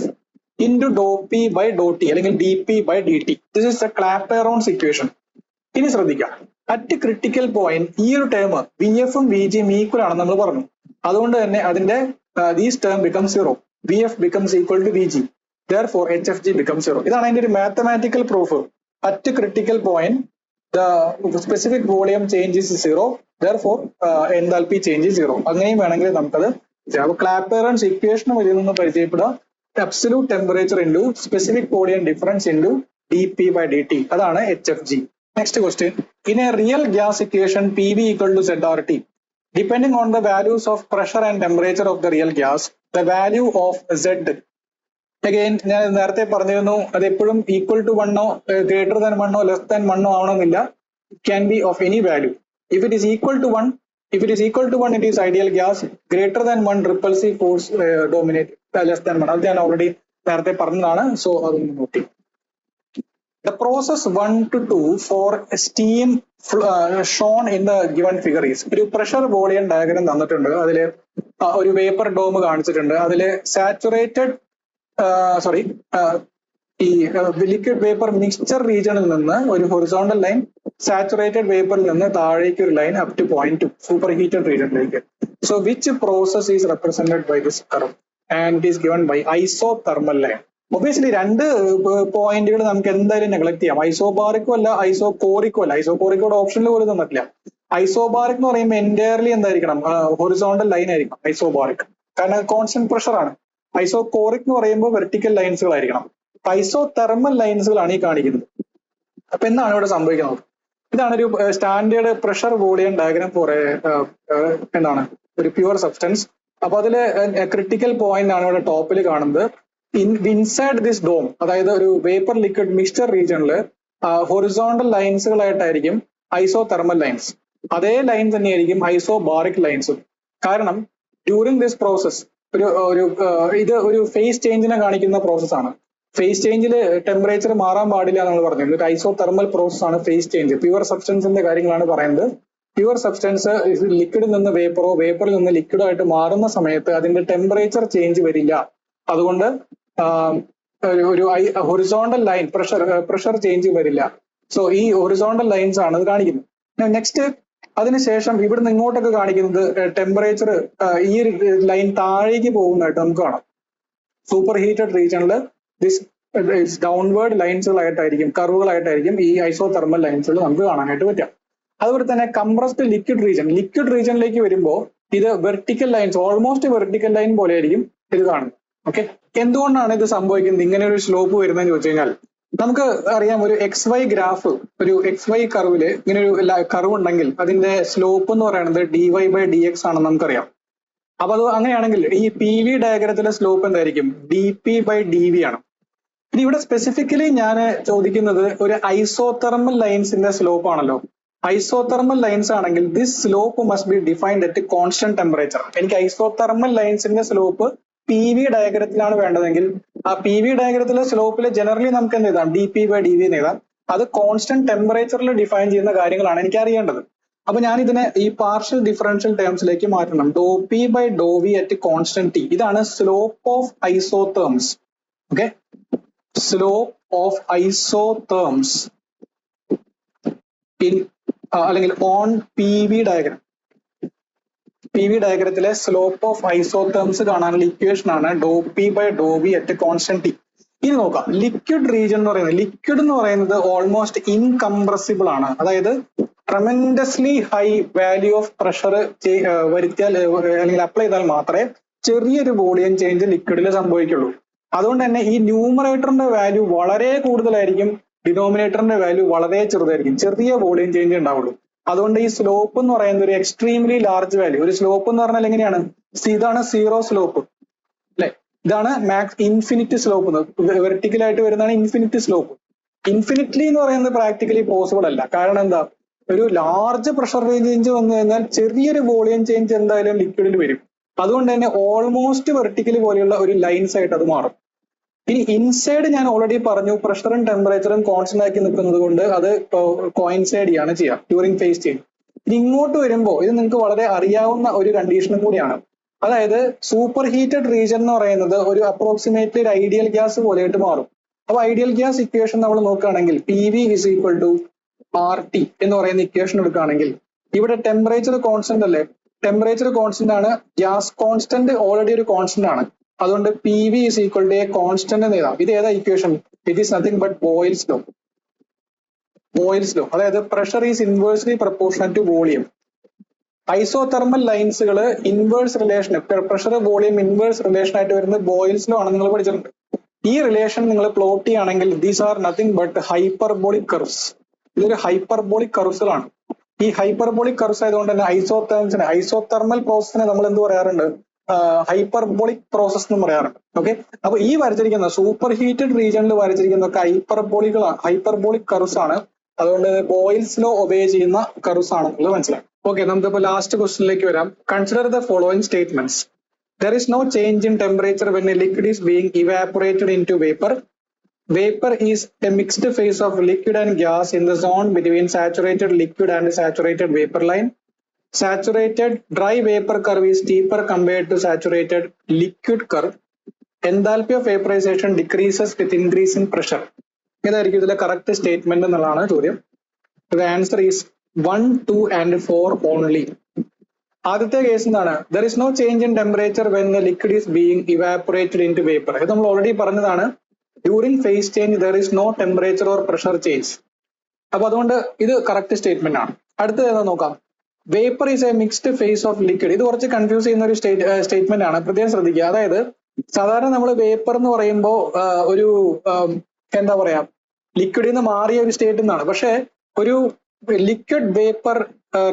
ഇൻറ്റു ഡോ പി ബൈ ഡോ ടി അല്ലെങ്കിൽ dP by dt. This is the Clapeyron's equation. ഇനി ശ്രദ്ധിക്കാം, അറ്റ് ക്രിട്ടിക്കൽ പോയിന്റ് ഈ ഒരു ടേം Vf ഉം Vg ഈക്വൽ ആണെന്ന് നമ്മൾ പറഞ്ഞു. അതുകൊണ്ട് തന്നെ അതിന്റെ these term become 0. Vf becomes equal to Vg. Therefore, HFG becomes 0. ഇതാണ് അതിന്റെ ഒരു mathematical proof. At critical point the specific volume change is 0. Therefore, enthalpy change is 0. അങ്ങനെയും വേണമെങ്കിൽ നമുക്കത് ക്ലാപെറോൺസ് ഇക്വേഷൻ ഇതിൽ നിന്ന് പരിചയപ്പെടുക. Absolute temperature into specific volume difference into dP by dt. അതാണ് HFG. Next question. In a real gas equation, PV equal to ZRT. Depending on the values of pressure and temperature of the real gas, the value of Z. Again, ഞാൻ നേരത്തെ പറഞ്ഞിരുന്നു അത് എപ്പോഴും equal to 1 greater than 1 less than 1 ആവണമെന്നില്ല. It can be of any value. If it is equal to 1, it is ideal gas. Greater than 1, repulsive force dominate. Less than 1, അത് ഞാൻ ഓൾറെഡി നേരത്തെ പറഞ്ഞതാണ്. സോ അതൊന്ന് നോക്കി. The process 1 to 2 for steam shown in the given figure is, ഒരു പ്രഷർ വോളിയം ഡയഗ്രം തന്നിട്ടുണ്ട്. അതില് ഒരു വേപ്പർ ഡോം കാണിച്ചിട്ടുണ്ട്. അതില് സാച്ചുറേറ്റഡ് ഈ ലിക്വിഡ് വേപ്പർ മിക്സ്ചർ റീജിയണിൽ നിന്ന് ഒരു ഹൊറിസോണ്ടൽ ലൈൻ, സാച്ചുറേറ്റഡ് വേപ്പറിൽ നിന്ന് താഴേക്ക് ഒരു line up to point 2 superheated റീജിയനിലേക്ക്. So which process is represented by this curve and it is given by isothermal line. Obviously രണ്ട് പോയിന്റുകൾ നമുക്ക് എന്തായാലും നെഗ്ലക്ട് ചെയ്യാം. ഐസോബാറിക്കും അല്ല ഐസോകോറിക്കും അല്ല. ഐസോകോറിക്കോടെ ഓപ്ഷനിൽ പോലും തന്നിട്ടില്ല. ഐസോബാറിക് എന്ന് പറയുമ്പോൾ എൻറ്റയർലി എന്തായിരിക്കണം? ഹൊറിസോണ്ടൽ ലൈൻ ആയിരിക്കണം ഐസോബാറിക്, കാരണം കോൺസ്റ്റന്റ് പ്രഷർ ആണ്. ഐസോകോറിക് എന്ന് പറയുമ്പോൾ വെർട്ടിക്കൽ ലൈൻസുകളായിരിക്കണം. ഐസോതെർമൽ ലൈൻസുകളാണ് ഈ കാണിക്കുന്നത്. അപ്പൊ എന്താണ് ഇവിടെ സംഭവിക്കുന്നത്? ഇതാണ് ഒരു standard pressure volume diagram four എന്താണ് ഒരു പ്യുവർ സബ്സ്റ്റൻസ്. അപ്പൊ അതില് ക്രിട്ടിക്കൽ പോയിന്റ് ആണ് ഇവിടെ ടോപ്പിൽ കാണുന്നത്. ഇൻസൈഡ് ദിസ് ഡോം, അതായത് ഒരു വേപ്പർ ലിക്വിഡ് മിക്സ്ചർ റീജിയണില് ഹൊറിസോണ്ടൽ ലൈൻസുകളായിട്ടായിരിക്കും ഐസോതെർമൽ ലൈൻസ്. അതേ ലൈൻ തന്നെയായിരിക്കും ഐസോബാറിക് ലൈൻസും. കാരണം ഡ്യൂറിങ് ദിസ് പ്രോസസ് ഇത് ഒരു ഫേസ് ചേഞ്ചിനെ കാണിക്കുന്ന പ്രോസസ് ആണ്. ഫേസ് ചേഞ്ചിൽ ടെമ്പറേച്ചർ മാറാൻ പാടില്ല നമ്മൾ പറഞ്ഞത്. ഒരു ഐസോതെർമൽ പ്രോസസ് ആണ് ഫേസ് ചേഞ്ച്. പ്യുവർ സബ്സ്റ്റൻസിന്റെ കാര്യങ്ങളാണ് പറയുന്നത്. പ്യുവർ സബ്സ്റ്റൻസ് ലിക്വിഡിൽ നിന്ന് വേപ്പറോ വേപ്പറിൽ നിന്ന് ലിക്വിഡോ ആയിട്ട് മാറുന്ന സമയത്ത് അതിന്റെ ടെമ്പറേച്ചർ ചേഞ്ച് വരില്ല. അതുകൊണ്ട് ഒരു ഹൊറിസോണ്ടൽ ലൈൻ പ്രഷർ ചേഞ്ച് വരില്ല. സോ ഈ ഹൊറിസോണ്ടൽ ലൈൻസ് ആണ് അത് കാണിക്കുന്നത്. നെക്സ്റ്റ് അതിനുശേഷം ഇവിടുന്ന് ഇങ്ങോട്ടൊക്കെ കാണിക്കുന്നത് ടെമ്പറേച്ചർ ഈ ലൈൻ താഴേക്ക് പോകുന്നതായിട്ട് നമുക്ക് കാണാം. സൂപ്പർ ഹീറ്റഡ് റീജിയണിൽ ദിസ് ഡൗൺവേർഡ് ലൈൻസുകളായിട്ടായിരിക്കും, കർവുകളായിട്ടായിരിക്കും ഈ ഐസോതെർമൽ ലൈൻസുകൾ നമുക്ക് കാണാനായിട്ട് പറ്റുക. അതുപോലെ തന്നെ കംപ്രസ്ഡ് ലിക്വിഡ് റീജിയനിലേക്ക് വരുമ്പോൾ ഇത് vertical lines, almost vertical line പോലെ ആയിരിക്കും ഇത് കാണുന്നത്. ഓക്കെ, എന്തുകൊണ്ടാണ് ഇത് സംഭവിക്കുന്നത്, ഇങ്ങനെ ഒരു സ്ലോപ്പ് വരുന്നതെന്ന് ചോദിച്ചു കഴിഞ്ഞാൽ, നമുക്ക് അറിയാം ഒരു XY ഗ്രാഫ്, ഒരു XY കർവില് ഇങ്ങനെ ഒരു കർവ് ഉണ്ടെങ്കിൽ അതിന്റെ സ്ലോപ്പ് എന്ന് പറയുന്നത് dy/dx ആണെന്ന് നമുക്കറിയാം. അപ്പൊ അത് അങ്ങനെയാണെങ്കിൽ ഈ PV ഡയഗ്രത്തിലെ സ്ലോപ്പ് എന്തായിരിക്കും, dp/dv ആണ്. ഇനി ഇവിടെ സ്പെസിഫിക്കലി ഞാൻ ചോദിക്കുന്നത് ഒരു ഐസോതെർമൽ ലൈൻസിന്റെ സ്ലോപ്പ് ആണല്ലോ. ഐസോതെർമൽ ലൈൻസ് ആണെങ്കിൽ this slope must be defined at constant temperature. എനിക്ക് ഐസോതെർമൽ ലൈൻസിന്റെ സ്ലോപ്പ് PV ഡയഗ്രത്തിലാണ് വേണ്ടതെങ്കിൽ ആ PV ഡയഗ്രത്തിലെ സ്ലോപ്പിൽ ജനറലി നമുക്ക് എന്ത് എഴുതാം, dp/dv എന്ന് എഴുതാം. അത് കോൺസ്റ്റന്റ് ടെമ്പറേച്ചറിൽ ഡിഫൈൻ ചെയ്യുന്ന കാര്യങ്ങളാണ് എനിക്ക് അറിയേണ്ടത്. അപ്പൊ ഞാൻ ഇതിനെ ഈ പാർഷ്യൽ ഡിഫറൻഷ്യൽ ടേംസിലേക്ക് മാറ്റണം. P/v at constant t. ഇതാണ് slope of isotherms. Okay, slope of isotherms in അല്ലെങ്കിൽ ഓൺ PV ഡയഗ്രം. PV ഡയഗ്രത്തിലെ സ്ലോപ്പ് ഓഫ് ഐസോതെർംസ് കാണാനുള്ള ഇക്വേഷൻ ആണ് P/v അറ്റ് കോൺസ്റ്റന്റ് t. ഇനി നോക്കാം, ലിക്വിഡ് റീജിയൻ എന്ന് പറയുന്നത് ഓൾമോസ്റ്റ് ഇൻകംപ്രസിബിൾ ആണ്. അതായത് tremendously high value of pressure വരുത്തിയാൽ അല്ലെങ്കിൽ അപ്ലൈ ചെയ്താൽ മാത്രമേ ചെറിയൊരു വോളിയം ചേഞ്ച് ലിക്വിഡിൽ സംഭവിക്കുള്ളൂ. അതുകൊണ്ട് തന്നെ ഈ ന്യൂമറേറ്ററിന്റെ വാല്യൂ വളരെ കൂടുതലായിരിക്കും, ഡിനോമിനേറ്ററിന്റെ വാല്യൂ വളരെ ചെറുതായിരിക്കും, ചെറിയ വോളിയം ചേഞ്ച് ഉണ്ടാവുള്ളൂ. അതുകൊണ്ട് ഈ സ്ലോപ്പ് എന്ന് പറയുന്നത് ഒരു എക്സ്ട്രീംലി ലാർജ് വാല്യൂ. ഒരു സ്ലോപ്പ് എന്ന് പറഞ്ഞാൽ എങ്ങനെയാണ്, ഇതാണ് സീറോ സ്ലോപ്പ് അല്ലെ, ഇതാണ് ഇൻഫിനിറ്റ് സ്ലോപ്പ്. വെർട്ടിക്കൽ ആയിട്ട് വരുന്നതാണ് ഇൻഫിനിറ്റ് സ്ലോപ്പ്. ഇൻഫിനിറ്റ്ലി എന്ന് പറയുന്നത് പ്രാക്ടിക്കലി പോസിബിൾ അല്ല. കാരണം എന്താ, ഒരു ലാർജ് പ്രഷർ ചേഞ്ച് വന്നു കഴിഞ്ഞാൽ ചെറിയൊരു വോളിയം ചേഞ്ച് എന്തായാലും ലിക്വിഡിൽ വരും. അതുകൊണ്ട് തന്നെ ഓൾമോസ്റ്റ് വെർട്ടിക്കൽ പോലെയുള്ള ഒരു ലൈൻസ് ആയിട്ട് അത് മാറും. ഇനി ഇൻസൈഡ് ഞാൻ ഓൾറെഡി പറഞ്ഞു, പ്രഷറും ടെമ്പറേച്ചറും കോൺസ്റ്റന്റ് ആക്കി നിൽക്കുന്നത് കൊണ്ട് അത് കോയിൻസൈഡ് ചെയ്യാണ് ചെയ്യുക ഡ്യൂറിങ് ഫേസ് ചേഞ്ച്. ഇനി ഇങ്ങോട്ട് വരുമ്പോൾ ഇത് നിങ്ങൾക്ക് വളരെ അറിയാവുന്ന ഒരു കണ്ടീഷനും കൂടിയാണ്. അതായത് സൂപ്പർ ഹീറ്റഡ് റീജിയൻ എന്ന് പറയുന്നത് ഒരു അപ്രോക്സിമേറ്റ്ലി ഒരു ഐഡിയൽ ഗ്യാസ് പോലെയായിട്ട് മാറും. അപ്പൊ ഐഡിയൽ ഗ്യാസ് ഇക്വേഷൻ നമ്മൾ നോക്കുകയാണെങ്കിൽ PV = RT എന്ന് പറയുന്ന ഇക്വേഷൻ എടുക്കുകയാണെങ്കിൽ ഇവിടെ ടെമ്പറേച്ചർ കോൺസ്റ്റന്റ് അല്ലേ, ടെമ്പറേച്ചർ കോൺസ്റ്റന്റ് ആണ്, ഗ്യാസ് കോൺസ്റ്റന്റ് ഓൾറെഡി ഒരു കോൺസ്റ്റന്റ് ആണ്. അതുകൊണ്ട് PV = a കോൺസ്റ്റന്റ് എന്ന് എഴുതാം. ഇത് ഏതാ equation, it is nothing but Boyle's law. അതായത് pressure is inversely proportional to volume. Isothermal ലൈൻസുകൾ inverse relation, pressure volume inverse relation ആയിട്ട് വരുന്നത് ബോയിൽസ് ലോ ആണ്, നിങ്ങൾ പഠിച്ചിട്ടുണ്ട്. ഈ റിലേഷൻ നിങ്ങൾ പ്ലോട്ട് ചെയ്യുകയാണെങ്കിൽ these are nothing but hyperbolic curves. ഇതൊരു ഹൈപ്പർബോളിക് കർവ്സുകളാണ്. ഈ ഹൈപ്പർബോളിക് കർവ്സ് ആയതുകൊണ്ട് തന്നെ ഐസോതെർമൽ പ്രോസസ്സിനെ നമ്മൾ എന്ത് പറയാറുണ്ട്, ഹൈപ്പർബോളിക് പ്രോസസ് എന്ന് പറയാറുണ്ട്. ഓക്കെ, അപ്പൊ ഈ വരച്ചിരിക്കുന്ന സൂപ്പർ ഹീറ്റഡ് റീജിയനിൽ വരച്ചിരിക്കുന്നതൊക്കെ ഹൈപ്പർബോളിക് കർവ്സ് ആണ്. അതുകൊണ്ട് ബോയിൽസ് ലോ ഒബേ ചെയ്യുന്ന കർവ്സ് ആണെന്നുള്ളത് മനസ്സിലാക്കും. ഓക്കെ, നമുക്കിപ്പോ ലാസ്റ്റ് ക്വസ്റ്റ്യനിലേക്ക് വരാം. Consider the following statements. There is no change in temperature when a liquid is being evaporated into vapor. Vapor is a mixed phase of liquid and gas in the zone between saturated liquid and saturated vapor line. Saturated dry vapor curve is steeper compared to saturated liquid curve. Enthalpy of vaporization decreases with increase in pressure. ഇതായിരിക്കും ഇതിലെ കറക്റ്റ് സ്റ്റേറ്റ്മെന്റ് എന്നുള്ളതാണ് ചോദ്യം. The answer is 1, 2 and 4 only. ആദ്യത്തെ കേസ് എന്താണ്, there is no change in temperature when the liquid is being evaporated into vapour. ഇത് നമ്മൾ ഓൾറെഡി പറഞ്ഞതാണ്. During phase change there is no temperature or pressure change. അപ്പൊ അതുകൊണ്ട് ഇത് കറക്റ്റ് സ്റ്റേറ്റ്മെന്റ് ആണ്. അടുത്തത് ഏതാ നോക്കാം. Vapour is a mixed phase of liquid. ഇത് കുറച്ച് കൺഫ്യൂസ് ചെയ്യുന്ന ഒരു സ്റ്റേറ്റ്മെന്റ് ആണ്, പ്രത്യേകം ശ്രദ്ധിക്കുക. അതായത് സാധാരണ നമ്മൾ വേപ്പർ എന്ന് പറയുമ്പോൾ ഒരു എന്താ പറയാ, ലിക്വിഡിൽ നിന്ന് മാറിയ ഒരു സ്റ്റേറ്റ് എന്നാണ്. പക്ഷെ ഒരു ലിക്വിഡ് വേപ്പർ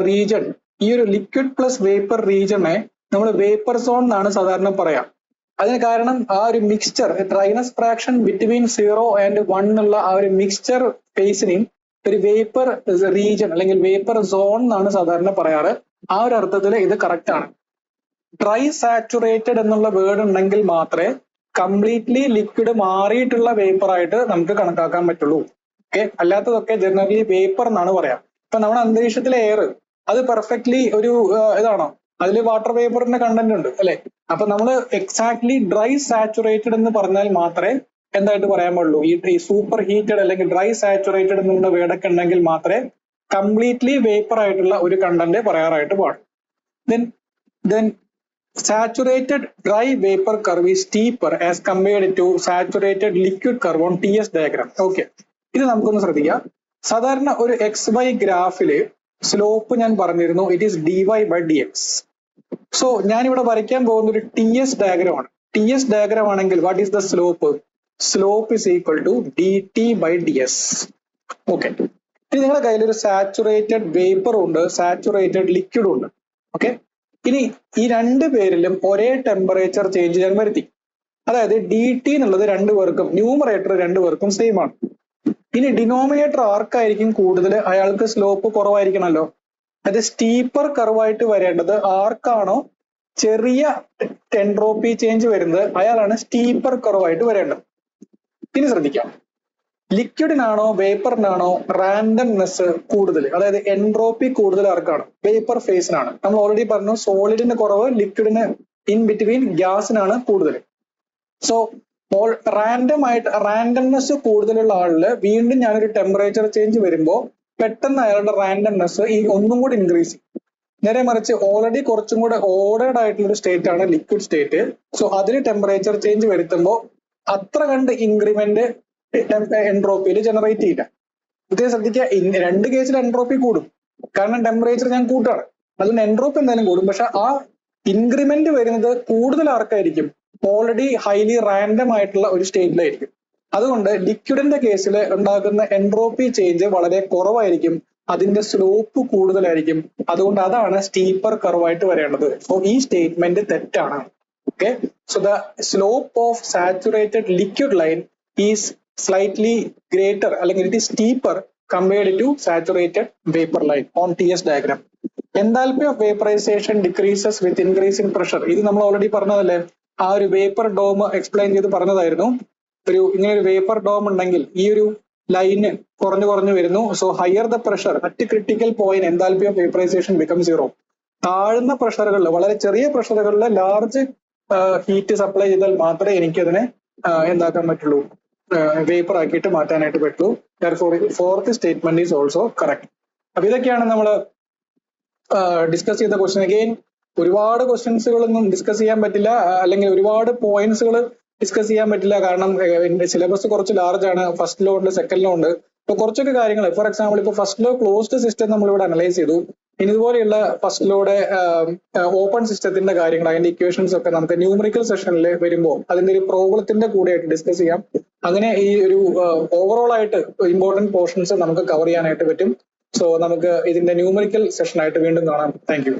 റീജൺ, ഈ ഒരു ലിക്വിഡ് പ്ലസ് വേപ്പർ റീജിയനെ നമ്മൾ വേപ്പർ സോൺ എന്നാണ് സാധാരണ പറയാം. അതിന് കാരണം ആ ഒരു mixture, dryness fraction between 0 and 1 എന്നുള്ള ആ ഒരു മിക്സ്ചർ ഫേസിനെയും ഒരു വേപ്പർ റീജിയൻ അല്ലെങ്കിൽ വേപ്പർ സോൺ എന്നാണ് സാധാരണ പറയാറ്. ആ ഒരു അർത്ഥത്തിൽ ഇത് കറക്റ്റ് ആണ്. ഡ്രൈ സാച്ചുറേറ്റഡ് എന്നുള്ള വേർഡ് ഉണ്ടെങ്കിൽ മാത്രമേ കംപ്ലീറ്റ്ലി ലിക്വിഡ് മാറിയിട്ടുള്ള വേപ്പർ ആയിട്ട് നമുക്ക് കണക്കാക്കാൻ പറ്റുള്ളൂ. ഓക്കെ, അല്ലാത്തതൊക്കെ ജനറലി വേപ്പർ എന്നാണ് പറയാം. ഇപ്പൊ നമ്മുടെ അന്തരീക്ഷത്തിലെ എയർ അത് പെർഫെക്റ്റ്ലി ഒരു ഇതാണോ, അതിൽ വാട്ടർ വേപ്പറിന്റെ കണ്ടന്റ് ഉണ്ട് അല്ലെ. അപ്പൊ നമ്മൾ എക്സാക്ട്ലി ഡ്രൈ സാച്ചുറേറ്റഡ് എന്ന് പറഞ്ഞാൽ മാത്രമേ എന്തായിട്ട് പറയാൻ പാടുള്ളൂ. ഈ സൂപ്പർ ഹീറ്റഡ് അല്ലെങ്കിൽ ഡ്രൈ സാച്ചുറേറ്റഡ് എന്നുള്ള വേർഡൊക്കെ ഉണ്ടെങ്കിൽ മാത്രമേ കംപ്ലീറ്റ്ലി വേപ്പർ ആയിട്ടുള്ള ഒരു കണ്ടന്റ് പറയാറായിട്ട് പാടും. Then saturated dry vapour curve is steeper as compared to saturated liquid curve on TS diagram. Okay, ഇത് നമുക്കൊന്ന് ശ്രദ്ധിക്കാം. സാധാരണ ഒരു XY ഗ്രാഫില് സ്ലോപ്പ് ഞാൻ പറഞ്ഞിരുന്നു, ഇറ്റ് ഈസ് dy/dx. സോ ഞാൻ ഇവിടെ വരയ്ക്കാൻ പോകുന്ന ഒരു ടി എസ് ഡയഗ്രാം ആണ്. ടി എസ് ഡയഗ്രാം ആണെങ്കിൽ what is the slope? Slope is equal to dt/ds. Okay, ഇനി നിങ്ങളുടെ കയ്യിൽ ഒരു സാച്ചുറേറ്റഡ് വേപ്പറും ഉണ്ട്, സാച്ചുറേറ്റഡ് ലിക്വിഡും ഉണ്ട്. ഓക്കെ, ഇനി ഈ രണ്ട് പേരിലും ഒരേ ടെമ്പറേച്ചർ ചേഞ്ച് ഞാൻ വരുത്തി. അതായത് ഡി ടി എന്നുള്ളത് രണ്ടുപേർക്കും, ന്യൂമറേറ്റർ രണ്ടുപേർക്കും സെയിം ആണ്. ഇനി ഡിനോമിനേറ്റർ ആർക്കായിരിക്കും കൂടുതൽ? അയാൾക്ക് സ്ലോപ്പ് കുറവായിരിക്കണമല്ലോ. അത് സ്റ്റീപ്പർ കർവായിട്ട് വരേണ്ടത് ആർക്കാണോ ചെറിയ എൻട്രോപ്പി ചേഞ്ച് വരുന്നത് അയാളാണ് സ്റ്റീപ്പർ കർവായിട്ട് വരേണ്ടത്. ഇനി ശ്രദ്ധിക്കാം, ലിക്വിഡിനാണോ വേപ്പറിനാണോ റാൻഡംനെസ് കൂടുതൽ, അതായത് എൻട്രോപ്പി കൂടുതൽ ആർക്കാണ്? വേപ്പർ ഫേസിനാണ്. നമ്മൾ ഓൾറെഡി പറഞ്ഞു സോളിഡിന് കുറവ്, ലിക്വിഡിന് ഇൻ ബിറ്റ്വീൻ ഗ്യാസിനാണ് കൂടുതൽ. സോ റാൻഡംനെസ് കൂടുതലുള്ള ആളില് വീണ്ടും ഞാനൊരു ടെമ്പറേച്ചർ ചേഞ്ച് വരുമ്പോൾ പെട്ടെന്ന് അയാളുടെ റാൻഡംനെസ് ഈ ഒന്നും കൂടി ഇൻക്രീസ് ചെയ്യും. നേരെ മറിച്ച് ഓൾറെഡി കുറച്ചും കൂടെ ഓർഡേർഡ് ആയിട്ടുള്ള ഒരു സ്റ്റേറ്റ് ആണ് ലിക്വിഡ് സ്റ്റേറ്റ്. സോ അതിന് ടെമ്പറേച്ചർ ചേഞ്ച് വരുത്തുമ്പോൾ അത്ര കണ്ട് ഇൻക്രിമെന്റ് എൻട്രോപ്പിയിൽ ജനറേറ്റ് ചെയ്യില്ല. ഇത് ശ്രദ്ധിക്കുക, രണ്ട് കേസിൽ എൻട്രോപ്പി കൂടും, കാരണം ടെമ്പറേച്ചർ ഞാൻ കൂട്ടാണ്, അതിന് എൻട്രോപ്പി എന്തായാലും കൂടും. പക്ഷെ ആ ഇൻക്രിമെന്റ് വരുന്നത് കൂടുതൽ ആർക്കായിരിക്കും? ഓൾറെഡി ഹൈലി റാൻഡം ആയിട്ടുള്ള ഒരു സ്റ്റേറ്റിലായിരിക്കും. അതുകൊണ്ട് ലിക്വിഡിന്റെ കേസിൽ ഉണ്ടാകുന്ന എൻട്രോപ്പി ചേഞ്ച് വളരെ കുറവായിരിക്കും, അതിന്റെ സ്ലോപ്പ് കൂടുതലായിരിക്കും. അതുകൊണ്ട് അതാണ് സ്റ്റീപ്പർ കർവായിട്ട് വരേണ്ടത്. സോ ഈ സ്റ്റേറ്റ്മെന്റ് തെറ്റാണ്. Okay, so the slope of saturated liquid line is slightly greater, അല്ലെങ്കിൽ it is steeper compared to saturated vapour line on T S diagram. Enthalpy of vaporisation decreases with increase in pressure. ഇത് നമ്മൾ ഓൾറെഡി പറഞ്ഞതല്ലേ, ആ ഒരു വേപ്പർ ഡോം എക്സ്പ്ലെയിൻ ചെയ്ത് പറഞ്ഞതായിരുന്നു. ഇങ്ങനെ ഒരു വേപ്പർ ഡോം ഉണ്ടെങ്കിൽ ഈ ഒരു ലൈന് കുറഞ്ഞു കുറഞ്ഞു വരുന്നു. So higher the pressure at critical point enthalpy of vaporisation become zero. താഴ്ന്ന പ്രഷറുകളിൽ, വളരെ ചെറിയ പ്രഷറുകളിൽ ലാർജ് ഹീറ്റ് സപ്ലൈ ചെയ്താൽ മാത്രമേ എനിക്കതിനെ എന്താക്കാൻ പറ്റുള്ളൂ, വേപ്പർ ആക്കിയിട്ട് മാറ്റാനായിട്ട് പറ്റുള്ളൂ. Fourth statement is also correct. അപ്പൊ ഇതൊക്കെയാണ് നമ്മൾ ഡിസ്കസ് ചെയ്ത ക്വസ്റ്റ്യൻ. അഗെയിൻ ഒരുപാട് ക്വസ്റ്റ്യൻസുകളൊന്നും ഡിസ്കസ് ചെയ്യാൻ പറ്റില്ല, അല്ലെങ്കിൽ ഒരുപാട് പോയിന്റ്സുകൾ ഡിസ്കസ് ചെയ്യാൻ പറ്റില്ല, കാരണം സിലബസ് കുറച്ച് ലാർജ് ആണ്. ഫസ്റ്റ് ലോ ഉണ്ട്, സെക്കൻഡ് ലോ ഉണ്ട്. ഇപ്പൊ കുറച്ചൊക്കെ കാര്യങ്ങൾ, ഫോർ എക്സാമ്പിൾ ഇപ്പൊ ഫസ്റ്റ് ലോ ക്ലോസ്ഡ് സിസ്റ്റം നമ്മളിവിടെ അനലൈസ് ചെയ്തു. ഇനി ഇതുപോലെയുള്ള ഫസ്റ്റ് ലോയുടെ ഓപ്പൺ സിസ്റ്റത്തിന്റെ കാര്യങ്ങൾ, അതിന്റെ ഇക്വേഷൻസ് ഒക്കെ നമുക്ക് ന്യൂമറിക്കൽ സെഷനിൽ വരുമ്പോൾ അതിന്റെ ഒരു പ്രോബ്ലത്തിന്റെ കൂടെ ആയിട്ട് ഡിസ്കസ് ചെയ്യാം. അങ്ങനെ ഈ ഒരു ഓവറോൾ ആയിട്ട് ഇമ്പോർട്ടന്റ് പോർഷൻസ് നമുക്ക് കവർ ചെയ്യാനായിട്ട് പറ്റും. സോ നമുക്ക് ഇതിന്റെ ന്യൂമറിക്കൽ സെഷൻ ആയിട്ട് വീണ്ടും കാണാം. Thank you.